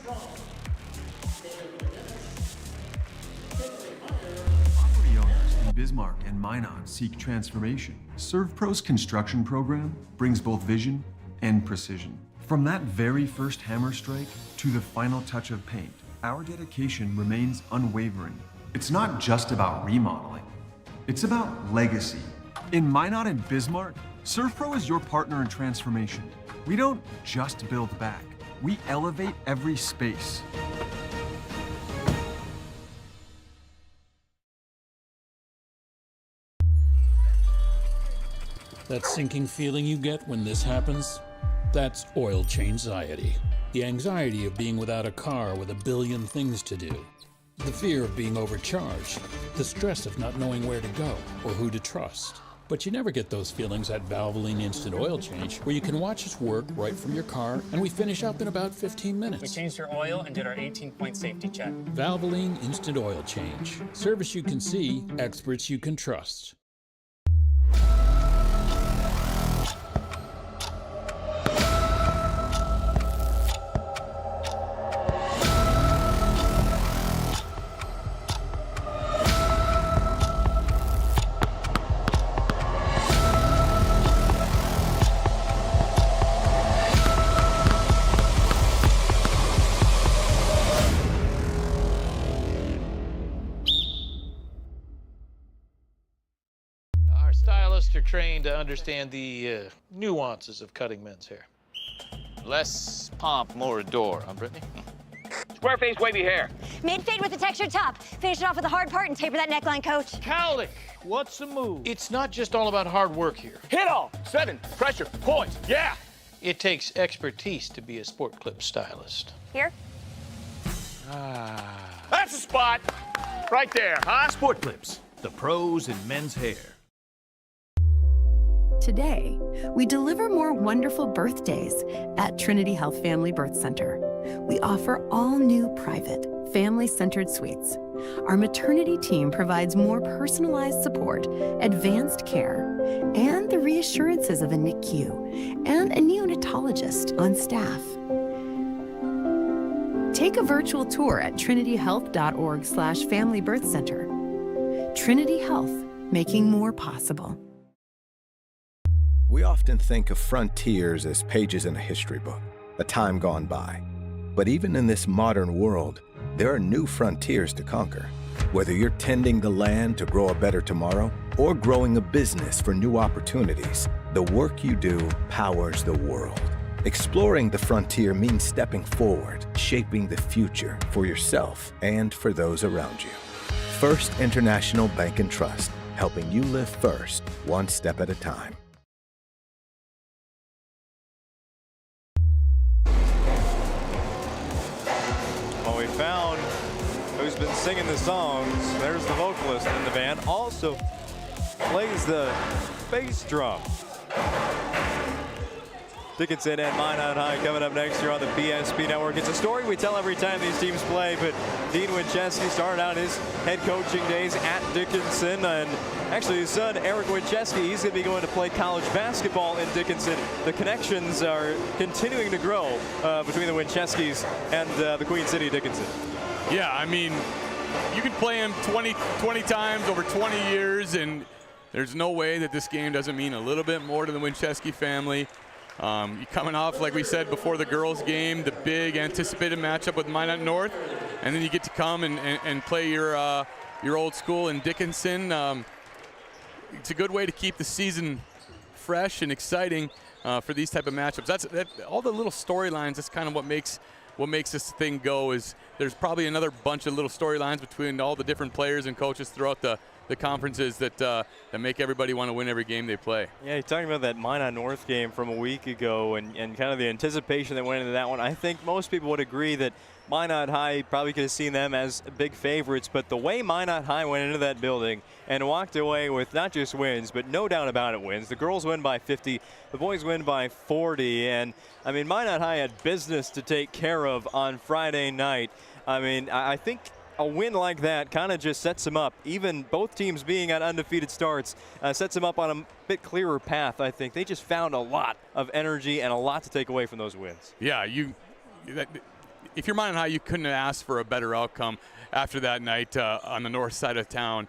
Property owners in Bismarck and Minot seek transformation. ServPro's construction program brings both vision and precision. From that very first hammer strike to the final touch of paint, our dedication remains unwavering. It's not just about remodeling, it's about legacy. In Minot and Bismarck, ServPro is your partner in transformation. We don't just build back, we elevate every space. That sinking feeling you get when this happens? That's oil change-anxiety. The anxiety of being without a car with a billion things to do. The fear of being overcharged. The stress of not knowing where to go or who to trust. But you never get those feelings at Valvoline Instant Oil Change, where you can watch us work right from your car, and we finish up in about 15 minutes. We changed your oil and did our 18-point safety check. Valvoline Instant Oil Change. Service you can see, experts you can trust. Are trained to understand the nuances of cutting men's hair. Less pomp, more adore, huh, Brittany? Square face wavy hair. Mid-fade with a textured top. Finish it off with a hard part and taper that neckline, coach. Cowlick, what's the move? It's not just all about hard work here. Hit all. 7. Pressure. Points. Yeah. It takes expertise to be a sport clip stylist. Here? That's the spot. Right there, huh? Sport Clips, the pros in men's hair. Today, we deliver more wonderful birthdays at Trinity Health Family Birth Center. We offer all new private, family-centered suites. Our maternity team provides more personalized support, advanced care, and the reassurances of a NICU and a neonatologist on staff. Take a virtual tour at trinityhealth.org/Family Birth Center. Trinity Health, making more possible. We often think of frontiers as pages in a history book, a time gone by. But even in this modern world, there are new frontiers to conquer. Whether you're tending the land to grow a better tomorrow or growing a business for new opportunities, the work you do powers the world. Exploring the frontier means stepping forward, shaping the future for yourself and for those around you. First International Bank and Trust, helping you live first, one step at a time. Well, we found who's been singing the songs. There's the vocalist in the band. Also plays the bass drum. Dickinson and Minot High coming up next year on the PSP Network. It's a story we tell every time these teams play, but Dean Winchesky started out his head coaching days at Dickinson and Actually, his son, Eric Winchesky, he's going to be going to play college basketball in Dickinson. The connections are continuing to grow between the Wincheskys and the Queen City Dickinson. Yeah, I mean, you can play him 20 times over 20 years, and there's no way that this game doesn't mean a little bit more to the Winchesky family. You're coming off, like we said before the girls' game, the big anticipated matchup with Minot North, and then you get to come and play your old school in Dickinson. It's a good way to keep the season fresh and exciting for these type of matchups. That's all the little storylines. That's kind of what makes this thing go. Is there's probably another bunch of little storylines between all the different players and coaches throughout the conferences that make everybody want to win every game they play. Yeah, you're talking about that Minot North game from a week ago and kind of the anticipation that went into that one. I think most people would agree that Minot High probably could have seen them as big favorites, but the way Minot High went into that building and walked away with not just wins, but no doubt about it wins. The girls win by 50, the boys win by 40, and I mean, Minot High had business to take care of on Friday night. I mean, I think a win like that kind of just sets them up, even both teams being at undefeated starts, sets them up on a bit clearer path. I think they just found a lot of energy and a lot to take away from those wins. Yeah, if you're Minot High, you couldn't have asked for a better outcome after that night on the north side of town.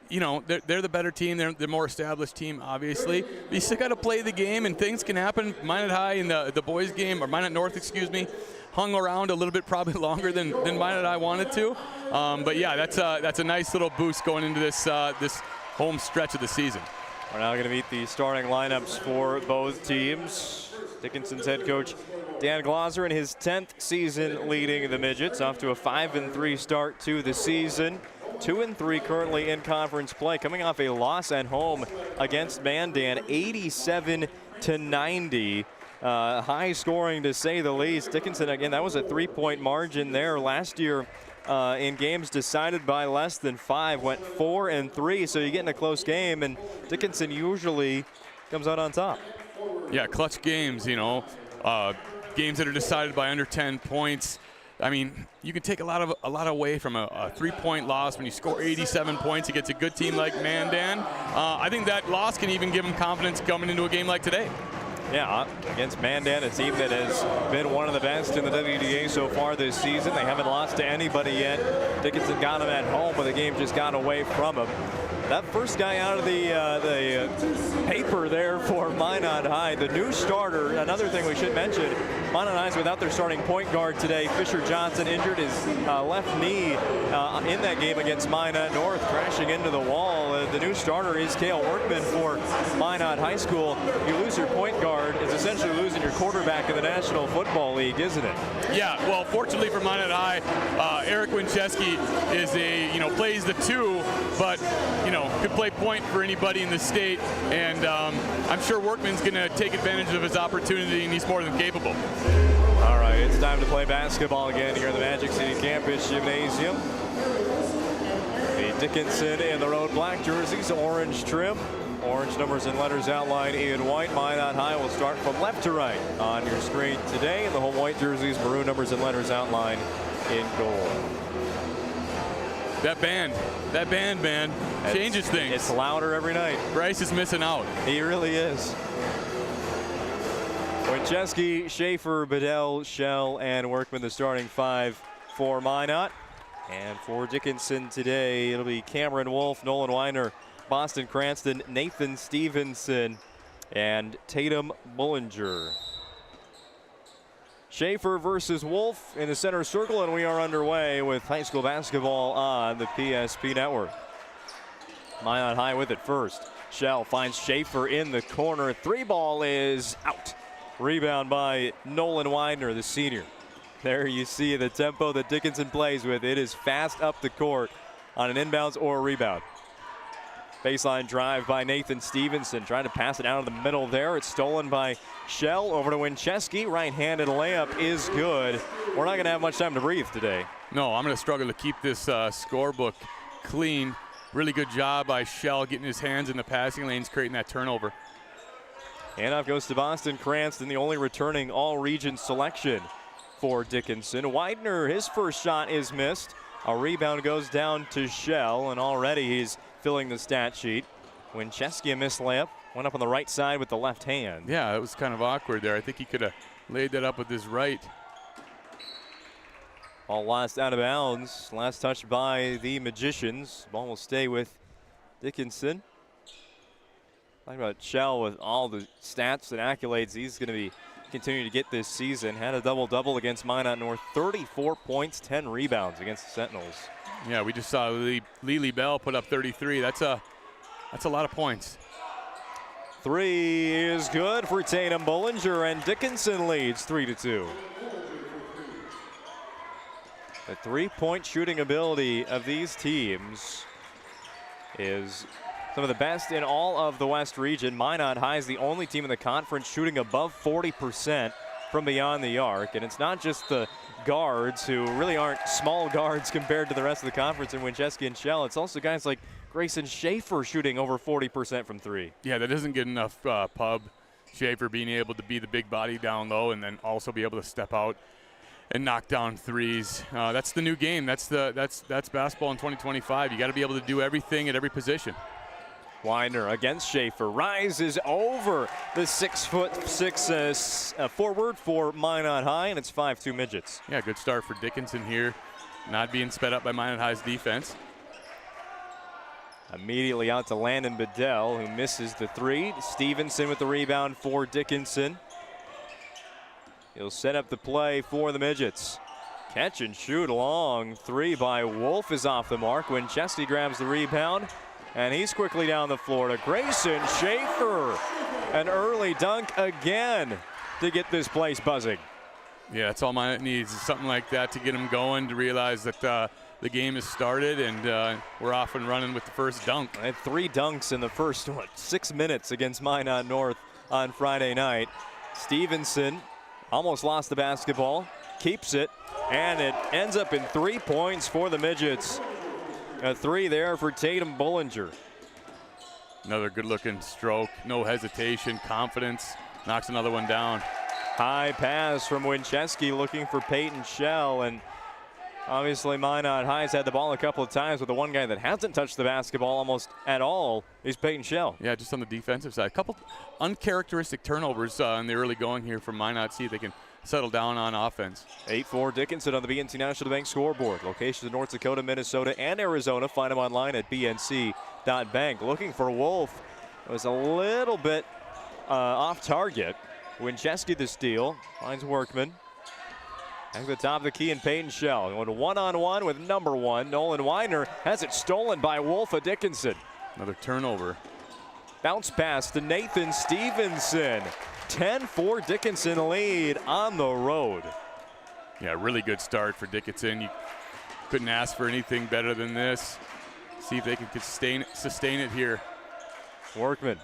You know, they're the better team. They're the more established team, obviously. But you still got to play the game, and things can happen. Minot High in the boys' game, or Minot North, excuse me, hung around a little bit probably longer than Minot High wanted to. But yeah, that's a nice little boost going into this home stretch of the season. We're now going to meet the starting lineups for both teams. Dickinson's head coach Dan Glauser in his 10th season leading the Midgets, off to a 5-3 start to the season. 2-3 currently in conference play, coming off a loss at home against Mandan, 87-90. High scoring to say the least. Dickinson, again, that was a 3-point margin there last year. In games decided by less than 5, went 4-3, so you get in a close game, and Dickinson usually comes out on top. Yeah, clutch games, you know, games that are decided by under 10 points. I mean, you can take a lot away from a 3-point loss when you score 87 points against a good team like Mandan. I think that loss can even give them confidence coming into a game like today. Yeah, against Mandan, a team that has been one of the best in the WDA so far this season. They haven't lost to anybody yet. Dickinson got them at home, but the game just got away from them. That first guy out of the paper there for Minot High, the new starter. Another thing we should mention, Minot High's without their starting point guard today. Fisher Johnson injured his left knee in that game against Minot North, crashing into the wall. The new starter is Cale Workman for Minot High School. You lose your point guard, it's essentially losing your quarterback in the National Football League, isn't it? Yeah, well, fortunately for Minot High, Eric Winchesky is plays the 2, but could play point for anybody in the state, and I'm sure Workman's going to take advantage of his opportunity, and he's more than capable. All right, it's time to play basketball again here in the Magic City Campus Gymnasium. The Dickinson in the road black jerseys, orange trim. Orange numbers and letters outlined in white. Minot High will start from left to right on your screen today. And the home white jerseys, maroon numbers and letters outlined in gold. That band, man, changes things. It's louder every night. Bryce is missing out. He really is. Winchesky, Schaefer, Bedell, Shell, and Workman, the starting 5 for Minot. And for Dickinson today, it'll be Cameron Wolf, Nolan Weiner, Boston Cranston, Nathan Stevenson, and Tatum Bullinger. Schaefer versus Wolf in the center circle, and we are underway with high school basketball on the PSP Network. Minot High with it first. Shell finds Schaefer in the corner. 3-ball is out. Rebound by Nolan Widener, the senior. There you see the tempo that Dickinson plays with. It is fast up the court on an inbounds or a rebound. Baseline drive by Nathan Stevenson, trying to pass it out of the middle there. It's stolen by Shell over to Winchesky. Right-handed layup is good. We're not going to have much time to breathe today. No, I'm going to struggle to keep this scorebook clean. Really good job by Shell getting his hands in the passing lanes, creating that turnover. Handoff goes to Boston Cranston, the only returning all-region selection for Dickinson. Widener, his first shot is missed. A rebound goes down to Shell, and already he's filling the stat sheet. Wincheski, a missed layup, went up on the right side with the left hand. Yeah, it was kind of awkward there. I think he could have laid that up with his right. Ball lost out of bounds. Last touch by the Magicians. Ball will stay with Dickinson. Talking about Shell with all the stats and accolades he's going to be continuing to get this season. Had a double-double against Minot North. 34 points, 10 rebounds against the Sentinels. Yeah, we just saw Lily Bell put up 33. That's a lot of points. 3 is good for Tatum Bollinger, and Dickinson leads 3-2. The three-point shooting ability of these teams is some of the best in all of the West region. Minot High is the only team in the conference shooting above 40% from beyond the arc. And it's not just the guards who really aren't small guards compared to the rest of the conference in Wincheski and Shell. It's also guys like Grayson Schaefer shooting over 40% from 3. Yeah, that doesn't get enough pub. Schaefer being able to be the big body down low and then also be able to step out and knock down threes. That's the new game. That's basketball in 2025. You got to be able to do everything at every position. Weiner against Schaefer, rises over the 6'6" forward for Minot High, and it's 5-2 Midgets. Yeah, good start for Dickinson here, not being sped up by Minot High's defense. Immediately out to Landon Bedell, who misses the 3. Stevenson with the rebound for Dickinson. He'll set up the play for the Midgets. Catch and shoot long 3 by Wolf is off the mark. Winchester grabs the rebound, and he's quickly down the floor to Grayson Schaefer. An early dunk again to get this place buzzing. Yeah, that's all Minot needs, is something like that to get him going, to realize that the game has started and we're off and running with the first dunk. I had 3 dunks in the first 6 minutes against Minot North on Friday night. Stevenson almost lost the basketball, keeps it, and it ends up in 3 points for the Midgets. A 3 there for Tatum Bollinger. Another good-looking stroke, no hesitation, confidence, knocks another one down. High pass from Wincheski looking for Peyton Shell, and obviously Minot High's had the ball a couple of times, but the one guy that hasn't touched the basketball almost at all is Peyton Shell. Yeah, just on the defensive side. A couple uncharacteristic turnovers in the early going here from Minot. See if they can settle down on offense. 8-4 Dickinson on the BNC National Bank scoreboard. Locations in North Dakota, Minnesota, and Arizona. Find them online at bnc.bank. Looking for Wolf. It was a little bit off target. Wincheski the steal. Finds Workman. Back to the top of the key, and Peyton Shell going one-on-one with number 1. Nolan Weiner has it stolen by Wolf of Dickinson. Another turnover. Bounce pass to Nathan Stevenson. 10-4 Dickinson lead on the road. Yeah, really good start for Dickinson. You couldn't ask for anything better than this. See if they can sustain it here. Workman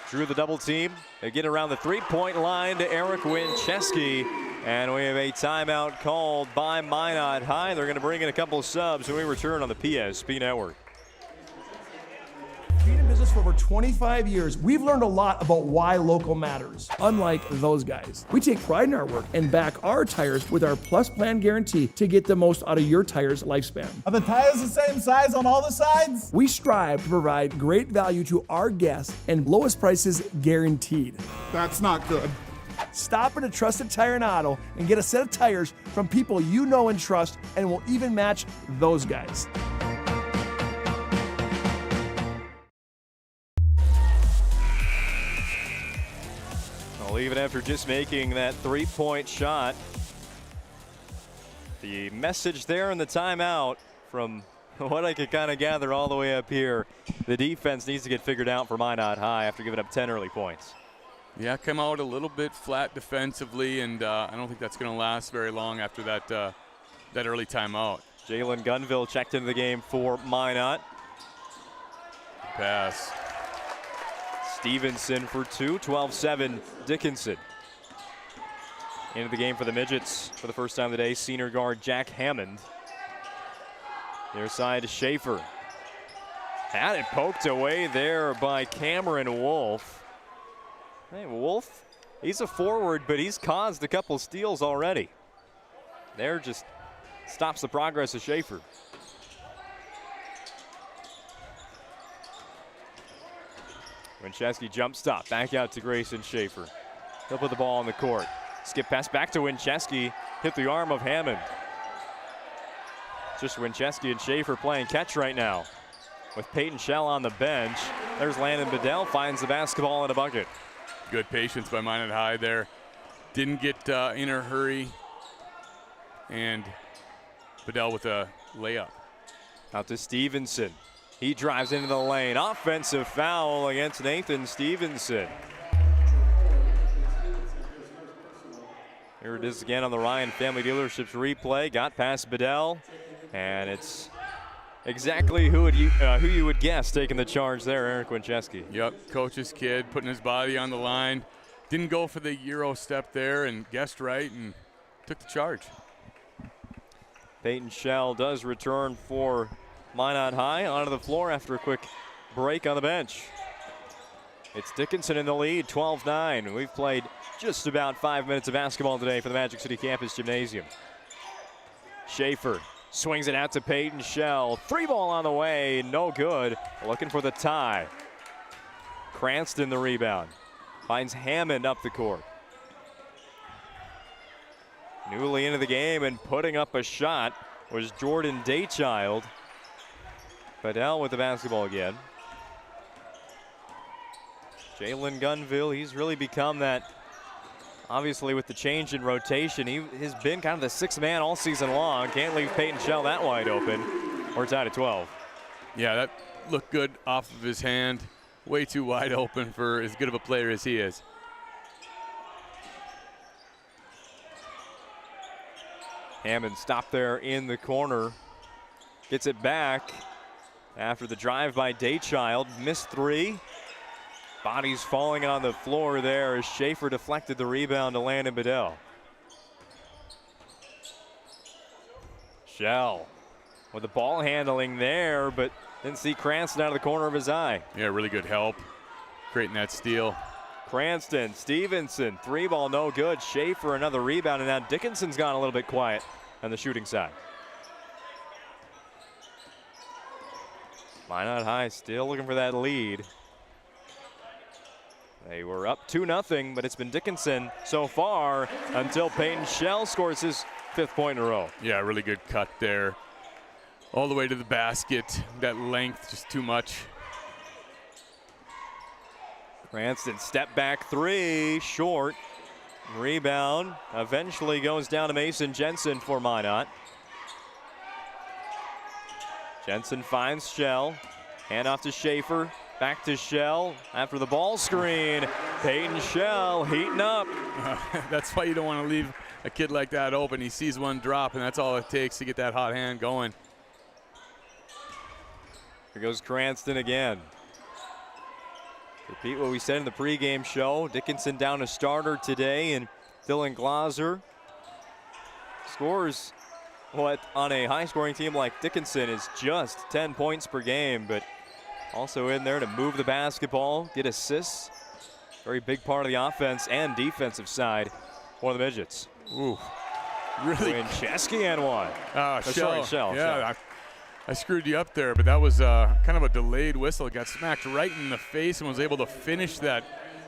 drew the double team. They get around the three-point line to Eric Wincheski. And we have a timeout called by Minot High. They're going to bring in a couple of subs when we return on the PSP Network. Being in business for over 25 years, we've learned a lot about why local matters. Unlike those guys, we take pride in our work and back our tires with our Plus Plan guarantee to get the most out of your tire's lifespan. Are the tires the same size on all the sides? We strive to provide great value to our guests and lowest prices guaranteed. That's not good. Stop at a trusted tire and auto and get a set of tires from people you know and trust, and will even match those guys. Even after just making that three-point shot. The message there in the timeout from what I could kind of gather all the way up here, the defense needs to get figured out for Minot High after giving up 10 early points. Yeah, come out a little bit flat defensively, and I don't think that's going to last very long after that early timeout. Jalen Gunville checked into the game for Minot. Pass. Stevenson for 2, 12-7 Dickinson. Into the game for the Midgets for the first time today, senior guard Jack Hammond. Near side to Schaefer. Had it poked away there by Cameron Wolf. Hey, Wolf, he's a forward, but he's caused a couple steals already. There just stops the progress of Schaefer. Winchesky jump stop, back out to Grayson Schaefer. He'll put the ball on the court. Skip pass back to Winchesky, hit the arm of Hammond. Just Winchesky and Schaefer playing catch right now. With Peyton Shell on the bench, there's Landon Bedell, finds the basketball in a bucket. Good patience by Minot High there. Didn't get in a hurry. And Bedell with a layup. Out to Stevenson. He drives into the lane. Offensive foul against Nathan Stevenson. Here it is again on the Ryan Family Dealerships replay. Got past Bedell. And it's exactly who you would guess taking the charge there, Eric Winchesky. Yep, coach's kid putting his body on the line. Didn't go for the Euro step there and guessed right and took the charge. Peyton Shell does return for Minot High onto the floor after a quick break on the bench. It's Dickinson in the lead, 12-9. We've played just about 5 minutes of basketball today for the Magic City Campus Gymnasium. Schaefer swings it out to Peyton Shell. 3-ball on the way, no good. Looking for the tie. Cranston the rebound. Finds Hammond up the court. Newly into the game and putting up a shot was Jordan Daychild. Bedell with the basketball again. Jalen Gunville, he's really become that, obviously with the change in rotation, he has been kind of the sixth man all season long. Can't leave Peyton Shell that wide open. We're tied at 12. Yeah, that looked good off of his hand. Way too wide open for as good of a player as he is. Hammond stopped there in the corner. Gets it back after the drive by Daychild. Missed three. Bodies falling on the floor there as Schaefer deflected the rebound to Landon Bedell. Shell with the ball handling there, but didn't see Cranston out of the corner of his eye. Yeah, really good help creating that steal. Cranston, Stevenson, 3-ball no good. Schaefer another rebound, and now Dickinson's gone a little bit quiet on the shooting side. Minot High still looking for that lead. They were up 2-0, but it's been Dickinson so far until Peyton Shell scores his 5th point in a row. Yeah, really good cut there. All the way to the basket. That length, just too much. Cranston step back three, short. Rebound eventually goes down to Mason Jensen for Minot. Jensen finds Shell. Hand off to Schaefer. Back to Shell after the ball screen. Peyton Shell heating up. That's why you don't want to leave a kid like that open. He sees one drop, and that's all it takes to get that hot hand going. Here goes Cranston again. Repeat what we said in the pregame show. Dickinson down a starter today, and Dylan Glauser scores what on a high-scoring team like Dickinson is just 10 points per game, but also in there to move the basketball, get assists. Very big part of the offense and defensive side for the Midgets. Ooh, really. Winchesky and one. Shell. Yeah, I screwed you up there, but that was kind of a delayed whistle. Got smacked right in the face and was able to finish that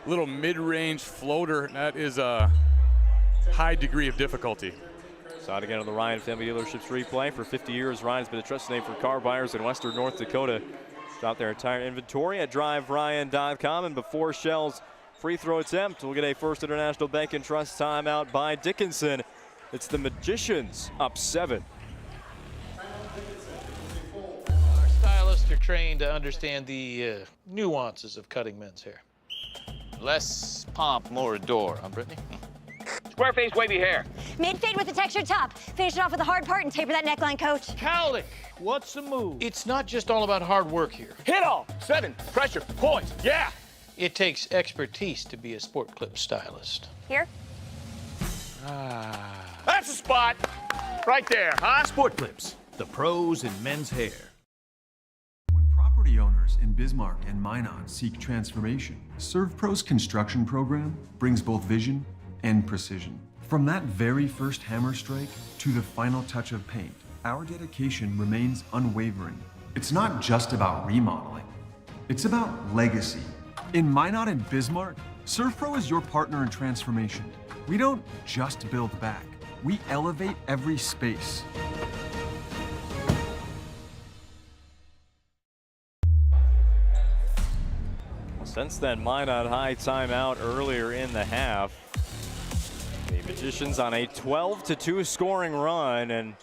little mid-range floater. That is a high degree of difficulty. Saw it again on the Ryan Family Dealerships replay. For 50 years, Ryan's been a trusted name for car buyers in western North Dakota. Drop their entire inventory at driveryan.com. And before Shell's free throw attempt, we'll get a First International Bank and Trust timeout by Dickinson. It's the Magicians up 7. Our stylists are trained to understand the nuances of cutting men's hair. Less pomp, more adore, huh, Brittany? Square face wavy hair. Mid-fade with a textured top. Finish it off with the hard part and taper that neckline, coach. Cowlick, what's the move? It's not just all about hard work here. Hit all. 7. Pressure. Points. Yeah. It takes expertise to be a sport clip stylist. Here? That's the spot. Right there, huh? Sport Clips, the pros in men's hair. When property owners in Bismarck and Minot seek transformation, ServPro's construction program brings both vision and precision. From that very first hammer strike to the final touch of paint, our dedication remains unwavering. It's not just about remodeling. It's about legacy, In Minot and Bismarck, ServPro is your partner in transformation. We don't just build back, we elevate every space. Since then, Minot High timeout earlier in the half. The Magicians on a 12-2 scoring run, and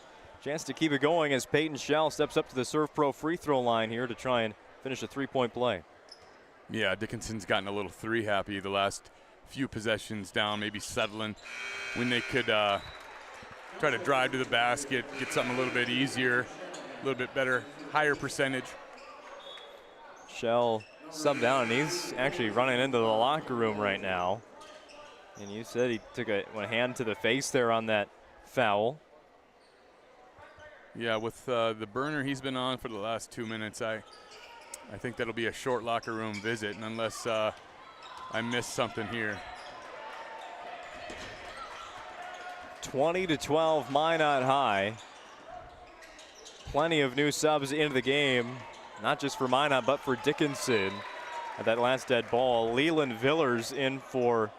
chance to keep it going as Peyton Shell steps up to the ServPro free throw line here to try and finish a three-point play. Yeah, Dickinson's gotten a little three happy the last few possessions down, maybe settling when they could try to drive to the basket, get something a little bit easier, a little bit better, higher percentage. Shell subbed down, and he's actually running into the locker room right now. And you said he took one hand to the face there on that foul. Yeah, with the burner he's been on for the last 2 minutes, I think that'll be a short locker room visit, and unless I missed something here. 20-12 Minot High. Plenty of new subs into the game, not just for Minot, but for Dickinson. At that last dead ball, Leland Villers in for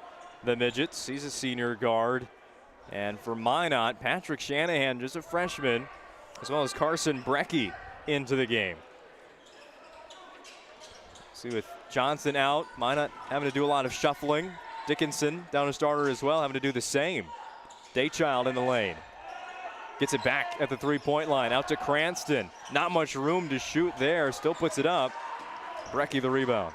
the Midgets. He's a senior guard. And for Minot, Patrick Shanahan, just a freshman, as well as Carson Brecky into the game. See, with Johnson out, Minot having to do a lot of shuffling. Dickinson down a starter as well, having to do the same. Daychild in the lane. Gets it back at the three-point line, out to Cranston. Not much room to shoot there, still puts it up. Brecky the rebound.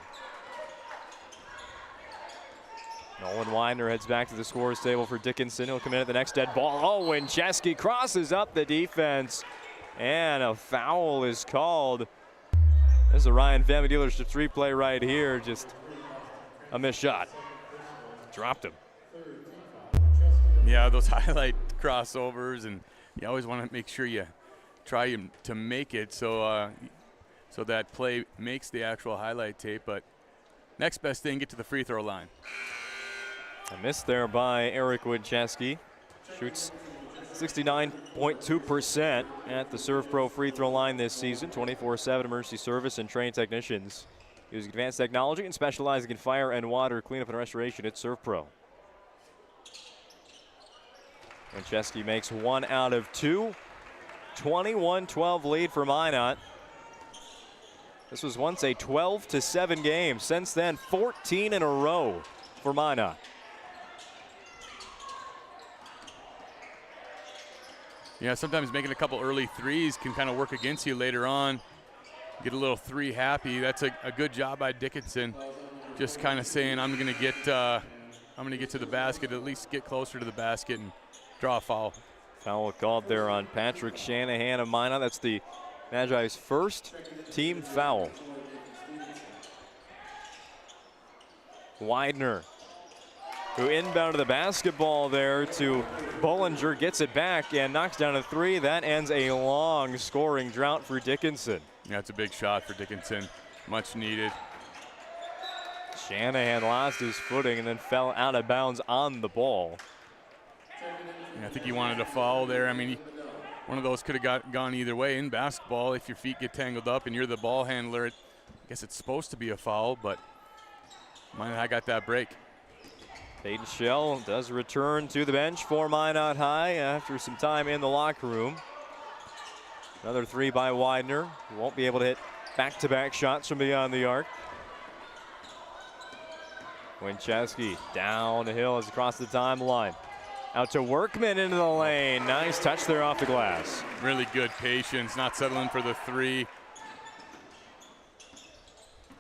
Nolan Widener heads back to the scorer's table for Dickinson. He'll come in at the next dead ball. Oh, Winchesky crosses up the defense, and a foul is called. This is a Ryan Family Dealership replay right here. Just a missed shot. Dropped him. Yeah, those highlight crossovers, and you always want to make sure you try to make it so so that play makes the actual highlight tape. But next best thing, get to the free throw line. A miss there by Eric Winchesky. Shoots 69.2% at the ServPro free throw line this season. 24/7 emergency service and trained technicians using advanced technology and specializing in fire and water cleanup and restoration at ServPro. Winchesky makes 1 out of 2. 21-12 lead for Minot. This was once a 12-7 game. Since then, 14 in a row for Minot. Yeah, sometimes making a couple early threes can kind of work against you later on. Get a little three happy. That's a good job by Dickinson. Just kind of saying, I'm gonna get to the basket, at least get closer to the basket and draw a foul. Foul called there on Patrick Shanahan of Minot. That's the Magi's first team foul. Widener, who inbounded the basketball there to Bollinger, gets it back and knocks down a three. That ends a long scoring drought for Dickinson. Yeah, it's a big shot for Dickinson. Much needed. Shanahan lost his footing and then fell out of bounds on the ball. Yeah, I think he wanted a foul there. I mean, one of those could have gone either way in basketball. If your feet get tangled up and you're the ball handler, I guess it's supposed to be a foul, but I got that break. Peyton Shell does return to the bench for Minot High after some time in the locker room. Another three by Widener. He won't be able to hit back-to-back shots from beyond the arc. Winchesky down the hill as across the timeline. Out to Workman into the lane. Nice touch there off the glass. Really good patience, not settling for the three.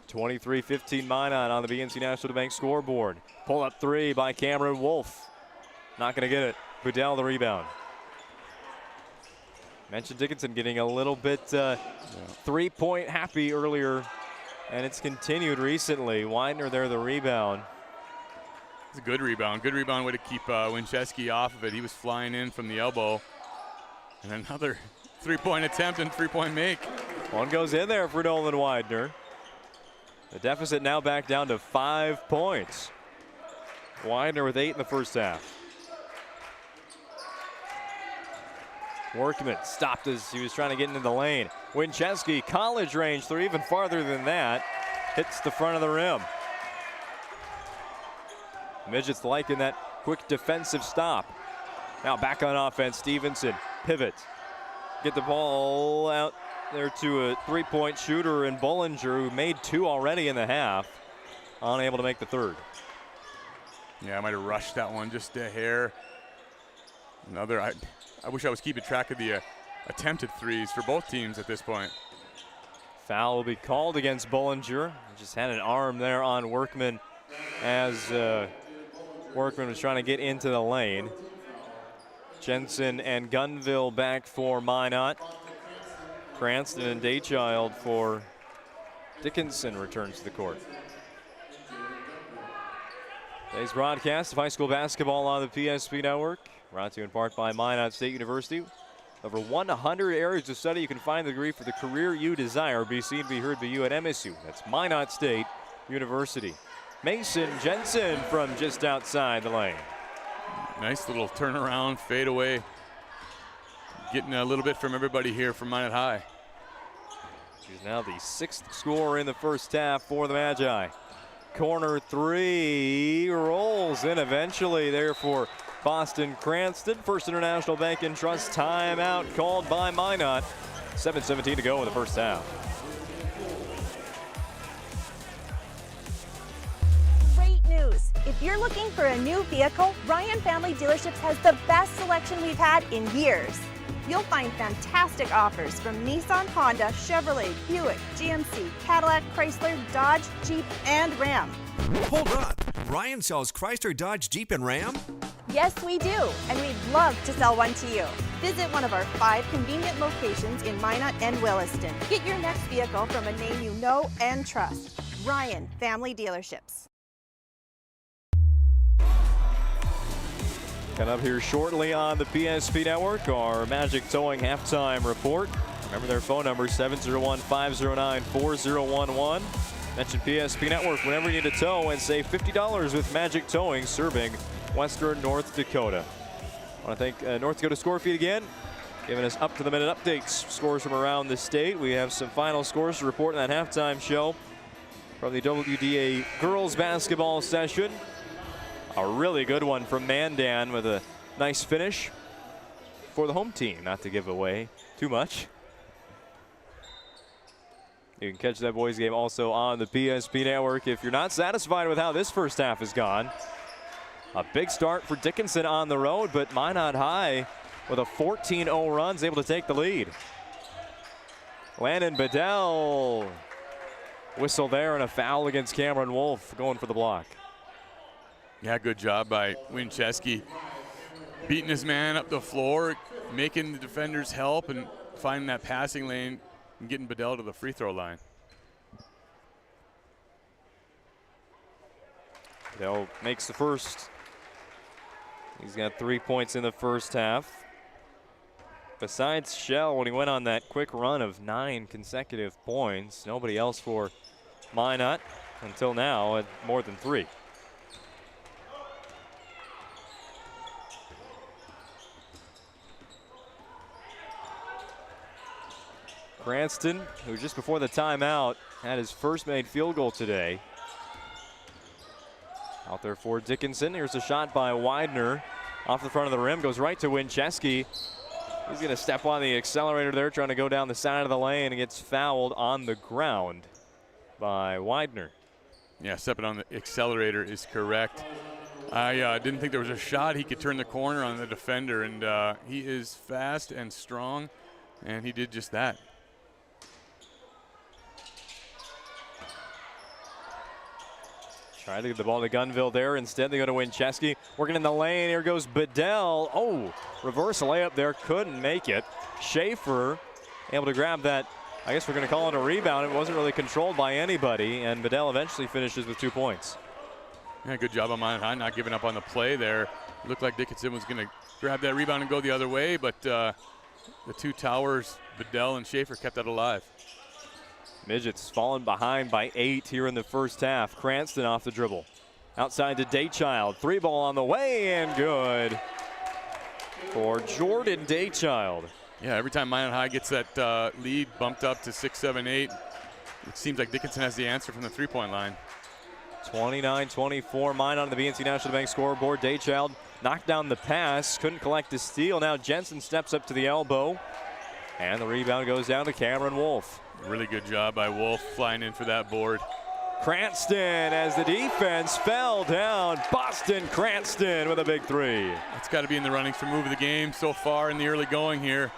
23-15 Minot on the BNC National Bank scoreboard. Pull up three by Cameron Wolf. Not going to get it. Budell the rebound. Mentioned Dickinson getting a little bit three-point happy earlier, and it's continued recently. Widener there the rebound. It's a good rebound. Good rebound way to keep Winchesky off of it. He was flying in from the elbow. And another three-point attempt and three-point make. One goes in there for Nolan Widener. The deficit now back down to 5 points. Widener with 8 in the first half. Workman stopped as he was trying to get into the lane. Winchesky, college range three, even farther than that. Hits the front of the rim. Midgets liking that quick defensive stop. Now back on offense, Stevenson, pivot. Get the ball out there to a three-point shooter in Bollinger, who made 2 already in the half. Unable to make the third. Yeah, I might have rushed that one just a hair. Another, I wish I was keeping track of the attempted threes for both teams at this point. Foul will be called against Bollinger. Just had an arm there on Workman as Workman was trying to get into the lane. Jensen and Gunville back for Minot. Cranston and Daychild for Dickinson returns to the court. Today's broadcast of high school basketball on the PSP Network, brought to you in part by Minot State University. Over 100 areas of study you can find the degree for the career you desire. Be seen, be heard by you at MSU. That's Minot State University. Mason Jensen from just outside the lane. Nice little turnaround, fade away. Getting a little bit from everybody here from Minot High. She's now the 6th scorer in the first half for the Magi. Corner 3 rolls in eventually there for Boston Cranston. First International Bank and Trust timeout called by Minot. 7:17 to go in the first half. Great news! If you're looking for a new vehicle, Ryan Family Dealerships has the best selection we've had in years. You'll find fantastic offers from Nissan, Honda, Chevrolet, Buick, GMC, Cadillac, Chrysler, Dodge, Jeep, and Ram. Hold up. Ryan sells Chrysler, Dodge, Jeep, and Ram? Yes, we do, and we'd love to sell one to you. Visit one of our 5 convenient locations in Minot and Williston. Get your next vehicle from a name you know and trust. Ryan Family Dealerships. Coming up here shortly on the PSP Network, our Magic Towing halftime report. Remember their phone number, 701-509-4011. Mention PSP Network whenever you need a tow and save $50 with Magic Towing, serving western North Dakota. I want to thank North Dakota Score Feed again, giving us up-to-the-minute updates, scores from around the state. We have some final scores to report in that halftime show from the WDA girls basketball session. A really good one from Mandan with a nice finish for the home team, not to give away too much. You can catch that boys game also on the PSP Network. If you're not satisfied with how this first half has gone, a big start for Dickinson on the road, but Minot High with a 14-0 run is able to take the lead. Landon Bedell whistle there and a foul against Cameron Wolf going for the block. Yeah, good job by Winchesky. Beating his man up the floor, making the defenders help and finding that passing lane and getting Bedell to the free throw line. Bedell makes the first. He's got 3 points in the first half. Besides Shell, when he went on that quick run of 9 consecutive points, nobody else for Minot until now at more than 3. Cranston, who just before the timeout had his first made field goal today. Out there for Dickinson. Here's a shot by Widener. Off the front of the rim, goes right to Winchesky. He's going to step on the accelerator there, trying to go down the side of the lane, and gets fouled on the ground by Widener. Yeah, stepping on the accelerator is correct. I didn't think there was a shot he could turn the corner on the defender, and he is fast and strong, and he did just that. Trying to get the ball to Gunville there. Instead, they go to Winchesky. Working in the lane. Here goes Bedell. Oh, reverse layup there. Couldn't make it. Schaefer able to grab that. I guess we're going to call it a rebound. It wasn't really controlled by anybody, and Bedell eventually finishes with 2 points. Yeah, good job on Minot High, not giving up on the play there. Looked like Dickinson was going to grab that rebound and go the other way, but the two towers, Bedell and Schaefer, kept that alive. Midgets fallen behind by 8 here in the first half. Cranston off the dribble. Outside to Daychild. 3 ball on the way and good for Jordan Daychild. Yeah, every time Minot High gets that lead bumped up to 6, 7, 8, it seems like Dickinson has the answer from the 3-point line. 29-24, Minot on the BNC National Bank scoreboard. Daychild knocked down the pass, couldn't collect the steal. Now Jensen steps up to the elbow, and the rebound goes down to Cameron Wolf. Really good job by Wolf flying in for that board. Cranston, as the defense fell down. Boston Cranston with a big three. It's got to be in the runnings for move of the game so far in the early going here.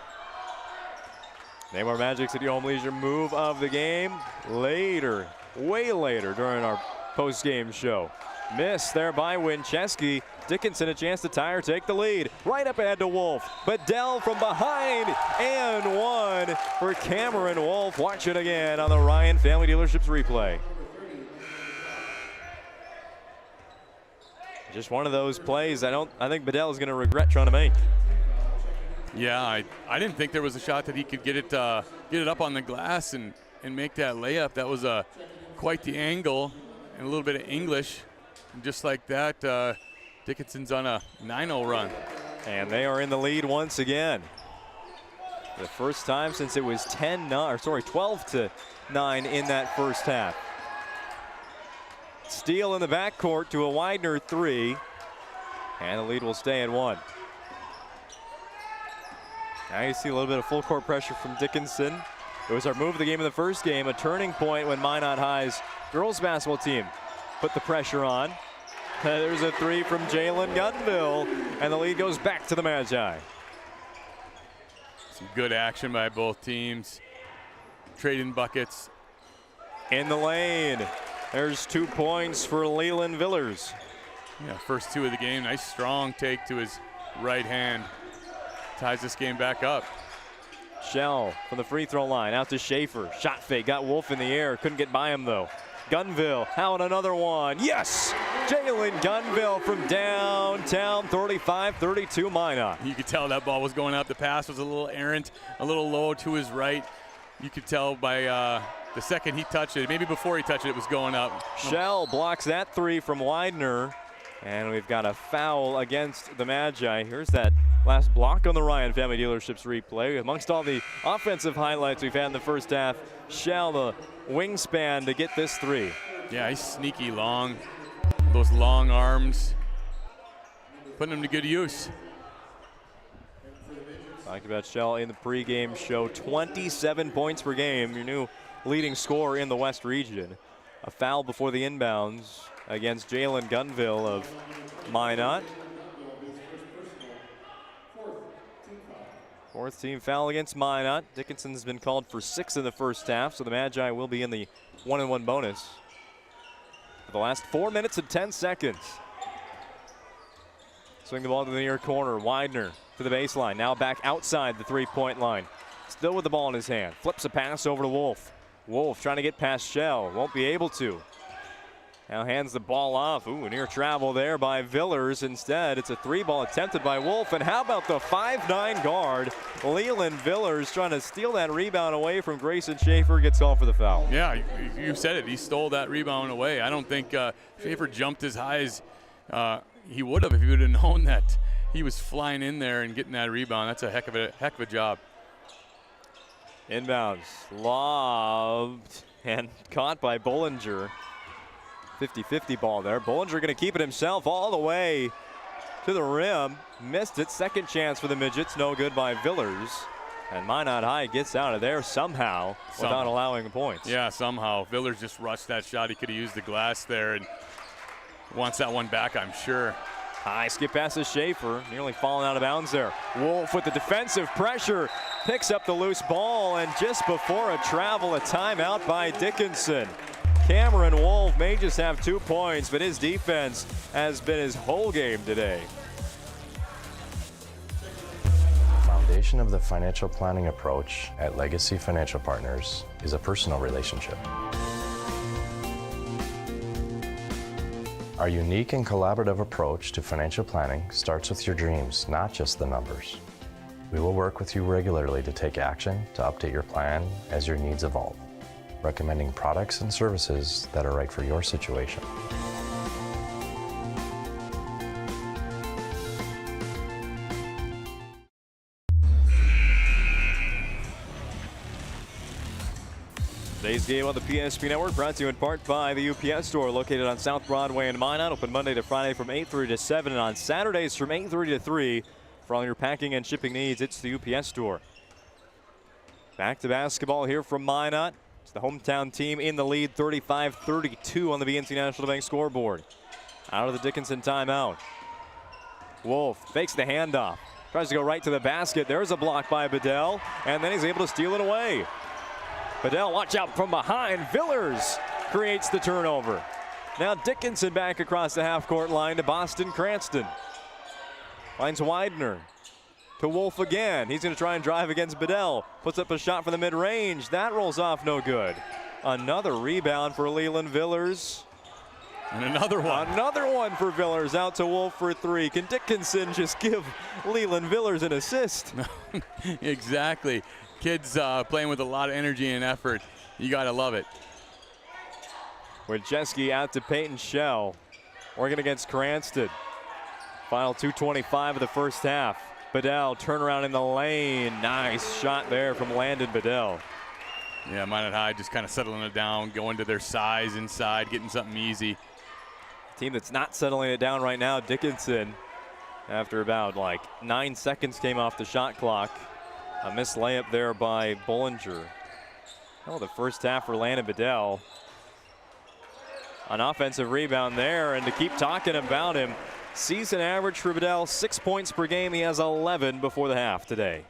Name our Magic City Home Leisure move of the game later, way later during our post-game show. Miss there by Winchesky. Dickinson a chance to tie or take the lead. Right up ahead to Wolf. Bedell from behind and one for Cameron Wolf. Watch it again on the Ryan Family Dealerships replay. Just one of those plays I think Bedell is going to regret trying to make. Yeah, I didn't think there was a shot that he could get it up on the glass and make that layup. That was quite the angle and a little bit of English. And just like that, Dickinson's on a 9-0 run. And they are in the lead once again. The first time since it was 12-9 in that first half. Steal in the backcourt to a Widener three. And the lead will stay at one. Now you see a little bit of full court pressure from Dickinson. It was our move of the game in the first game, a turning point when Minot High's girls basketball team put the pressure on. There's a three from Jalen Gunville, and the lead goes back to the Magi. Some good action by both teams. Trading buckets. In the lane. There's 2 points for Leland Villers. Yeah, first two of the game. Nice strong take to his right hand. Ties this game back up. Shell from the free throw line out to Schaefer. Shot fake, got Wolf in the air. Couldn't get by him though. Gunville, how on another one. Yes! Jalen Gunville from downtown, 35-32 Minot. You could tell that ball was going up. The pass was a little errant, a little low to his right. You could tell by the second he touched it, maybe before he touched it, it was going up. Shell blocks that three from Widener. And we've got a foul against the Magi. Here's that last block on the Ryan Family Dealerships replay. Amongst all the offensive highlights we've had in the first half, Shell, the wingspan to get this three. Yeah, he's sneaky long. Those long arms, putting him to good use. Talked about Shell in the pregame show. 27 points per game, your new leading scorer in the West region. A foul before the inbounds against Jalen Gunville of Minot. Fourth team foul against Minot. Dickinson's been called for 6 in the first half, so the Magi will be in the 1-and-1 bonus for the last 4 minutes and 10 seconds. Swing the ball to the near corner. Widener to the baseline. Now back outside the three-point line. Still with the ball in his hand. Flips a pass over to Wolf. Wolf trying to get past Shell. Won't be able to. Now hands the ball off. Ooh, near travel there by Villers. Instead, it's a three-ball attempted by Wolf. And how about the 5'9" guard, Leland Villers, trying to steal that rebound away from Grayson Schaefer, gets called for the foul. Yeah, you said it. He stole that rebound away. I don't think Schaefer jumped as high as he would have if he would have known that he was flying in there and getting that rebound. That's a heck of a job. Inbounds, lobbed and caught by Bollinger. 50-50 ball there. Bollinger going to keep it himself all the way to the rim. Missed it. Second chance for the Midgets. No good by Villers. And Minot High gets out of there somehow without allowing points. Yeah, somehow. Villers just rushed that shot. He could have used the glass there and wants that one back, I'm sure. High skip passes Schaefer, nearly falling out of bounds there. Wolf with the defensive pressure, picks up the loose ball, and just before a travel, a timeout by Dickinson. Cameron Wolf may just have 2 points, but his defense has been his whole game today. The foundation of the financial planning approach at Legacy Financial Partners is a personal relationship. Our unique and collaborative approach to financial planning starts with your dreams, not just the numbers. We will work with you regularly to take action to update your plan as your needs evolve, recommending products and services that are right for your situation. Today's game on the PSP Network brought to you in part by the UPS Store located on South Broadway in Minot. Open Monday to Friday from 8:30 to 7 and on Saturdays from 8:30 to 3. For all your packing and shipping needs, it's the UPS Store. Back to basketball here from Minot. It's the hometown team in the lead, 35-32 on the BNC National Bank scoreboard. Out of the Dickinson timeout. Wolf fakes the handoff. Tries to go right to the basket. There's a block by Bedell, and then he's able to steal it away. Bedell, watch out from behind. Villers creates the turnover. Now Dickinson back across the half-court line to Boston Cranston. Finds Widener. To Wolf again. He's going to try and drive against Bedell. Puts up a shot from the mid-range. That rolls off no good. Another rebound for Leland Villers. And another one. Another one for Villers, out to Wolf for 3. Can Dickinson just give Leland Villers an assist? Exactly. Kids playing with a lot of energy and effort. You got to love it. Wincheski out to Peyton Shell. Working against Cranston. Final 2:25 of the first half. Bedell turnaround in the lane. Nice shot there from Landon Bedell. Yeah, Minot High just kind of settling it down, going to their size inside, getting something easy. Team that's not settling it down right now, Dickinson, after about 9 seconds came off the shot clock. A missed layup there by Bollinger. Oh, the first half for Landon Bedell. An offensive rebound there, and to keep talking about him, season average for Bedell, 6 points per game. He has 11 before the half today.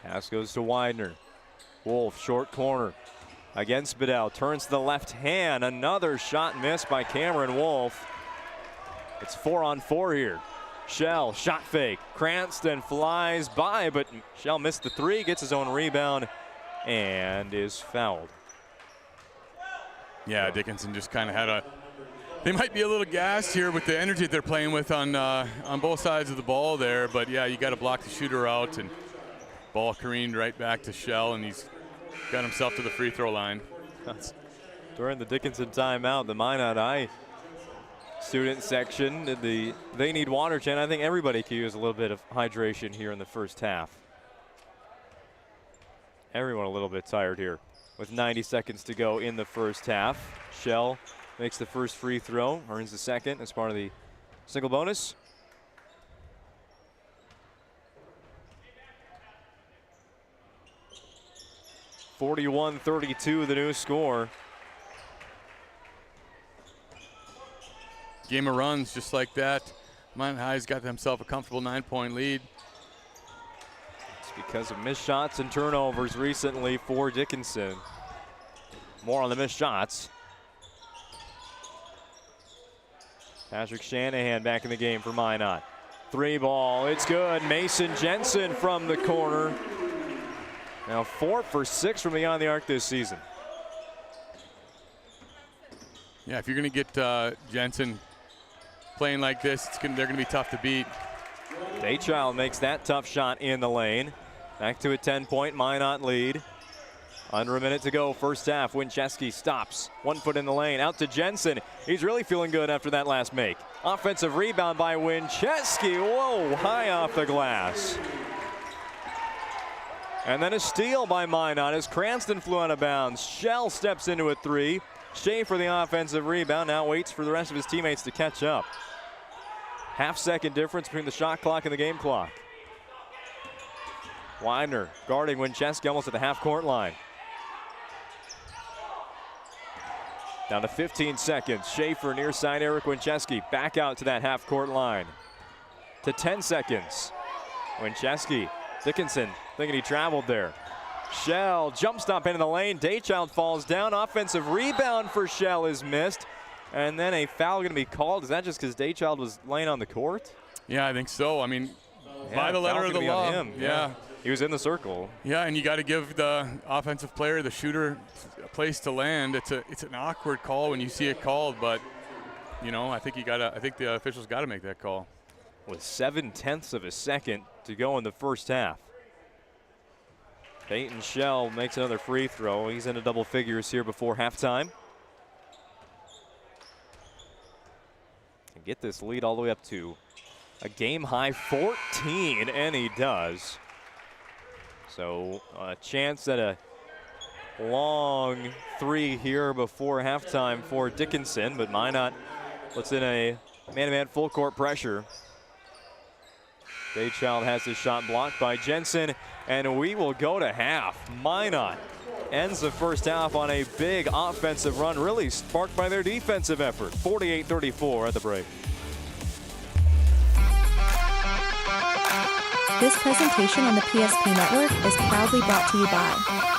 Pass goes to Widener. Wolf, short corner against Bedell. Turns to the left hand. Another shot missed by Cameron Wolf. It's 4-on-4 here. Shell, shot fake. Cranston flies by, but Shell missed the 3, gets his own rebound, and is fouled. Yeah, Dickinson just kind of had they might be a little gassed here with the energy that they're playing with on both sides of the ball there, but yeah, you got to block the shooter out, and ball careened right back to Shell, and he's got himself to the free throw line. During the Dickinson timeout, the Minot High student section, they need water chant. I think everybody could use a little bit of hydration here in the first half. Everyone a little bit tired here with 90 seconds to go in the first half. Shell makes the first free throw, earns the second as part of the single bonus. (41-32) the new score. Game of runs just like that. Minot High's got himself a comfortable 9-point lead. It's because of missed shots and turnovers recently for Dickinson. More on the missed shots. Patrick Shanahan back in the game for Minot. 3 ball, it's good. Mason Jensen from the corner. Now 4 for 6 from beyond the arc this season. Yeah, if you're going to get Jensen playing like this, they're going to be tough to beat. Daychild makes that tough shot in the lane. Back to a 10-point Minot lead. Under a minute to go, first half. Wincheski stops. 1 foot in the lane, out to Jensen. He's really feeling good after that last make. Offensive rebound by Wincheski. Whoa, high off the glass. And then a steal by Minot as Cranston flew out of bounds. Shell steps into a 3. Shea for the offensive rebound, now waits for the rest of his teammates to catch up. Half-second difference between the shot clock and the game clock. Widener guarding Wincheski almost at the half-court line. Down to 15 seconds. Schaefer near side Eric Wincheski back out to that half-court line. To 10 seconds. Wincheski, Dickinson thinking he traveled there. Shell, jump stop into the lane. Daychild falls down. Offensive rebound for Shell is missed. And then a foul going to be called. Is that just because Daychild was laying on the court? Yeah, I think so. I mean, by the letter of the law. Yeah. He was in the circle. Yeah, and you got to give the offensive player, the shooter, a place to land. It's an awkward call when you see it called, but I think the officials got to make that call. With 7/10 of a second to go in the first half. Peyton Shell makes another free throw. He's into double figures here before halftime. And get this lead all the way up to a game high 14, and he does. So a chance at a long three here before halftime for Dickinson, but Minot puts in a man-to-man full court pressure. Daychild has his shot blocked by Jensen, and we will go to half. Minot ends the first half on a big offensive run, really sparked by their defensive effort. 48-34 at the break. This presentation on the PSP Network is proudly brought to you by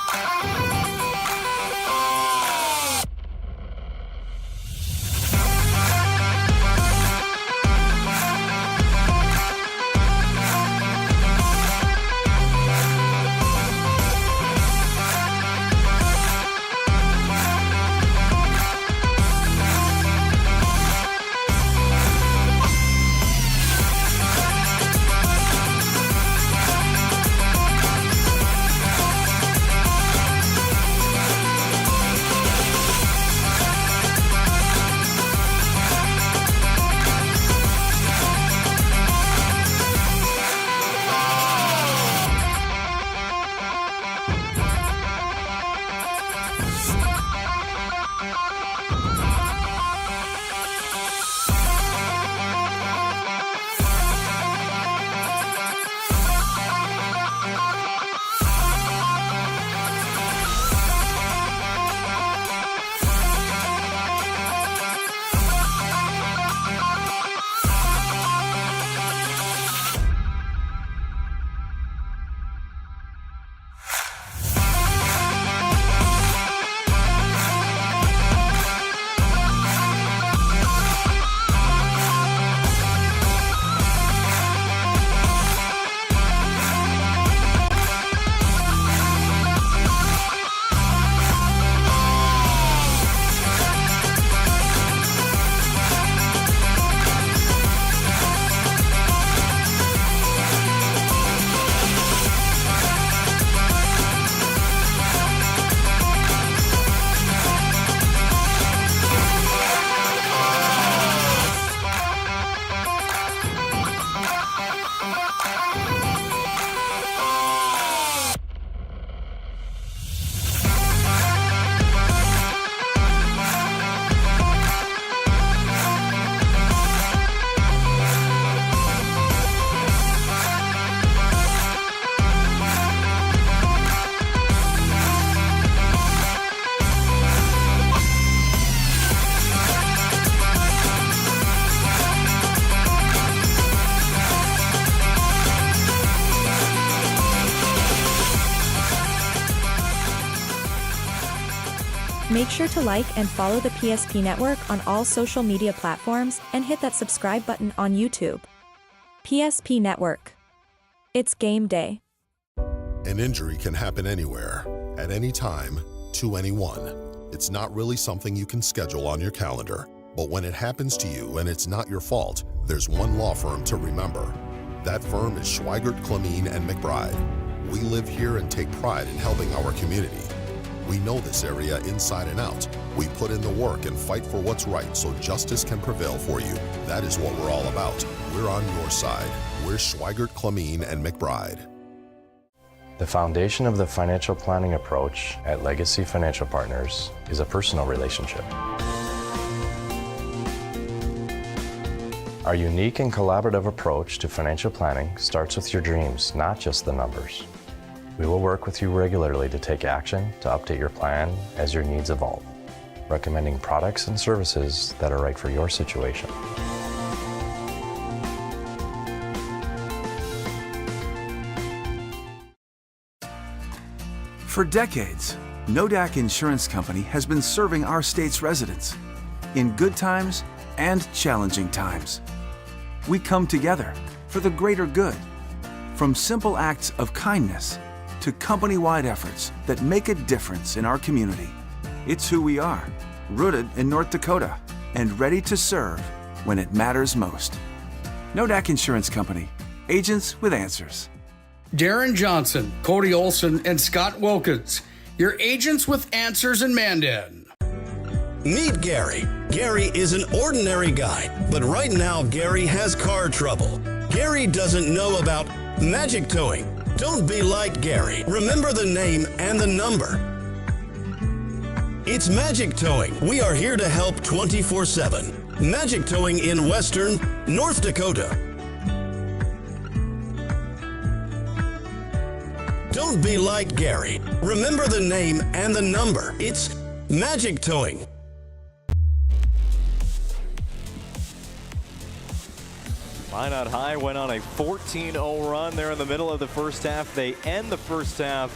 Make sure to like and follow the PSP Network on all social media platforms and hit that subscribe button on YouTube. PSP Network. It's game day. An injury can happen anywhere, at any time, to anyone. It's not really something you can schedule on your calendar, but when it happens to you and it's not your fault, there's one law firm to remember. That firm is Schweigert, Clemeen, and McBride. We live here and take pride in helping our community. We know this area inside and out. We put in the work and fight for what's right so justice can prevail for you. That is what we're all about. We're on your side. We're Schweigert, Clemeen, and McBride. The foundation of the financial planning approach at Legacy Financial Partners is a personal relationship. Our unique and collaborative approach to financial planning starts with your dreams, not just the numbers. We will work with you regularly to take action to update your plan as your needs evolve, recommending products and services that are right for your situation. For decades, Nodak Insurance Company has been serving our state's residents in good times and challenging times. We come together for the greater good, from simple acts of kindness to company-wide efforts that make a difference in our community. It's who we are, rooted in North Dakota and ready to serve when it matters most. Nodak Insurance Company, agents with answers. Darren Johnson, Cody Olson, and Scott Wilkins, your agents with answers in Mandan. Meet Gary. Gary is an ordinary guy, but right now Gary has car trouble. Gary doesn't know about magic towing. Don't be like Gary. Remember the name and the number. It's Magic Towing. We are here to help 24/7. Magic Towing in Western North Dakota. Don't be like Gary. Remember the name and the number. It's Magic Towing. Minot High went on a 14-0 run there in the middle of the first half. They end the first half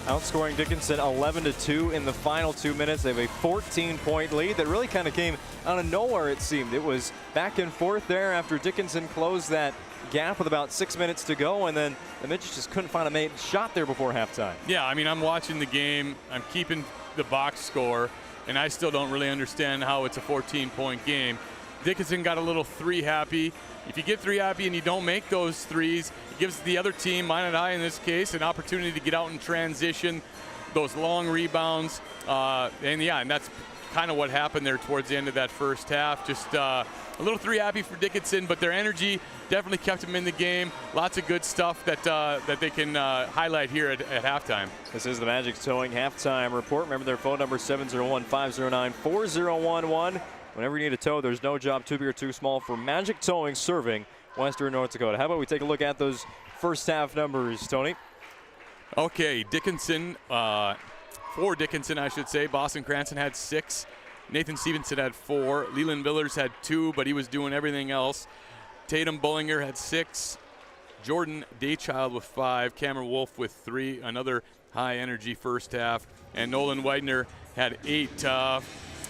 outscoring Dickinson 11-2 in the final 2 minutes. They have a 14-point lead that really kind of came out of nowhere, it seemed. It was back and forth there after Dickinson closed that gap with about 6 minutes to go, and then the Midgets just couldn't find a made shot there before halftime. Yeah, I mean, I'm watching the game. I'm keeping the box score, and I still don't really understand how it's a 14-point game. Dickinson got a little three happy. If you get three happy and you don't make those threes, it gives the other team, Minot High in this case, an opportunity to get out and transition, those long rebounds. And that's kind of what happened there towards the end of that first half. Just a little three happy for Dickinson, but their energy definitely kept them in the game. Lots of good stuff that they can highlight here at halftime. This is the Magic Towing halftime report. Remember their phone number, 701-509-4011. Whenever you need a tow, there's no job too big or too small for Magic Towing, serving Western North Dakota. How about we take a look at those first half numbers, Tony? Okay, Dickinson, for Dickinson, I should say, Boston Cranston had 6. Nathan Stevenson had 4. Leland Villers had 2, but he was doing everything else. Tatum Bullinger had 6. Jordan Daychild with 5. Cameron Wolf with 3. Another high energy first half. And Nolan Widener had 8.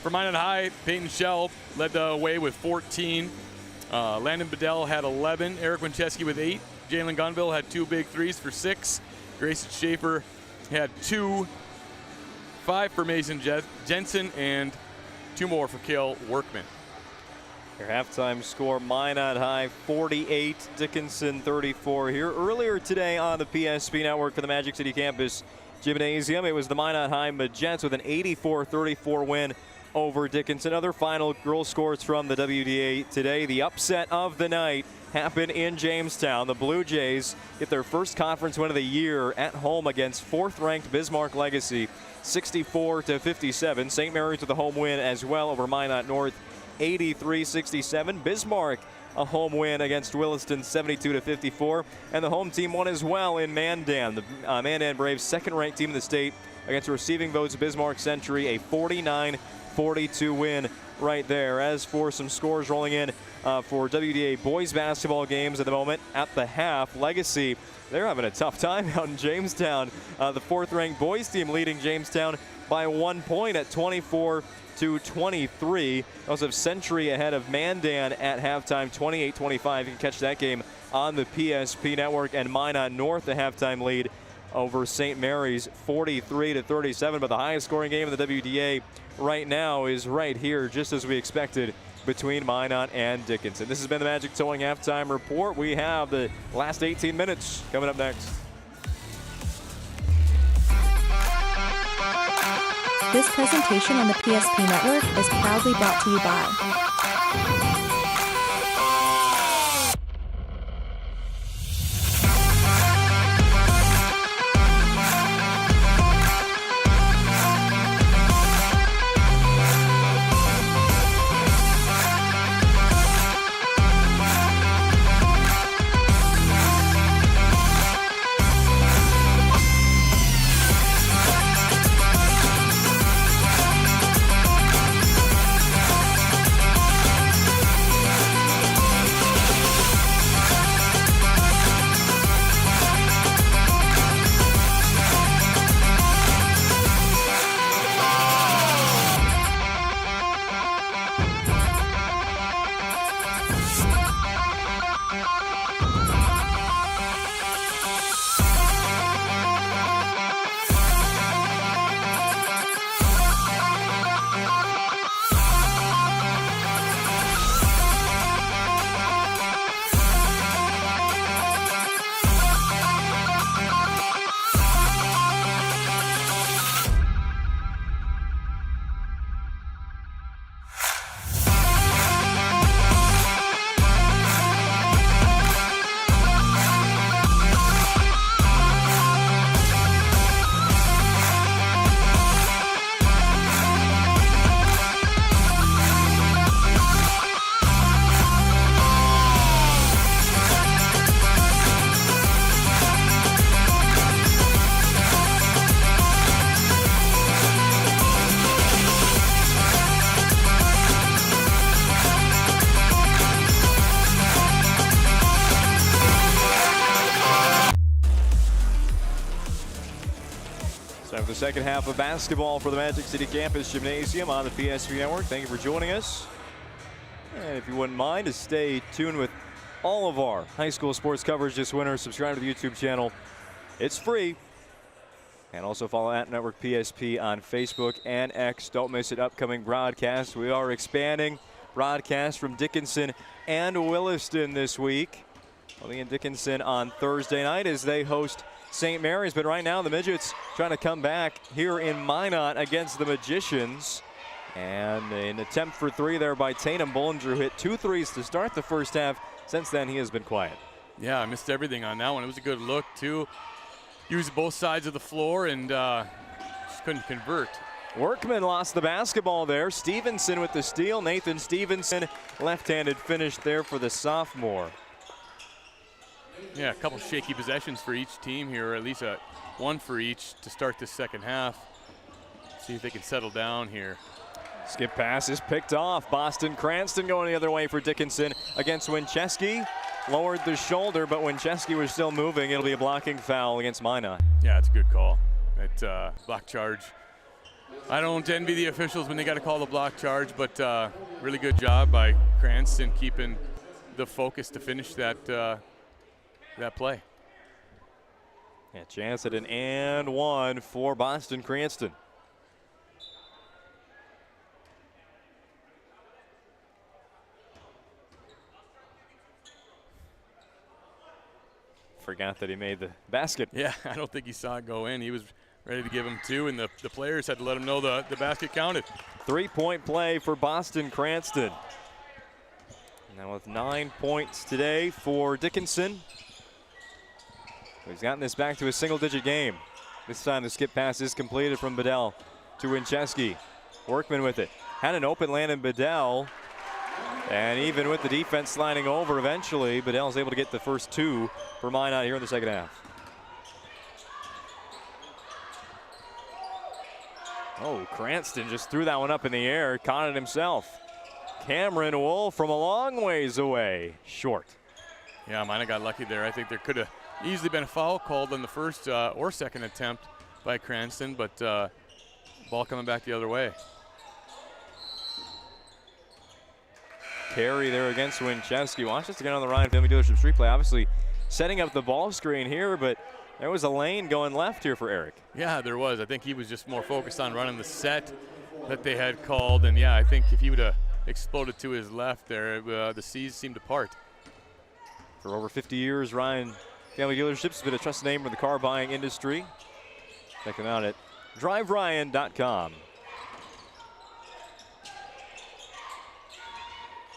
For Minot High, Peyton Shell led the way with 14. Landon Bedell had 11. Eric Winchesky with 8. Jalen Gunville had 2 big threes for 6. Grayson Schaefer had 2. 5 for Mason Jensen, and 2 more for Cale Workman. Your halftime score, Minot High 48, Dickinson 34 here. Earlier today on the PSP Network for the Magic City Campus Gymnasium, it was the Minot High Majets with an 84-34 win over Dickinson. Other final girls scores from the WDA today. The upset of the night happened in Jamestown. The Blue Jays get their first conference win of the year at home against 4th-ranked Bismarck Legacy, 64-57. St. Mary's with a home win as well over Minot North, 83-67. Bismarck a home win against Williston, 72-54. And the home team won as well in Mandan. The Mandan Braves, second-ranked team in the state, against receiving votes Bismarck Century, a 49-42 win right there. As for some scores rolling in for WDA boys basketball games at the moment at the half, Legacy, they're having a tough time out in Jamestown. The 4th-ranked boys team leading Jamestown by 1 point at 24-23. Also have Century ahead of Mandan at halftime, 28-25. You can catch that game on the PSP Network. And Minot North, the halftime lead over St. Mary's, 43-37. But the highest scoring game in the WDA right now is right here, just as we expected, between Minot and Dickinson. This has been the Magic Towing halftime report. We have the last 18 minutes coming up next. This presentation on the PSP Network is proudly brought to you by second half of basketball for the Magic City Campus Gymnasium on the PSP Network. Thank you for joining us. And if you wouldn't mind to stay tuned with all of our high school sports coverage this winter, subscribe to the YouTube channel. It's free. And also follow at Network PSP on Facebook and X. Don't miss an upcoming broadcast. We are expanding broadcasts from Dickinson and Williston this week. We'll be in Dickinson on Thursday night as they host St. Mary's. But right now the Midgets trying to come back here in Minot against the Magicians. And an attempt for three there by Tatum. Bollinger hit 2 threes to start the first half. Since then he has been quiet. Yeah, I missed everything on that one. It was a good look too. Used both sides of the floor and just couldn't convert. Workman lost the basketball there. Stevenson with the steal. Nathan Stevenson, left-handed finish there for the sophomore. Yeah, a couple shaky possessions for each team here, or at least one for each to start this second half. See if they can settle down here. Skip pass is picked off. Boston Cranston going the other way for Dickinson against Winchesky. Lowered the shoulder, but Winchesky was still moving. It'll be a blocking foul against Minot. Yeah, it's a good call. That block charge. I don't envy the officials when they got to call the block charge, but really good job by Cranston keeping the focus to finish that that play. Yeah, chance at an and one for Boston Cranston. Forgot that he made the basket. Yeah, I don't think he saw it go in. He was ready to give him two, and the players had to let him know the basket counted. 3-point play for Boston Cranston. Now with 9 points today for Dickinson. He's gotten this back to a single-digit game. This time the skip pass is completed from Bedell to Winchesky. Workman with it. Had an open land in Bedell. And even with the defense sliding over eventually, Bedell's able to get the first two for Minot here in the second half. Oh, Cranston just threw that one up in the air, caught it himself. Cameron Wolf from a long ways away, short. Yeah, Minot got lucky there. I think there could have easily been a foul called on the first or second attempt by Cranston, but ball coming back the other way. Carry there against Winchesky. Watch this again on the Ryan Family Dealership Street Play. Obviously setting up the ball screen here, but there was a lane going left here for Eric. Yeah, there was. I think he was just more focused on running the set that they had called. And yeah, I think if he would have exploded to his left there, the seas seemed to part. For over 50 years, Ryan Family Dealerships has been a trusted name for the car buying industry. Check them out at driveryan.com.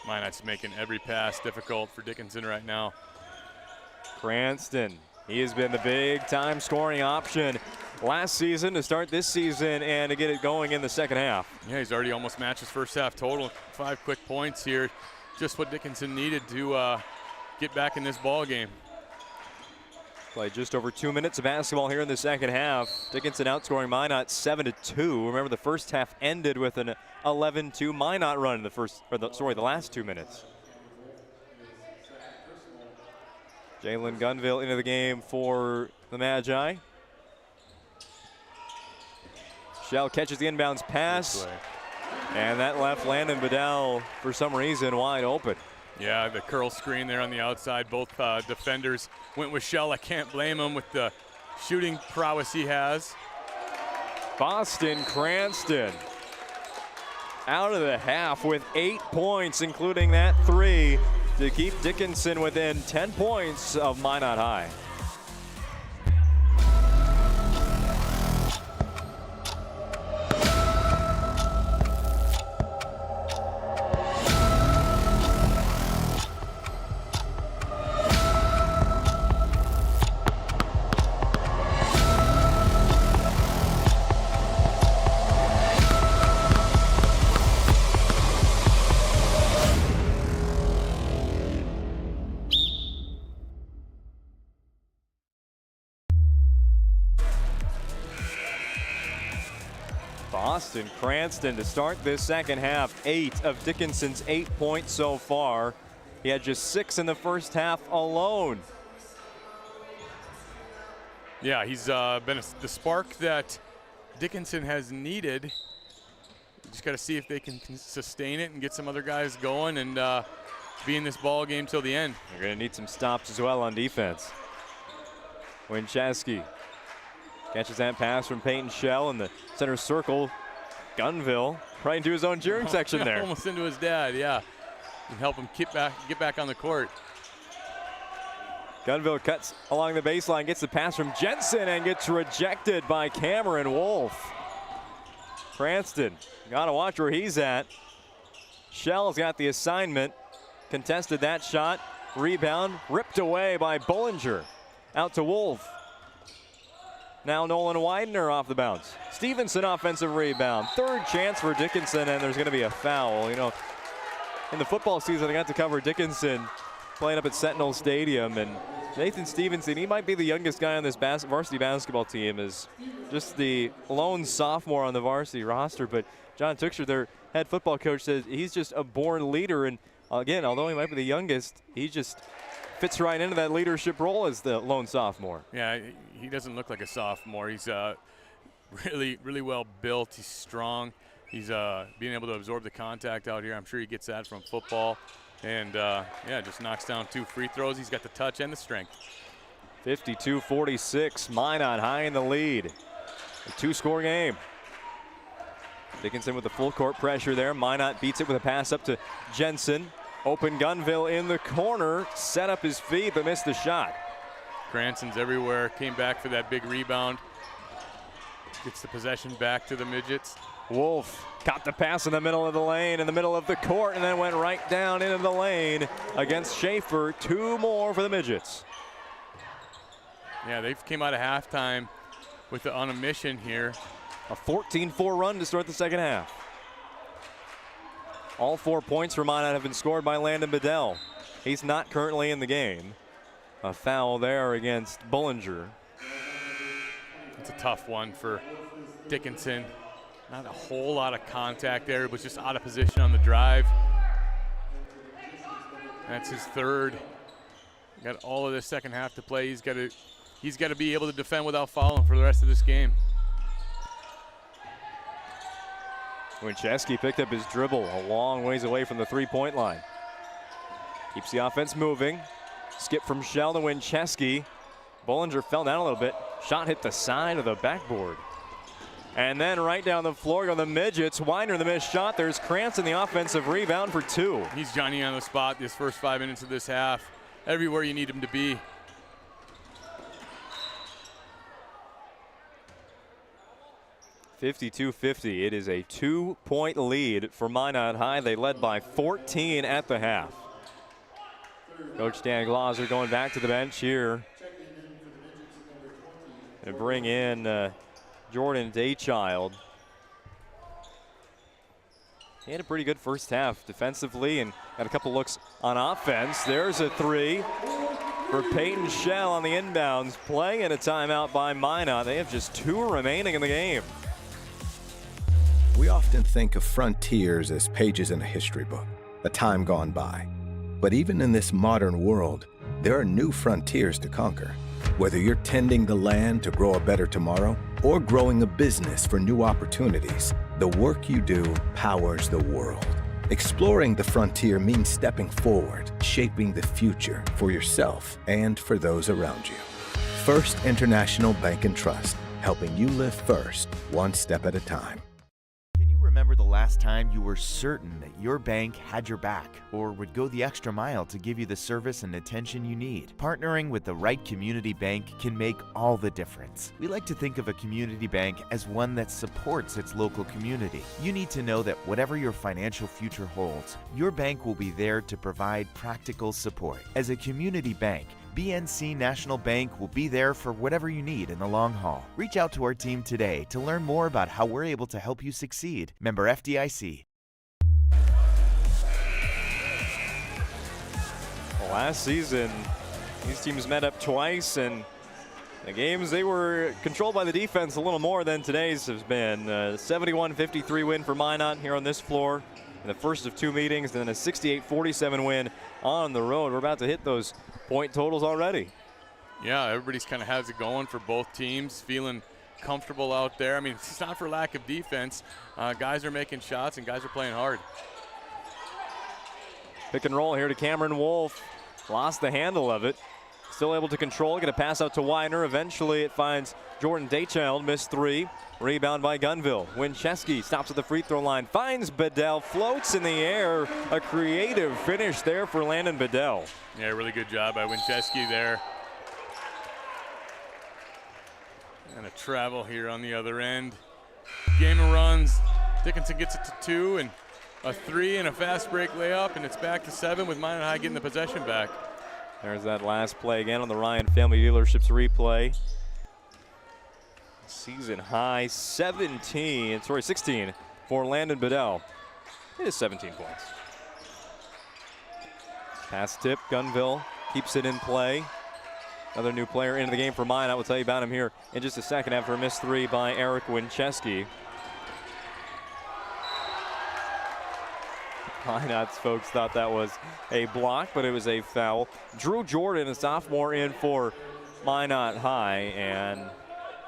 Minot's making every pass difficult for Dickinson right now. Cranston, he has been the big-time scoring option last season to start this season and to get it going in the second half. Yeah, he's already almost matched his first half total. 5 quick points here. Just what Dickinson needed to get back in this ball game. Played just over 2 minutes of basketball here in the second half. Dickinson outscoring Minot 7-2. Remember, the first half ended with an 11-2 Minot run in the last 2 minutes. Jalen Gunville into the game for the Magi. Shell catches the inbounds pass, and that left Landon Bedell for some reason wide open. Yeah, the curl screen there on the outside. Both defenders went with Shell. I can't blame him with the shooting prowess he has. Boston Cranston out of the half with 8 points, including that 3 to keep Dickinson within 10 points of Minot High. Boston Cranston to start this second half. 8 of Dickinson's 8 points so far. He had just 6 in the first half alone. Yeah, he's been the spark that Dickinson has needed. Just got to see if they can sustain it and get some other guys going and be in this ball game till the end. They're going to need some stops as well on defense. Winchesky catches that pass from Peyton Shell in the center circle. Gunville right into his own cheering section there. Almost into his dad, yeah. And help him get back on the court. Gunville cuts along the baseline, gets the pass from Jensen and gets rejected by Cameron Wolf. Cranston, gotta watch where he's at. Shell's got the assignment, contested that shot. Rebound ripped away by Bullinger. Out to Wolf. Now Nolan Widener off the bounce. Stevenson offensive rebound. Third chance for Dickinson, and there's going to be a foul. You know, in the football season, I got to cover Dickinson playing up at Sentinel Stadium, and Nathan Stevenson, he might be the youngest guy on this varsity basketball team, is just the lone sophomore on the varsity roster. But John Tuchscher, their head football coach, says he's just a born leader. And again, although he might be the youngest, he just fits right into that leadership role as the lone sophomore. Yeah, he doesn't look like a sophomore. He's really, really well built. He's strong. He's being able to absorb the contact out here. I'm sure he gets that from football. And, yeah, just knocks down 2 free throws. He's got the touch and the strength. 52-46, Minot high in the lead. A 2-score game. Dickinson with the full court pressure there. Minot beats it with a pass up to Jensen. Open Gunville in the corner. Set up his feet, but missed the shot. Cranston's everywhere. Came back for that big rebound. Gets the possession back to the midgets. Wolf caught the pass in the middle of the lane, in the middle of the court, and then went right down into the lane against Schaefer. 2 more for the midgets. Yeah, they came out of halftime on a mission here. A 14-4 run to start the second half. All 4 points for Minot have been scored by Landon Bedell. He's not currently in the game. A foul there against Bullinger. It's a tough one for Dickinson. Not a whole lot of contact there. It was just out of position on the drive. That's his third. Got all of this second half to play. He's got to be able to defend without fouling for the rest of this game. Winchesky picked up his dribble a long ways away from the 3-point line. Keeps the offense moving. Skip from Shell to Winchesky. Bullinger fell down a little bit. Shot hit the side of the backboard. And then right down the floor go the midgets. Widener the missed shot. There's Cranston the offensive rebound for 2. He's Johnny on the spot this first 5 minutes of this half. Everywhere you need him to be. (52-50). It is a 2-point lead for Minot High. They led by 14 at the half. Coach Dan Glauser going back to the bench here. And bring in Jordan Daychild. He had a pretty good first half defensively and got a couple looks on offense. There's a 3 for Peyton Shell on the inbounds. Playing at a timeout by Minot. They have just 2 remaining in the game. We often think of frontiers as pages in a history book, a time gone by. But even in this modern world, there are new frontiers to conquer. Whether you're tending the land to grow a better tomorrow or growing a business for new opportunities, the work you do powers the world. Exploring the frontier means stepping forward, shaping the future for yourself and for those around you. First International Bank and Trust, helping you live first, one step at a time. Remember the last time you were certain that your bank had your back or would go the extra mile to give you the service and attention you need? Partnering with the right community bank can make all the difference. We like to think of a community bank as one that supports its local community. You need to know that whatever your financial future holds, your bank will be there to provide practical support. As a community bank, BNC National Bank will be there for whatever you need in the long haul. Reach out to our team today to learn more about how we're able to help you succeed. Member FDIC. Last season, these teams met up twice, and the games, they were controlled by the defense a little more than today's has been. 71-53 win for Minot here on this floor in the first of 2 meetings, and then a 68-47 win on the road. We're about to hit those point totals already. Yeah, everybody's kind of has it going for both teams, feeling comfortable out there. I mean, it's not for lack of defense. Guys are making shots and guys are playing hard. Pick and roll here to Cameron Wolf. Lost the handle of it. Still able to control, get a pass out to Weiner. Eventually it finds Jordan Daychild, missed 3. Rebound by Gunville. Winchesky stops at the free throw line, finds Bedell, floats in the air. A creative finish there for Landon Bedell. Yeah, really good job by Winchesky there. And a travel here on the other end. Game of runs. Dickinson gets it to 2 and a 3 and a fast break layup, and it's back to 7 with Minot High getting the possession back. There's that last play again on the Ryan Family Dealerships replay. Season high 16 for Landon Bedell. It is 17 points. Pass tip, Gunville keeps it in play. Another new player into the game for Minot. We'll tell you about him here in just a second after a missed 3 by Eric Winchesky. Minot's folks thought that was a block, but it was a foul. Drew Jordan, a sophomore, in for Minot High, and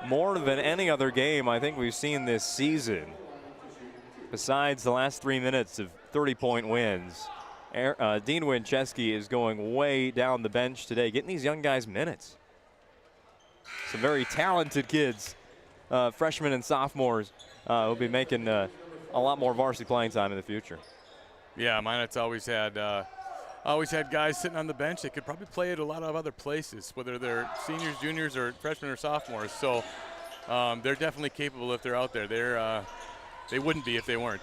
more than any other game I think we've seen this season, besides the last 3 minutes of 30-point wins, Dean Winchesky is going way down the bench today, getting these young guys minutes. Some very talented kids, freshmen and sophomores, will be making a lot more varsity playing time in the future. Yeah, Minot's always had guys sitting on the bench that could probably play at a lot of other places, whether they're seniors, juniors, or freshmen or sophomores. So they're definitely capable if they're out there. They wouldn't be if they weren't.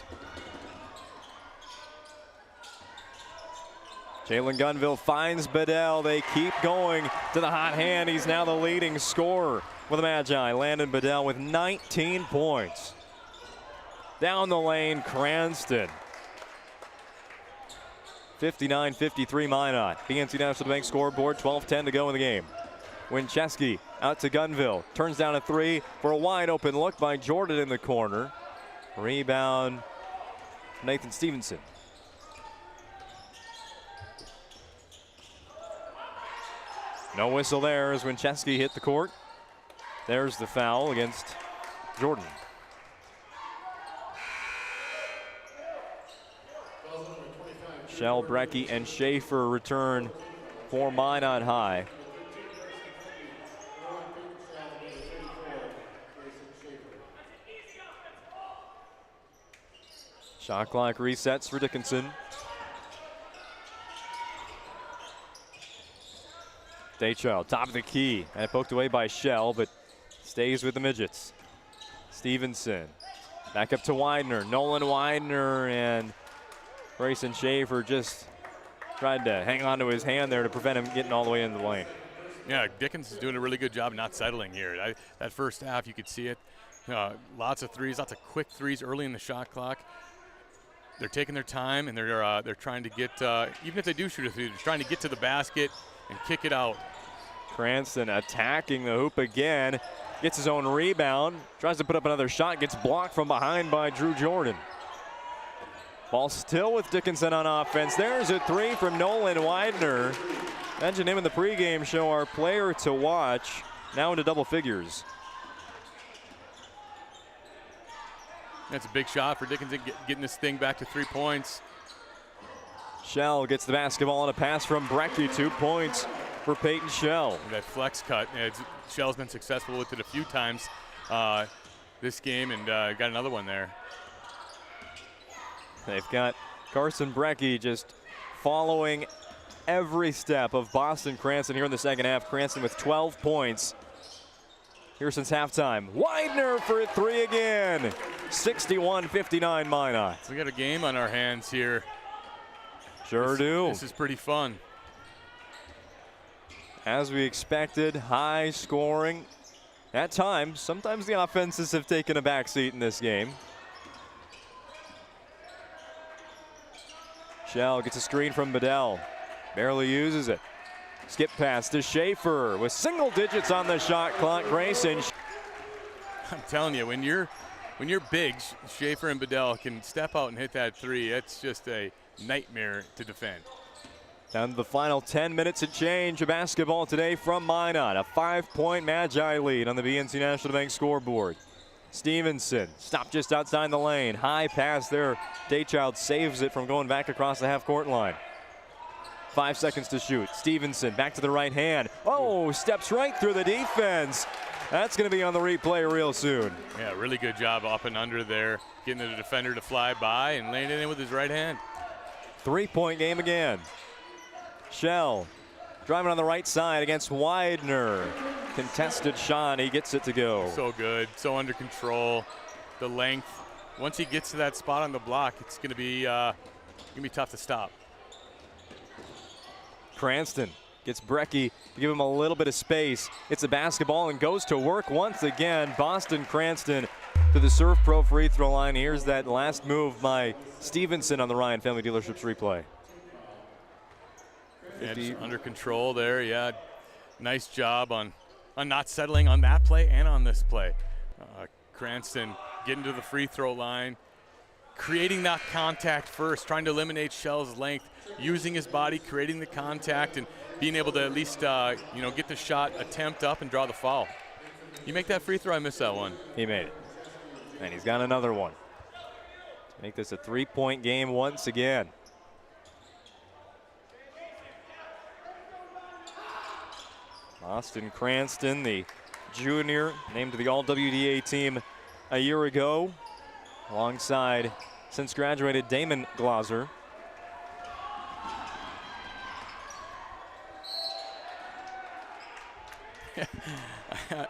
Jalen Gunville finds Bedell. They keep going to the hot hand. He's now the leading scorer for the Magi. Landon Bedell with 19 points. Down the lane, Cranston. 59-53 Minot. PNC National Bank scoreboard, 12-10 to go in the game. Winchesky out to Gunville. Turns down a 3 for a wide open look by Jordan in the corner. Rebound, Nathan Stevenson. No whistle there as Winchesky hit the court. There's the foul against Jordan. Shell, Brecky, and Schaefer return for Minot High. Shot clock resets for Dickinson. Daychild, top of the key, and poked away by Shell, but stays with the Midgets. Stevenson, back up to Widener. Nolan Widener and Grayson Schaefer just tried to hang on to his hand there to prevent him getting all the way into the lane. Yeah, Dickinson's doing a really good job not settling here. That first half, you could see it. Lots of threes, lots of quick threes early in the shot clock. They're taking their time, and they're trying to get, even if they do shoot a three, they're trying to get to the basket and kick it out. Cranston attacking the hoop again. Gets his own rebound. Tries to put up another shot. Gets blocked from behind by Drew Jordan. Ball still with Dickinson on offense. There's a 3 from Nolan Widener. Mentioned him in the pregame show, our player to watch. Now into double figures. That's a big shot for Dickinson, getting this thing back to 3 points. Shell gets the basketball on a pass from Brecky. 2 points for Peyton Shell. And that flex cut, Shell's been successful with it a few times this game, and got another one there. They've got Carson Brecky just following every step of Boston Cranston here in the second half. Cranston with 12 points here since halftime. Widener for 3 again. 61-59 Minot. So we got a game on our hands here. Sure do. This is pretty fun. As we expected, high scoring. At times, sometimes the offenses have taken a backseat in this game. Shell gets a screen from Bedell. Barely uses it. Skip pass to Schaefer with single digits on the shot clock. Grayson. I'm telling you, when you're big, Schaefer and Bedell can step out and hit that 3. It's just a nightmare to defend. Down to the final 10 minutes and change of basketball today from Minot. A 5-point Magi lead on the BNC National Bank scoreboard. Stevenson stopped just outside the lane. High pass there. Daychild saves it from going back across the half-court line. 5 seconds to shoot. Stevenson back to the right hand. Oh, steps right through the defense. That's going to be on the replay real soon. Yeah, really good job up and under there, getting the defender to fly by and laying it in with his right hand. 3-point game again. Shell driving on the right side against Widener. Contested shot, he gets it to go. So good, so under control. The length. Once he gets to that spot on the block, it's going to be tough to stop. Cranston gets Brecky to give him a little bit of space. It's a basketball and goes to work once again. Boston Cranston to the Serve Pro free throw line. Here's that last move by Stevenson on the Ryan Family Dealerships replay. It's under control there, yeah. Nice job on not settling on that play and on this play. Cranston getting to the free throw line, creating that contact first, trying to eliminate Shell's length, using his body, creating the contact, and being able to at least get the shot attempt up and draw the foul. You make that free throw, I missed that one. He made it. And he's got another one. To make this a 3-point game once again. Boston Cranston, the junior, named to the All-WDA team a year ago, alongside since graduated Damon Glauser.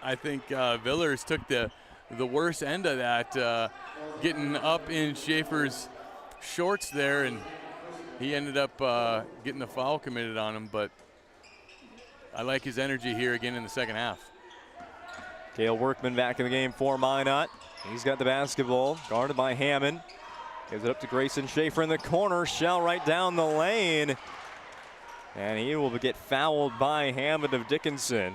I think Villers took the worst end of that, getting up in Schaefer's shorts there, and he ended up getting the foul committed on him, but I like his energy here again in the second half. Cale Workman back in the game for Minot. He's got the basketball, guarded by Hammond. Gives it up to Grayson Schaefer in the corner. Shell right down the lane. And he will get fouled by Hammond of Dickinson.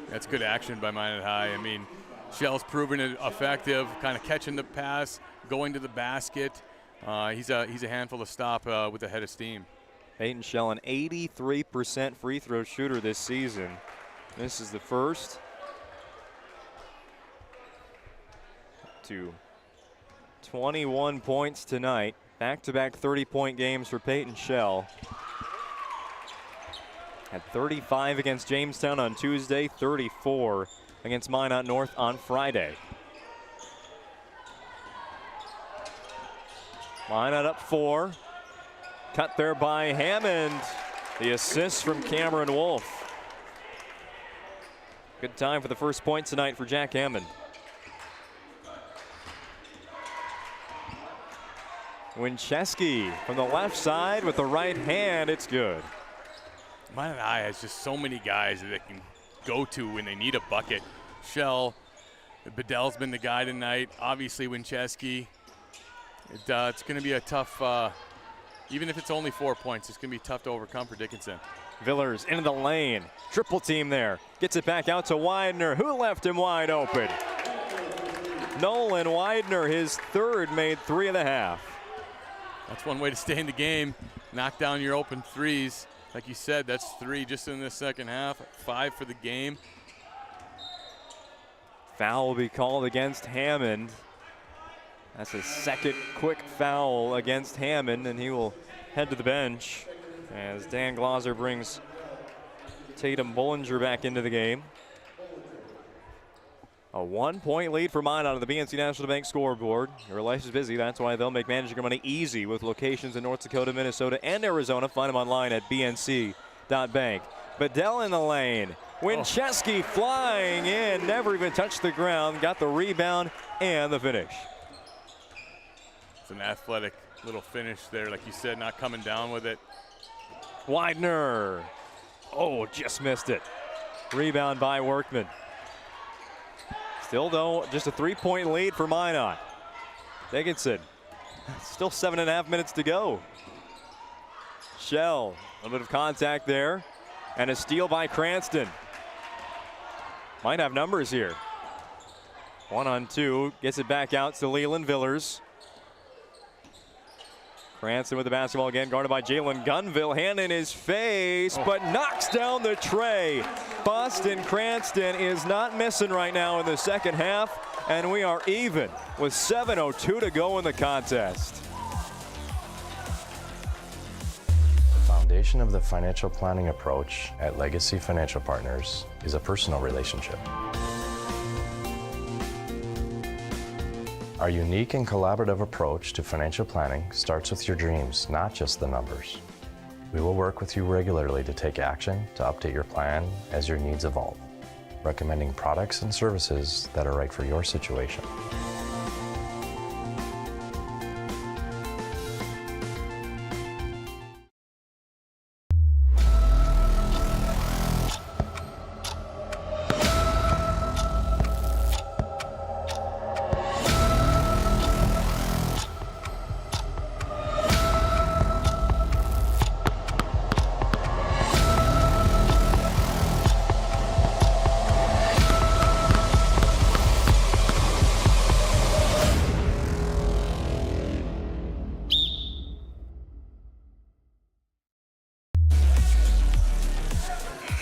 That's good action by Minot High. I mean, Shell's proven it effective, kind of catching the pass, going to the basket. He's a handful to stop with a head of steam. Peyton Shell, an 83% free throw shooter this season. This is the first. To 21 points tonight. Back-to-back 30-point games for Peyton Shell. Had 35 against Jamestown on Tuesday, 34 against Minot North on Friday. Minot up 4. Cut there by Hammond. The assist from Cameron Wolf. Good time for the first point tonight for Jack Hammond. Winchesky from the left side with the right hand. It's good. Minot High has just so many guys that they can go to when they need a bucket. Shell, Bedell's been the guy tonight. Obviously Winchesky. It's going to be a tough, even if it's only 4 points, it's going to be tough to overcome for Dickinson. Villers into the lane. Triple team there. Gets it back out to Widener. Who left him wide open? Nolan Widener, his third, made 3 and a half. That's one way to stay in the game. Knock down your open threes. Like you said, that's 3 just in the second half, 5 for the game. Foul will be called against Hammond. That's a second quick foul against Hammond, and he will head to the bench as Dan Glauser brings Tatum Bollinger back into the game. A 1-point lead for Minot on the BNC National Bank scoreboard. Your life is busy. That's why they'll make managing your money easy with locations in North Dakota, Minnesota, and Arizona. Find them online at bnc.bank. Bedell in the lane. Winchesky flying in. Never even touched the ground. Got the rebound and the finish. It's an athletic little finish there. Like you said, not coming down with it. Widener. Oh, just missed it. Rebound by Workman. Still, though, just a 3-point lead for Minot. Dickinson, still 7.5 minutes to go. Shell, a little bit of contact there. And a steal by Cranston. Might have numbers here. 1-on-2, gets it back out to Leland Villers. Cranston with the basketball again, guarded by Jalen Gunville. Hand in his face, but knocks down the tray. Boston Cranston is not missing right now in the second half, and we are even with 7:02 to go in the contest. The foundation of the financial planning approach at Legacy Financial Partners is a personal relationship. Our unique and collaborative approach to financial planning starts with your dreams, not just the numbers. We will work with you regularly to take action to update your plan as your needs evolve, recommending products and services that are right for your situation.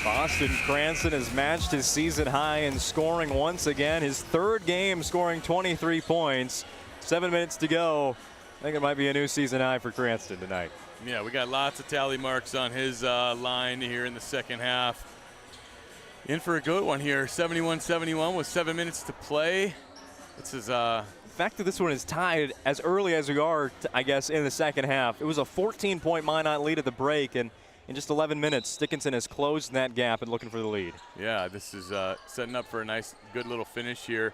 Boston Cranston has matched his season high in scoring once again. His third game scoring 23 points. 7 minutes to go. I think it might be a new season high for Cranston tonight. Yeah, we got lots of tally marks on his line here in the second half. In for a good one here. 71-71 with 7 minutes to play. This is the fact that this one is tied as early as we are, I guess, in the second half. It was a 14-point Minot lead at the break, and in just 11 minutes, Dickinson has closed that gap and looking for the lead. Yeah, this is setting up for a nice, good little finish here.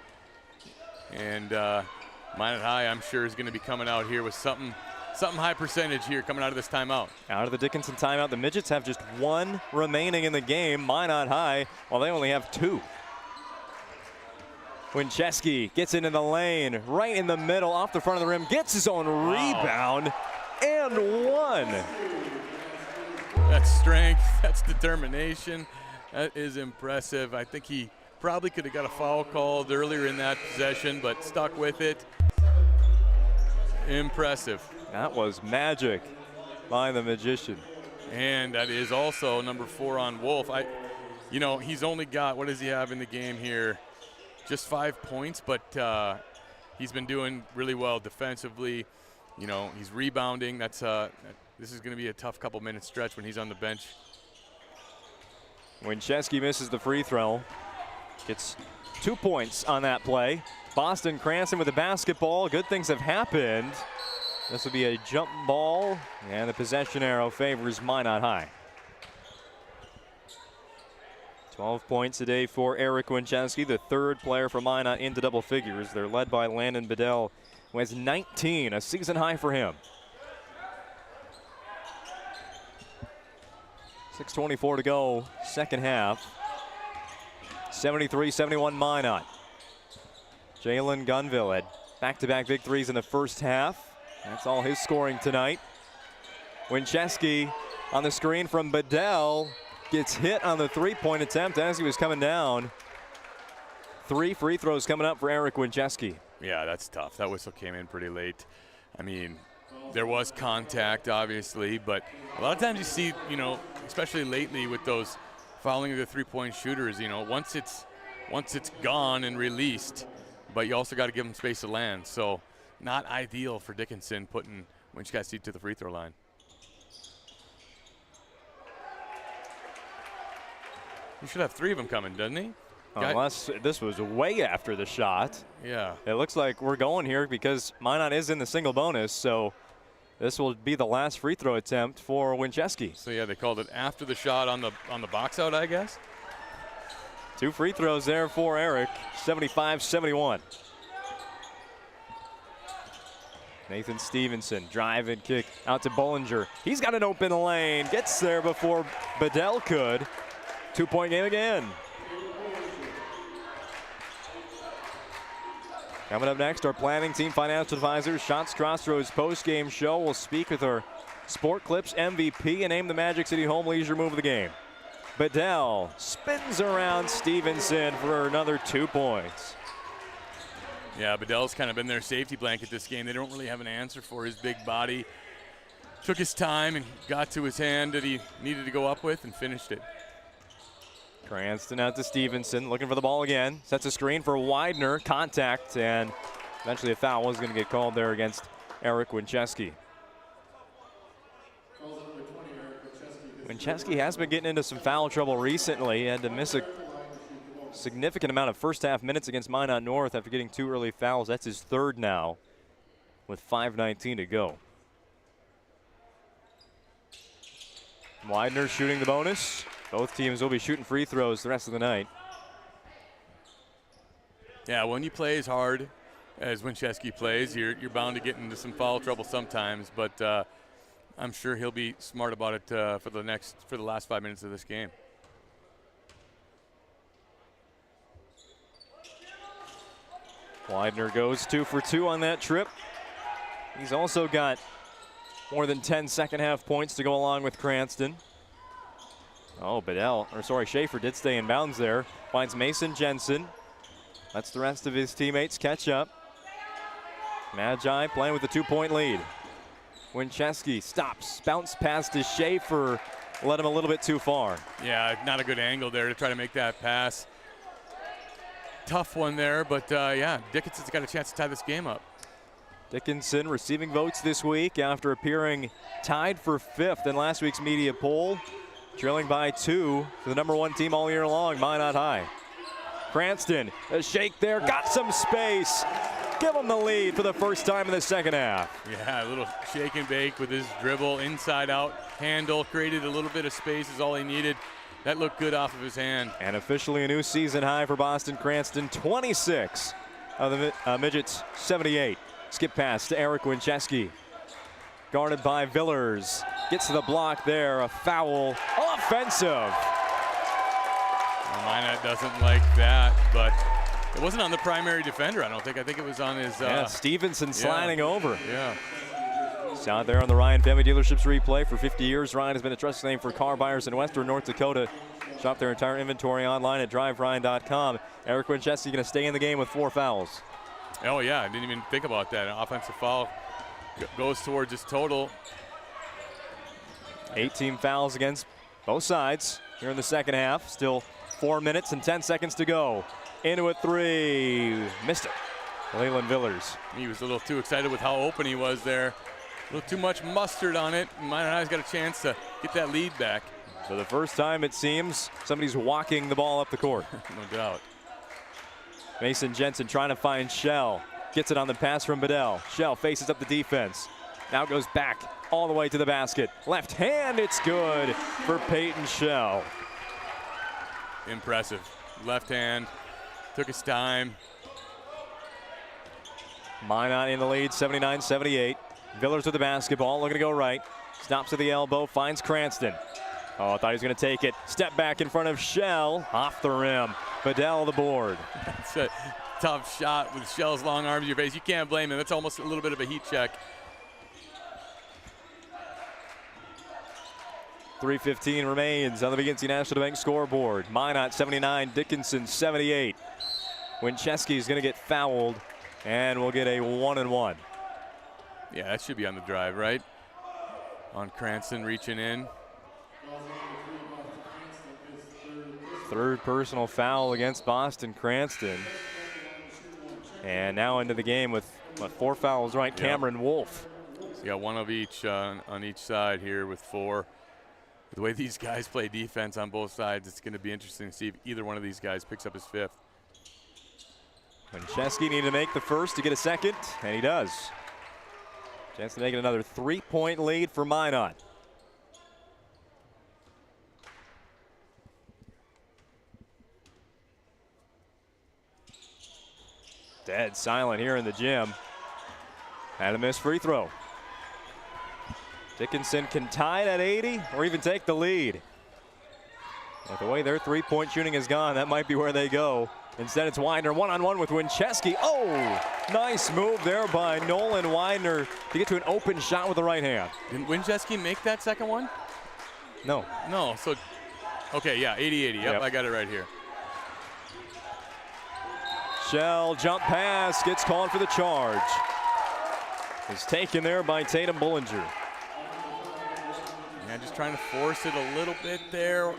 And Minot High, I'm sure, is going to be coming out here with something high percentage here coming out of this timeout. Out of the Dickinson timeout, the Midgets have just one remaining in the game. Minot High, while they only have two. Wincheski gets into the lane, right in the middle, off the front of the rim, gets his own rebound, and one. That's strength, that's determination. That is impressive. I think he probably could have got a foul called earlier in that possession, but stuck with it. Impressive. That was magic by the magician. And that is also number 4 on Wolf. You know, he's only got, what does he have in the game here? Just 5 points, but he's been doing really well defensively. You know, he's rebounding. This is going to be a tough couple-minute stretch when he's on the bench. Wincheski misses the free throw. Gets 2 points on that play. Boston Cranston with the basketball. Good things have happened. This will be a jump ball, and the possession arrow favors Minot High. 12 points today for Eric Wincheski, the third player for Minot into double figures. They're led by Landon Bedell, who has 19, a season high for him. 6:24 to go, second half. 73-71 Minot. Jalen Gunville had back-to-back big threes in the first half. That's all his scoring tonight. Wincheski on the screen from Bedell gets hit on the three-point attempt as he was coming down. 3 free throws coming up for Eric Wincheski. Yeah, that's tough. That whistle came in pretty late. I mean, there was contact, obviously, but a lot of times you see, you know, especially lately with those fouling of the three-point shooters, you know, once it's gone and released, but you also got to give them space to land. So not ideal for Dickinson putting Wincheski to the free throw line. He should have 3 of them coming, doesn't he? Unless this was way after the shot. Yeah. It looks like we're going here because Minot is in the single bonus, so this will be the last free throw attempt for Wincheski. So yeah, they called it after the shot on the box out, I guess. 2 free throws there for Eric. 75-71. Nathan Stevenson, drive and kick out to Bollinger. He's got an open lane, gets there before Bedell could. 2-point game again. Coming up next, our planning team financial advisors, Shots Crossroads post-game show. We'll speak with our Sport Clips MVP and name the Magic City Home Leisure move of the game. Bedell spins around Stevenson for another 2 points. Yeah, Bedell's kind of been their safety blanket this game. They don't really have an answer for his big body. took his time and got to his hand that he needed to go up with and finished it. Cranston out to Stevenson, looking for the ball again. Sets a screen for Widener, contact, and eventually a foul was going to get called there against Eric Winchesky. Winchesky has been getting into some foul trouble recently. He had to miss a significant amount of first half minutes against Minot North after getting 2 early fouls. That's his 3rd now with 5:19 to go. Widener shooting the bonus. Both teams will be shooting free throws the rest of the night. Yeah, when you play as hard as Winchesky plays, you're bound to get into some foul trouble sometimes, but I'm sure he'll be smart about it for the last 5 minutes of this game. Widener goes 2 for 2 on that trip. He's also got more than 10 second half points to go along with Cranston. Oh, Schaefer did stay in bounds there. Finds Mason Jensen. Lets the rest of his teammates catch up. Magi playing with a 2-point lead. Winchesky stops, bounce pass to Schaefer, led him a little bit too far. Yeah, not a good angle there to try to make that pass. Tough one there, but yeah, Dickinson's got a chance to tie this game up. Dickinson receiving votes this week after appearing tied for 5th in last week's media poll, trailing by 2 to the #1 team all year long, Minot High. Cranston, a shake there, got some space. Give him the lead for the first time in the second half. Yeah, a little shake and bake with his dribble, inside out handle, created a little bit of space is all he needed. That looked good off of his hand. And officially a new season high for Boston Cranston, 26 of the Midgets, 78. Skip pass to Eric Winchesky. Guarded by Villers. Gets to the block there, a foul, offensive. Minot doesn't like that, but it wasn't on the primary defender, I don't think. I think it was on his... Stevenson sliding over. Yeah. It's out there on the Ryan Family Dealerships replay. For 50 years, Ryan has been a trusted name for car buyers in Western North Dakota. Shop their entire inventory online at driveryan.com. Eric Winchesky going to stay in the game with 4 fouls. Oh, yeah, I didn't even think about that. An offensive foul goes towards his total. 18 fouls against both sides here in the second half. Still 4 minutes and 10 seconds to go. Into a 3. Missed it. Leyland Villers. He was a little too excited with how open he was there. A little too much mustard on it. Minot High's got a chance to get that lead back. For the first time, it seems, somebody's walking the ball up the court. No doubt. Mason Jensen trying to find Shell. Gets it on the pass from Bedell. Shell faces up the defense. Now goes back all the way to the basket. Left hand, it's good for Peyton Shell. Impressive. Left hand, took his time. Minot in the lead, 79-78. Villers with the basketball, looking to go right. Stops at the elbow, finds Cranston. Oh, I thought he was going to take it. Step back in front of Shell, off the rim. Bedell the board. It's a tough shot with Shell's long arms in your face. You can't blame him. That's almost a little bit of a heat check. 3:15 remains on the BNC National Bank scoreboard. Minot 79, Dickinson 78. Winchesky's going to get fouled, and we'll get a 1-and-1. Yeah, that should be on the drive, right? On Cranston reaching in. 3rd personal foul against Boston Cranston. And now into the game with 4 fouls, right? Yep. Cameron Wolf. So you got 1 of each on each side here with 4. The way these guys play defense on both sides, it's going to be interesting to see if either one of these guys picks up his 5th. Winchesky needed to make the first to get a second, and he does. Chance to make it another 3-point lead for Minot. Dead silent here in the gym. Had a missed free throw. Dickinson can tie it at 80 or even take the lead. But the way their 3-point shooting has gone, that might be where they go. Instead, it's Widener one-on-one with Winchesky. Oh, nice move there by Nolan Widener to get to an open shot with the right hand. Didn't Winchesky make that second one? No. No, so, okay, yeah, 80-80. Yep, I got it right here. Shell jump pass gets called for the charge. It's taken there by Tatum Bullinger. Yeah, just trying to force it a little bit there.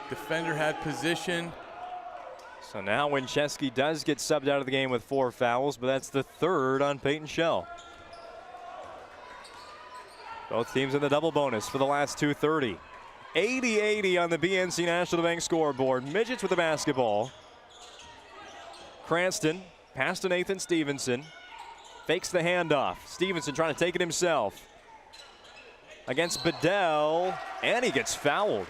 Defender had position. So now Winchesky does get subbed out of the game with 4 fouls, but that's the 3rd on Peyton Shell. Both teams in the double bonus for the last 2:30. 80-80 on the BNC National Bank scoreboard. Midgets with the basketball. Cranston pass to Nathan Stevenson. Fakes the handoff. Stevenson trying to take it himself. Against Bedell, and he gets fouled.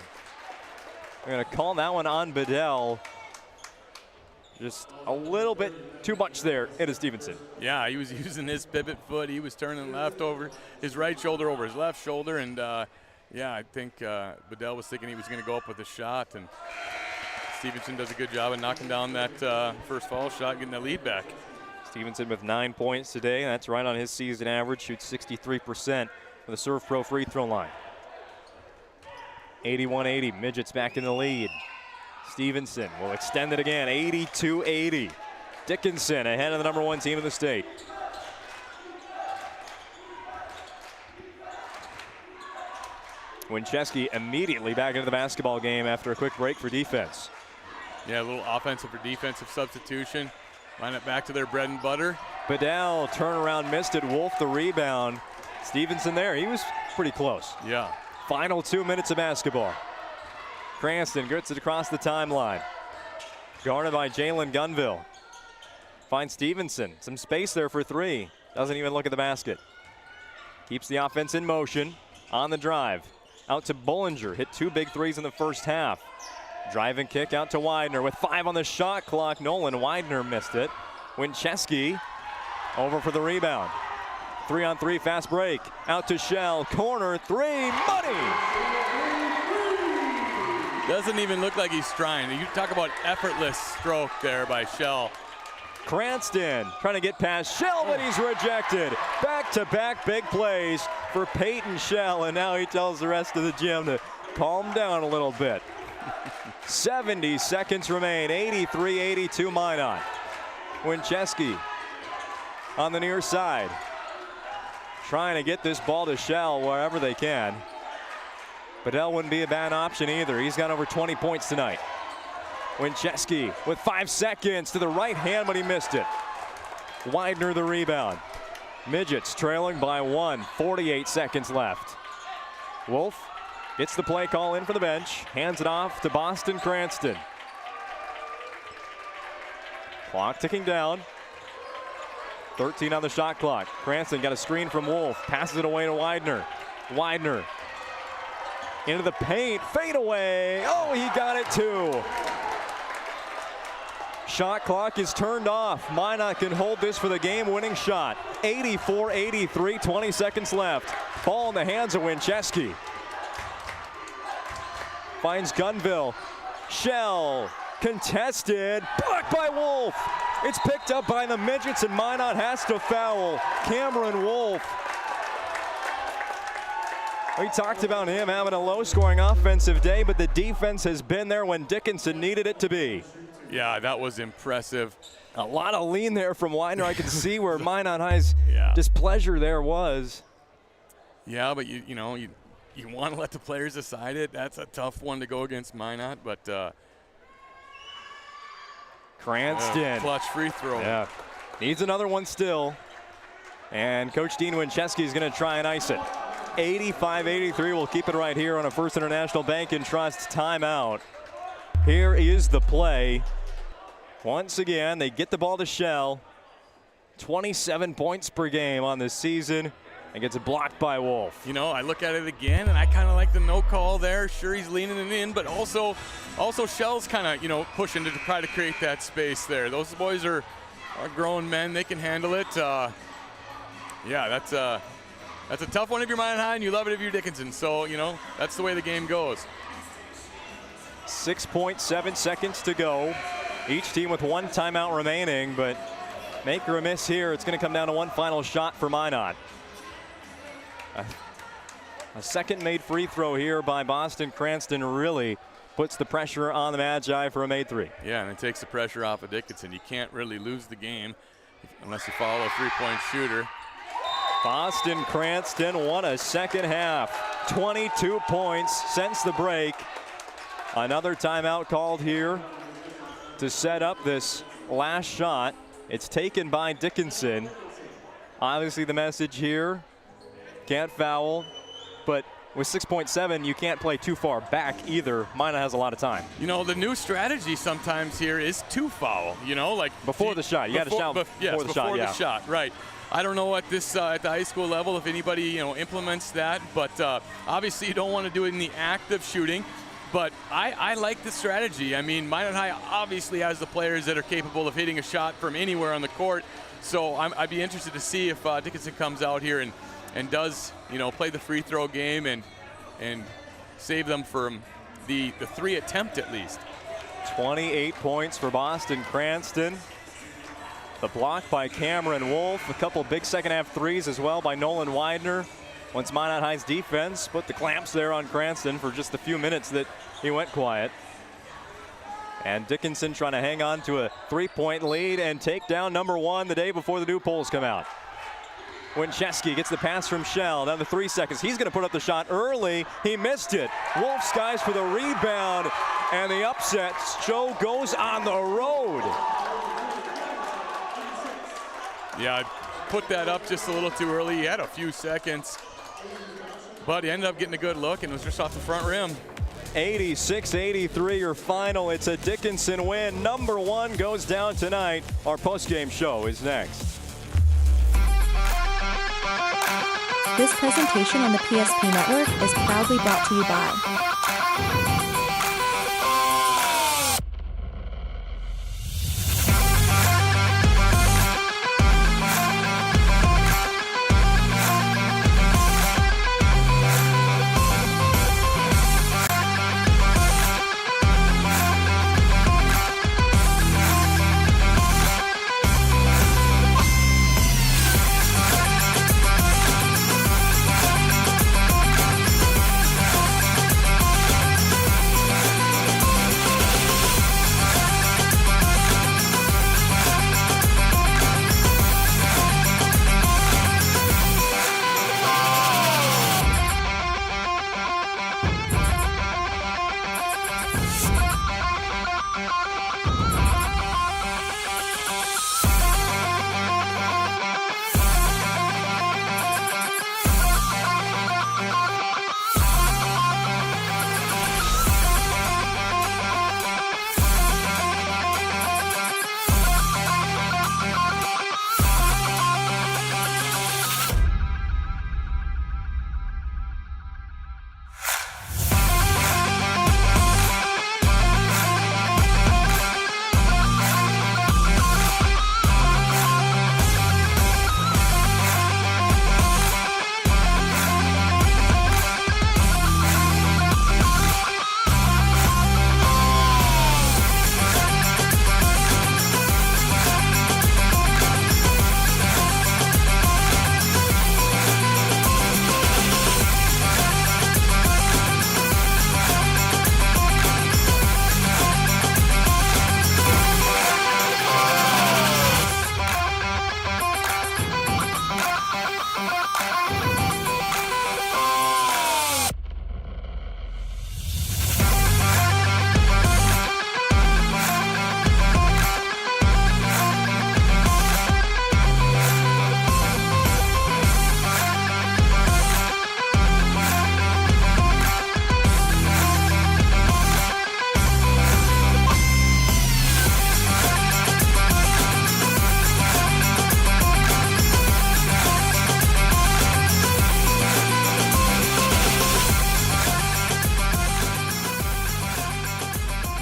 They're going to call that one on Bedell. Just a little bit too much there into Stevenson. Yeah, he was using his pivot foot. He was turning left over his right shoulder over his left shoulder. And, yeah, I think Bedell was thinking he was going to go up with a shot. And Stevenson does a good job of knocking down that first foul shot, getting the lead back. Stevenson with 9 points today. That's right on his season average. Shoots 63% for the Serve Pro free throw line. 81-80. Midgets back in the lead. Stevenson will extend it again. 82-80. Dickinson ahead of the #1 team in the state. Winchesky immediately back into the basketball game after a quick break for defense. Yeah, a little offensive or defensive substitution. Line it back to their bread and butter. Bedell turnaround missed it. Wolf the rebound. Stevenson there. He was pretty close. Yeah. Final 2 minutes of basketball. Cranston gets it across the timeline. Guarded by Jalen Gunville. Finds Stevenson. Some space there for 3. Doesn't even look at the basket. Keeps the offense in motion. On the drive. Out to Bollinger. Hit 2 big threes in the first half. Drive and kick out to Widener with 5 on the shot clock. Nolan Widener missed it. Winchesky over for the rebound. 3-on-3 fast break. Out to Shell. Corner 3. Money! Doesn't even look like he's trying. You talk about effortless stroke there by Shell. Cranston trying to get past Shell, but he's rejected. Back-to-back big plays for Peyton Shell, and now he tells the rest of the gym to calm down a little bit. 70 seconds remain. 83-82 Minot. Winchesky on the near side. Trying to get this ball to Shell wherever they can. Bedell wouldn't be a bad option either. He's got over 20 points tonight. Winchesky with 5 seconds to the right hand, but he missed it. Widener the rebound. Midgets trailing by 1. 48 seconds left. Wolf gets the play call in for the bench. Hands it off to Boston Cranston. Clock ticking down. 13 on the shot clock. Cranston got a screen from Wolf. Passes it away to Widener. Widener into the paint. Fade away. Oh, he got it too. Shot clock is turned off. Minot can hold this for the game-winning shot. 84-83, 20 seconds left. Ball in the hands of Winchesky. Finds Gunville. Shell contested. Blocked by Wolf. It's picked up by the Midgets, and Minot has to foul Cameron Wolf. We talked about him having a low-scoring offensive day, but the defense has been there when Dickinson needed it to be. Yeah, that was impressive. A lot of lean there from Widener. I could see where Minot High's displeasure there was. Yeah, but you want to let the players decide it. That's a tough one to go against Minot, but Cranston. Clutch free throw. Yeah, needs another one still. And Coach Dean Winchesky is going to try and ice it. 85-83. We'll keep it right here on a First International Bank and Trust timeout. Here is the play. Once again, they get the ball to Shell. 27 points per game on this season, and gets it blocked by Wolf. You know, I look at it again, and I kind of like the no call there. Sure, he's leaning it in, but also Shell's kind of, pushing to try to create that space there. Those boys are grown men. They can handle it. Yeah, that's a tough one if you're Minot High, and you love it if you're Dickinson. So, that's the way the game goes. 6.7 seconds to go. Each team with 1 timeout remaining, but make or miss here, it's going to come down to 1 final shot for Minot. A second made free throw here by Boston Cranston really puts the pressure on the Magi for a made 3. Yeah, and it takes the pressure off of Dickinson. You can't really lose the game unless you follow a 3-point shooter. Boston Cranston won a second half. 22 points since the break. Another timeout called here to set up this last shot. It's taken by Dickinson. Obviously the message here, can't foul, but with 6.7, you can't play too far back either. Minot has a lot of time. You know, the new strategy sometimes here is to foul, you know, like before the shot. You got to shout before the shot, right. I don't know at this at the high school level if anybody, you know, implements that, but obviously you don't want to do it in the act of shooting. But I like the strategy. I mean, Minot High obviously has the players that are capable of hitting a shot from anywhere on the court. So I'd be interested to see if Dickinson comes out here and does, you know, play the free throw game and save them from the 3 attempt at least. 28 points for Boston Cranston. The block by Cameron Wolf. A couple big second half threes as well by Nolan Widener. Once Minot High's defense put the clamps there on Cranston for just the few minutes that he went quiet. And Dickinson trying to hang on to a 3-point lead and take down number 1 the day before the new polls come out. Winchesky gets the pass from Shell. Down to 3 seconds. He's going to put up the shot early. He missed it. Wolf skies for the rebound. And the upset show goes on the road. Yeah, I put that up just a little too early. He had a few seconds. But he ended up getting a good look and was just off the front rim. 86-83 your final. It's a Dickinson win. Number 1 goes down tonight. Our post-game show is next. This presentation on the PSP Network is proudly brought to you by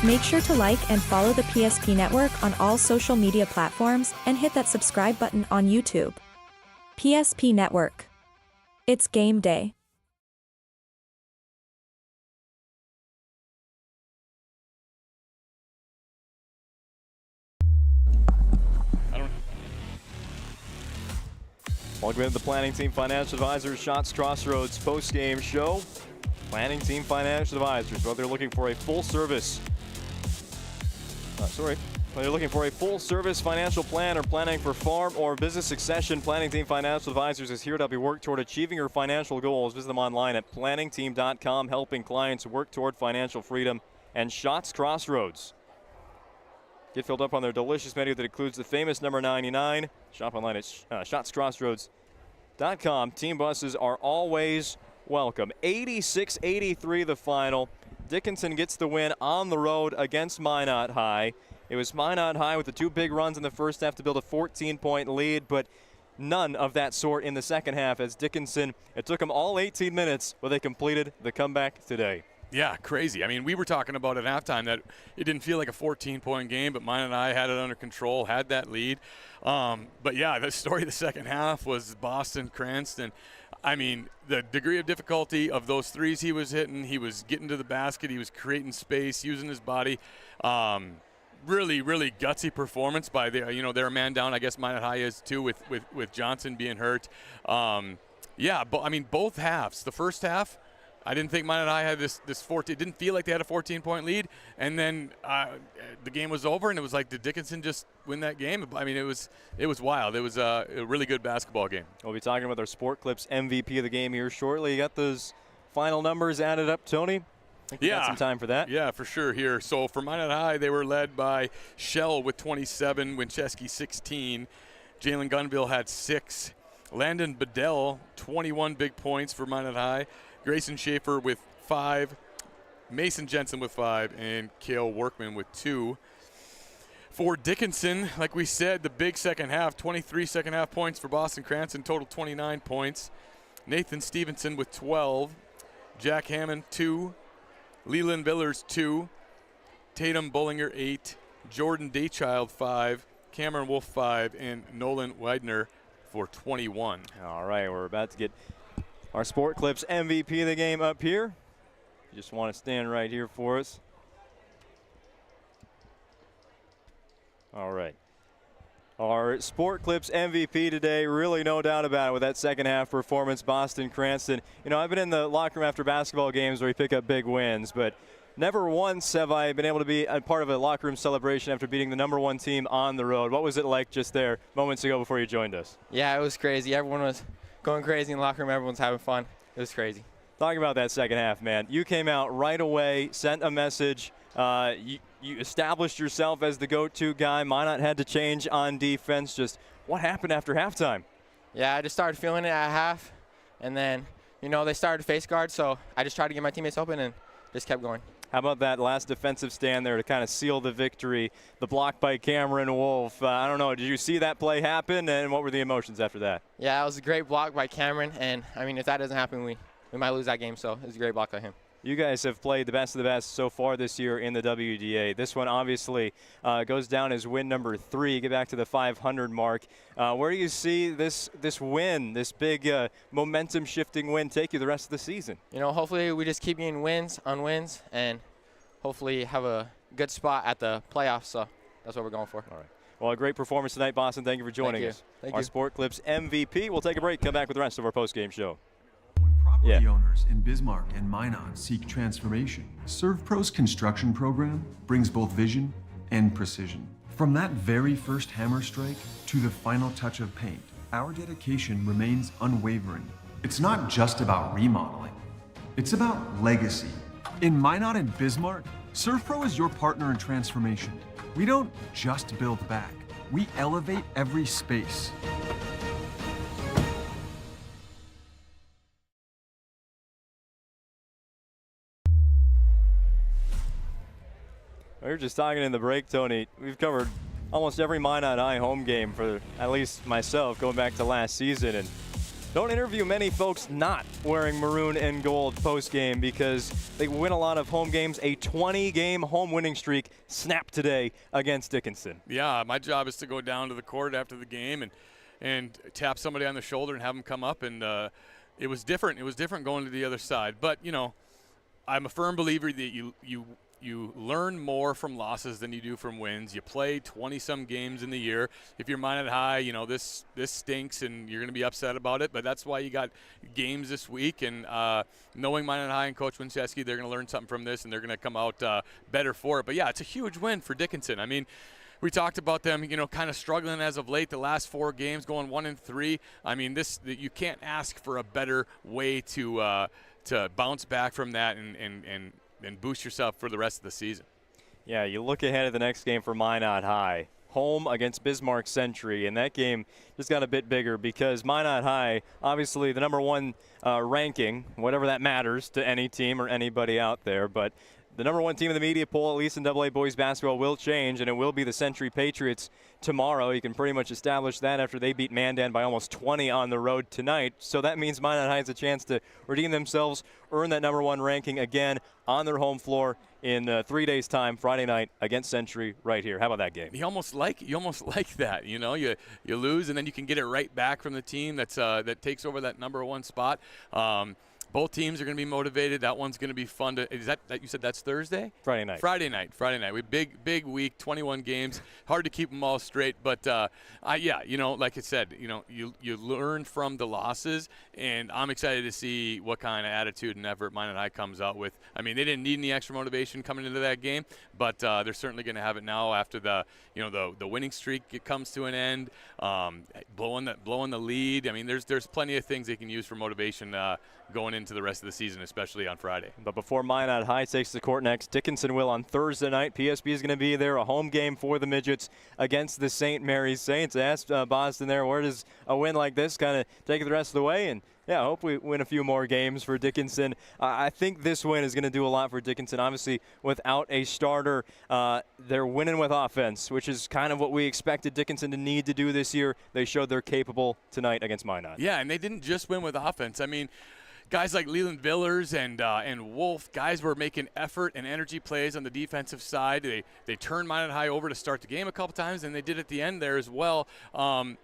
Make sure to like and follow the PSP Network on all social media platforms and hit that subscribe button on YouTube. PSP Network. It's game day. Welcome to the Planning Team Financial Advisors Shots Crossroads post-game show. Planning Team Financial Advisors, whether they're looking for a full service, When you're looking for a full-service financial plan or planning for farm or business succession, Planning Team Financial Advisors is here to help you work toward achieving your financial goals. Visit them online at planningteam.com, helping clients work toward financial freedom. And Shots Crossroads. Get filled up on their delicious menu that includes the famous number 99. Shop online at shotscrossroads.com. Team buses are always welcome. 86-83 the final. Dickinson gets the win on the road against Minot High. It was Minot High with the 2 big runs in the first half to build a 14-point lead, but none of that sort in the second half as Dickinson, it took them all 18 minutes, but they completed the comeback today. Yeah, crazy. I mean, we were talking about at halftime that it didn't feel like a 14-point game, but Minot High had it under control, had that lead. But yeah, the story of the second half was Boston Cranston. I mean, the degree of difficulty of those threes he was hitting, he was getting to the basket, he was creating space, using his body. Really, really gutsy performance by they're a man down. I guess Minot High is too with Johnson being hurt. Yeah, but I mean, both halves. The first half, I didn't think Minot High had this 14. It didn't feel like they had a 14-point lead, and then the game was over, and it was like, did Dickinson just win that game? I mean, it was wild. It was a really good basketball game. We'll be talking with our Sport Clips MVP of the game here shortly. You got those final numbers added up, Tony? Yeah, some time for that. Yeah, for sure here. So for Minot High, they were led by Shell with 27, Winchesky 16. Jalen Gunville had 6. Landon Bedell, 21 big points for Minot High. Grayson Schaefer with 5. Mason Jensen with 5. And Cale Workman with 2. For Dickinson, like we said, the big second half, 23 second half points for Boston Cranston, total 29 points. Nathan Stevenson with 12. Jack Hammond, 2. Leland Villers, 2. Tatum Bullinger, 8. Jordan Daychild, 5. Cameron Wolf, 5. And Nolan Widener for 21. All right, we're about to get our Sport Clips MVP of the game up here. You just want to stand right here for us. All right. Our Sport Clips MVP today, really no doubt about it with that second half performance, Boston Cranston. You know, I've been in the locker room after basketball games where we pick up big wins, but never once have I been able to be a part of a locker room celebration after beating the #1 team on the road. What was it like just there moments ago before you joined us? Yeah, it was crazy. Everyone was going crazy in the locker room. Everyone's having fun. It was crazy. Talking about that second half, man. You came out right away, sent a message. You established yourself as the go-to guy. Minot had to change on defense. Just what happened after halftime? Yeah, I just started feeling it at half, and then, they started face guard, so I just tried to get my teammates open and just kept going. How about that last defensive stand there to kind of seal the victory? The block by Cameron Wolf. I don't know. Did you see that play happen, and what were the emotions after that? Yeah, it was a great block by Cameron, and, I mean, if that doesn't happen, we might lose that game, so it was a great block by him. You guys have played the best of the best so far this year in the WDA. This one obviously goes down as win number 3. Get back to the 500 mark. Where do you see this win, this big momentum-shifting win, take you the rest of the season? Hopefully we just keep getting wins on wins and hopefully have a good spot at the playoffs. So that's what we're going for. All right. Well, a great performance tonight, Boston. Thank you for joining us. Thank Our you. Sport Clips MVP. We'll take a break. Come back with the rest of our post-game show. Property owners in Bismarck and Minot seek transformation. ServPro's construction program brings both vision and precision. From that very first hammer strike to the final touch of paint, our dedication remains unwavering. It's not just about remodeling, it's about legacy. In Minot and Bismarck, ServPro is your partner in transformation. We don't just build back, we elevate every space. We were just talking in the break, Tony. We've covered almost every Minot High home game for at least myself going back to last season. And don't interview many folks not wearing maroon and gold post-game because they win a lot of home games. A 20-game home winning streak snapped today against Dickinson. Yeah, my job is to go down to the court after the game and tap somebody on the shoulder and have them come up. And it was different. It was different going to the other side. But, I'm a firm believer that you learn more from losses than you do from wins. You play 20-some games in the year. If you're Minot High, this stinks and you're going to be upset about it. But that's why you got games this week. And knowing Minot High and Coach Winchesky, they're going to learn something from this and they're going to come out better for it. But, yeah, it's a huge win for Dickinson. I mean, we talked about them, kind of struggling as of late. The last 4 games, going 1-3. I mean, you can't ask for a better way to bounce back from that and boost yourself for the rest of the season. Yeah, you look ahead at the next game for Minot High. Home against Bismarck Century, and that game just got a bit bigger because Minot High, obviously the number 1 ranking, whatever that matters to any team or anybody out there, but the number 1 team in the media poll, at least in AA boys basketball, will change, and it will be the Century Patriots tomorrow. You can pretty much establish that after they beat Mandan by almost 20 on the road tonight. So that means Minot High has a chance to redeem themselves, earn that number 1 ranking again on their home floor in 3 days' time, Friday night against Century right here. How about that game? You almost like that. You lose, and then you can get it right back from the team that takes over that number 1 spot. Both teams are going to be motivated. That one's going to be fun. Is that you said that's Thursday? Friday night. Friday night. We big week, 21 games. Hard to keep them all straight, but like I said, you learn from the losses, and I'm excited to see what kind of attitude and effort Minot High comes out with. I mean, they didn't need any extra motivation coming into that game, but they're certainly going to have it now after the winning streak comes to an end, blowing the lead. I mean, there's plenty of things they can use for motivation going into the rest of the season, especially on Friday. But before Minot High takes the court next, Dickinson will on Thursday night. PSP is going to be there, a home game for the Midgets against the St. Mary's Saints. I asked Boston there, where does a win like this kind of take it the rest of the way? And yeah, I hope we win a few more games for Dickinson. I think this win is going to do a lot for Dickinson. Obviously, without a starter, they're winning with offense, which is kind of what we expected Dickinson to need to do this year. They showed they're capable tonight against Minot. Yeah, and they didn't just win with offense. I mean, guys like Leland Villers and Wolf, guys were making effort and energy plays on the defensive side. They turned Minot High over to start the game a couple times, and they did at the end there as well.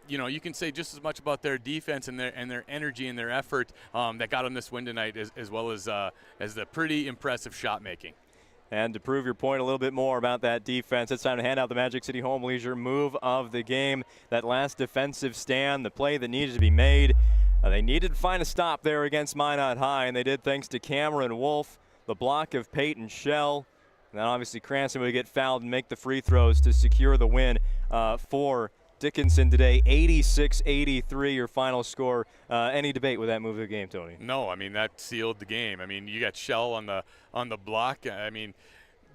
You can say just as much about their defense and their energy and their effort that got them this win tonight, as well as the pretty impressive shot making. And to prove your point a little bit more about that defense, it's time to hand out the Magic City Home Leisure move of the game. That last defensive stand, the play that needed to be made. They needed to find a stop there against Minot High, and they did thanks to Cameron Wolf, the block of Peyton Shell. And then obviously Cranston would get fouled and make the free throws to secure the win for Dickinson today. 86-83 your final score. Any debate with that move of the game, Tony? No, I mean, that sealed the game. I mean, you got Shell on the block. I mean,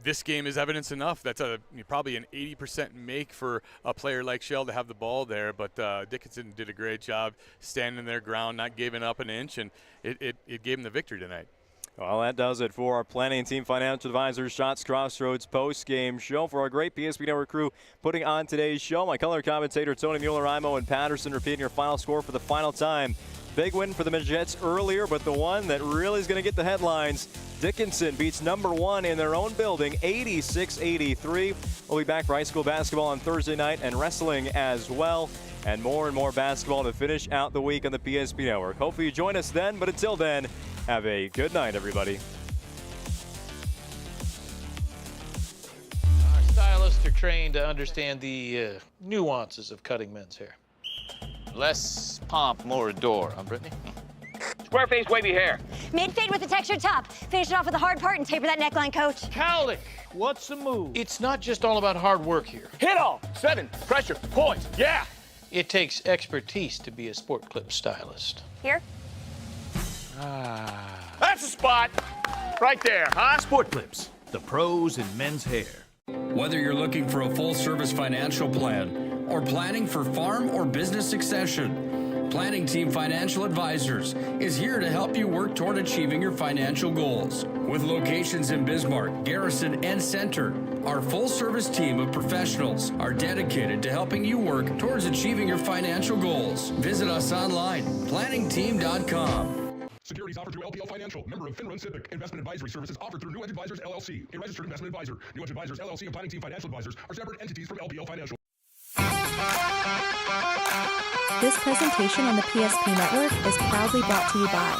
this game is evidence enough. That's probably an 80% make for a player like Shell to have the ball there. But Dickinson did a great job standing their ground, not giving up an inch, and it gave them the victory tonight. Well, that does it for our Planning Team Financial Advisors Shots Crossroads post-game show. For our great PSP Network crew putting on today's show, my color commentator Tony Mueller-Imo and Patterson repeating your final score for the final time. Big win for the Midgets earlier, but the one that really is going to get the headlines, Dickinson beats number 1 in their own building, 86-83. We'll be back for high school basketball on Thursday night and wrestling as well. And more basketball to finish out the week on the PSP Network. Hopefully you join us then, but until then, have a good night, everybody. Our stylists are trained to understand the nuances of cutting men's hair. Less pomp, more adore, huh, Brittany? Square face wavy hair. Mid-fade with a textured top. Finish it off with the hard part and taper that neckline, coach. Cowlick, what's the move? It's not just all about hard work here. Hit all. 7. Pressure. Points. Yeah. It takes expertise to be a sport clip stylist. Here? That's the spot. Right there, huh? Sport Clips, the pros in men's hair. Whether you're looking for a full-service financial plan or planning for farm or business succession, Planning Team Financial Advisors is here to help you work toward achieving your financial goals. With locations in Bismarck, Garrison, and Center, our full-service team of professionals are dedicated to helping you work towards achieving your financial goals. Visit us online, planningteam.com. Securities offered through LPL Financial, member of FINRA Civic. Investment advisory services offered through New Edge Advisors, LLC, a registered investment advisor. New Edge Advisors, LLC, and Planning Team Financial Advisors are separate entities from LPL Financial. This presentation on the PSP Network is proudly brought to you by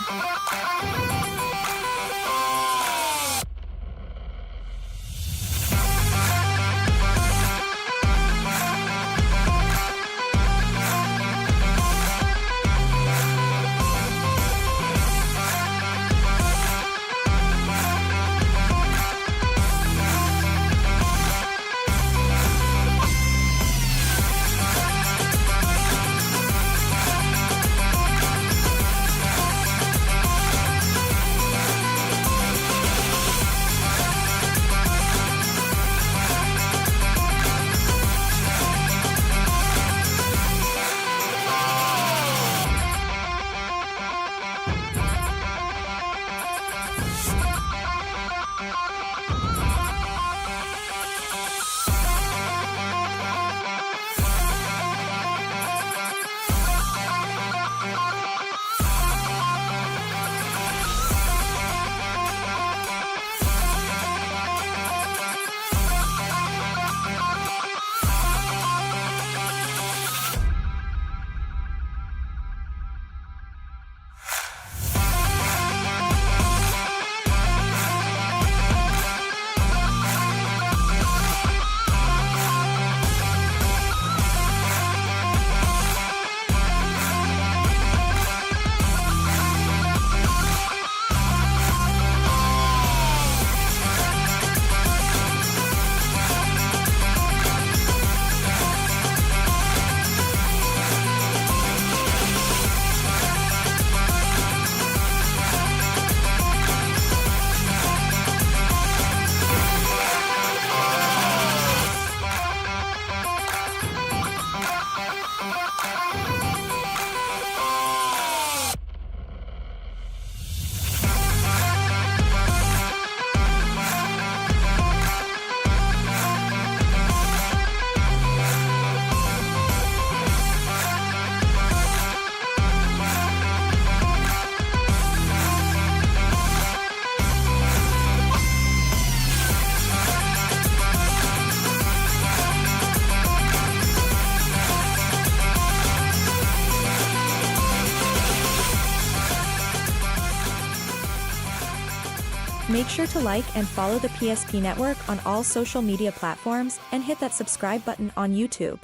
Make sure to like and follow the PSP Network on all social media platforms and hit that subscribe button on YouTube.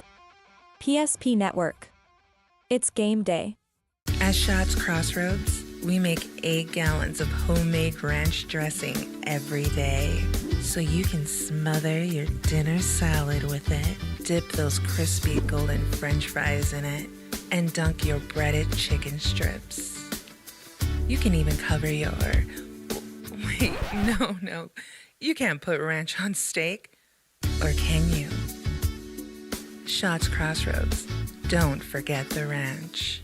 PSP Network. It's game day. At Shots Crossroads, we make 8 gallons of homemade ranch dressing every day, so you can smother your dinner salad with it, dip those crispy golden French fries in it, and dunk your breaded chicken strips. You can even cover your... Wait, no. You can't put ranch on steak. Or can you? Shots Crossroads. Don't forget the ranch.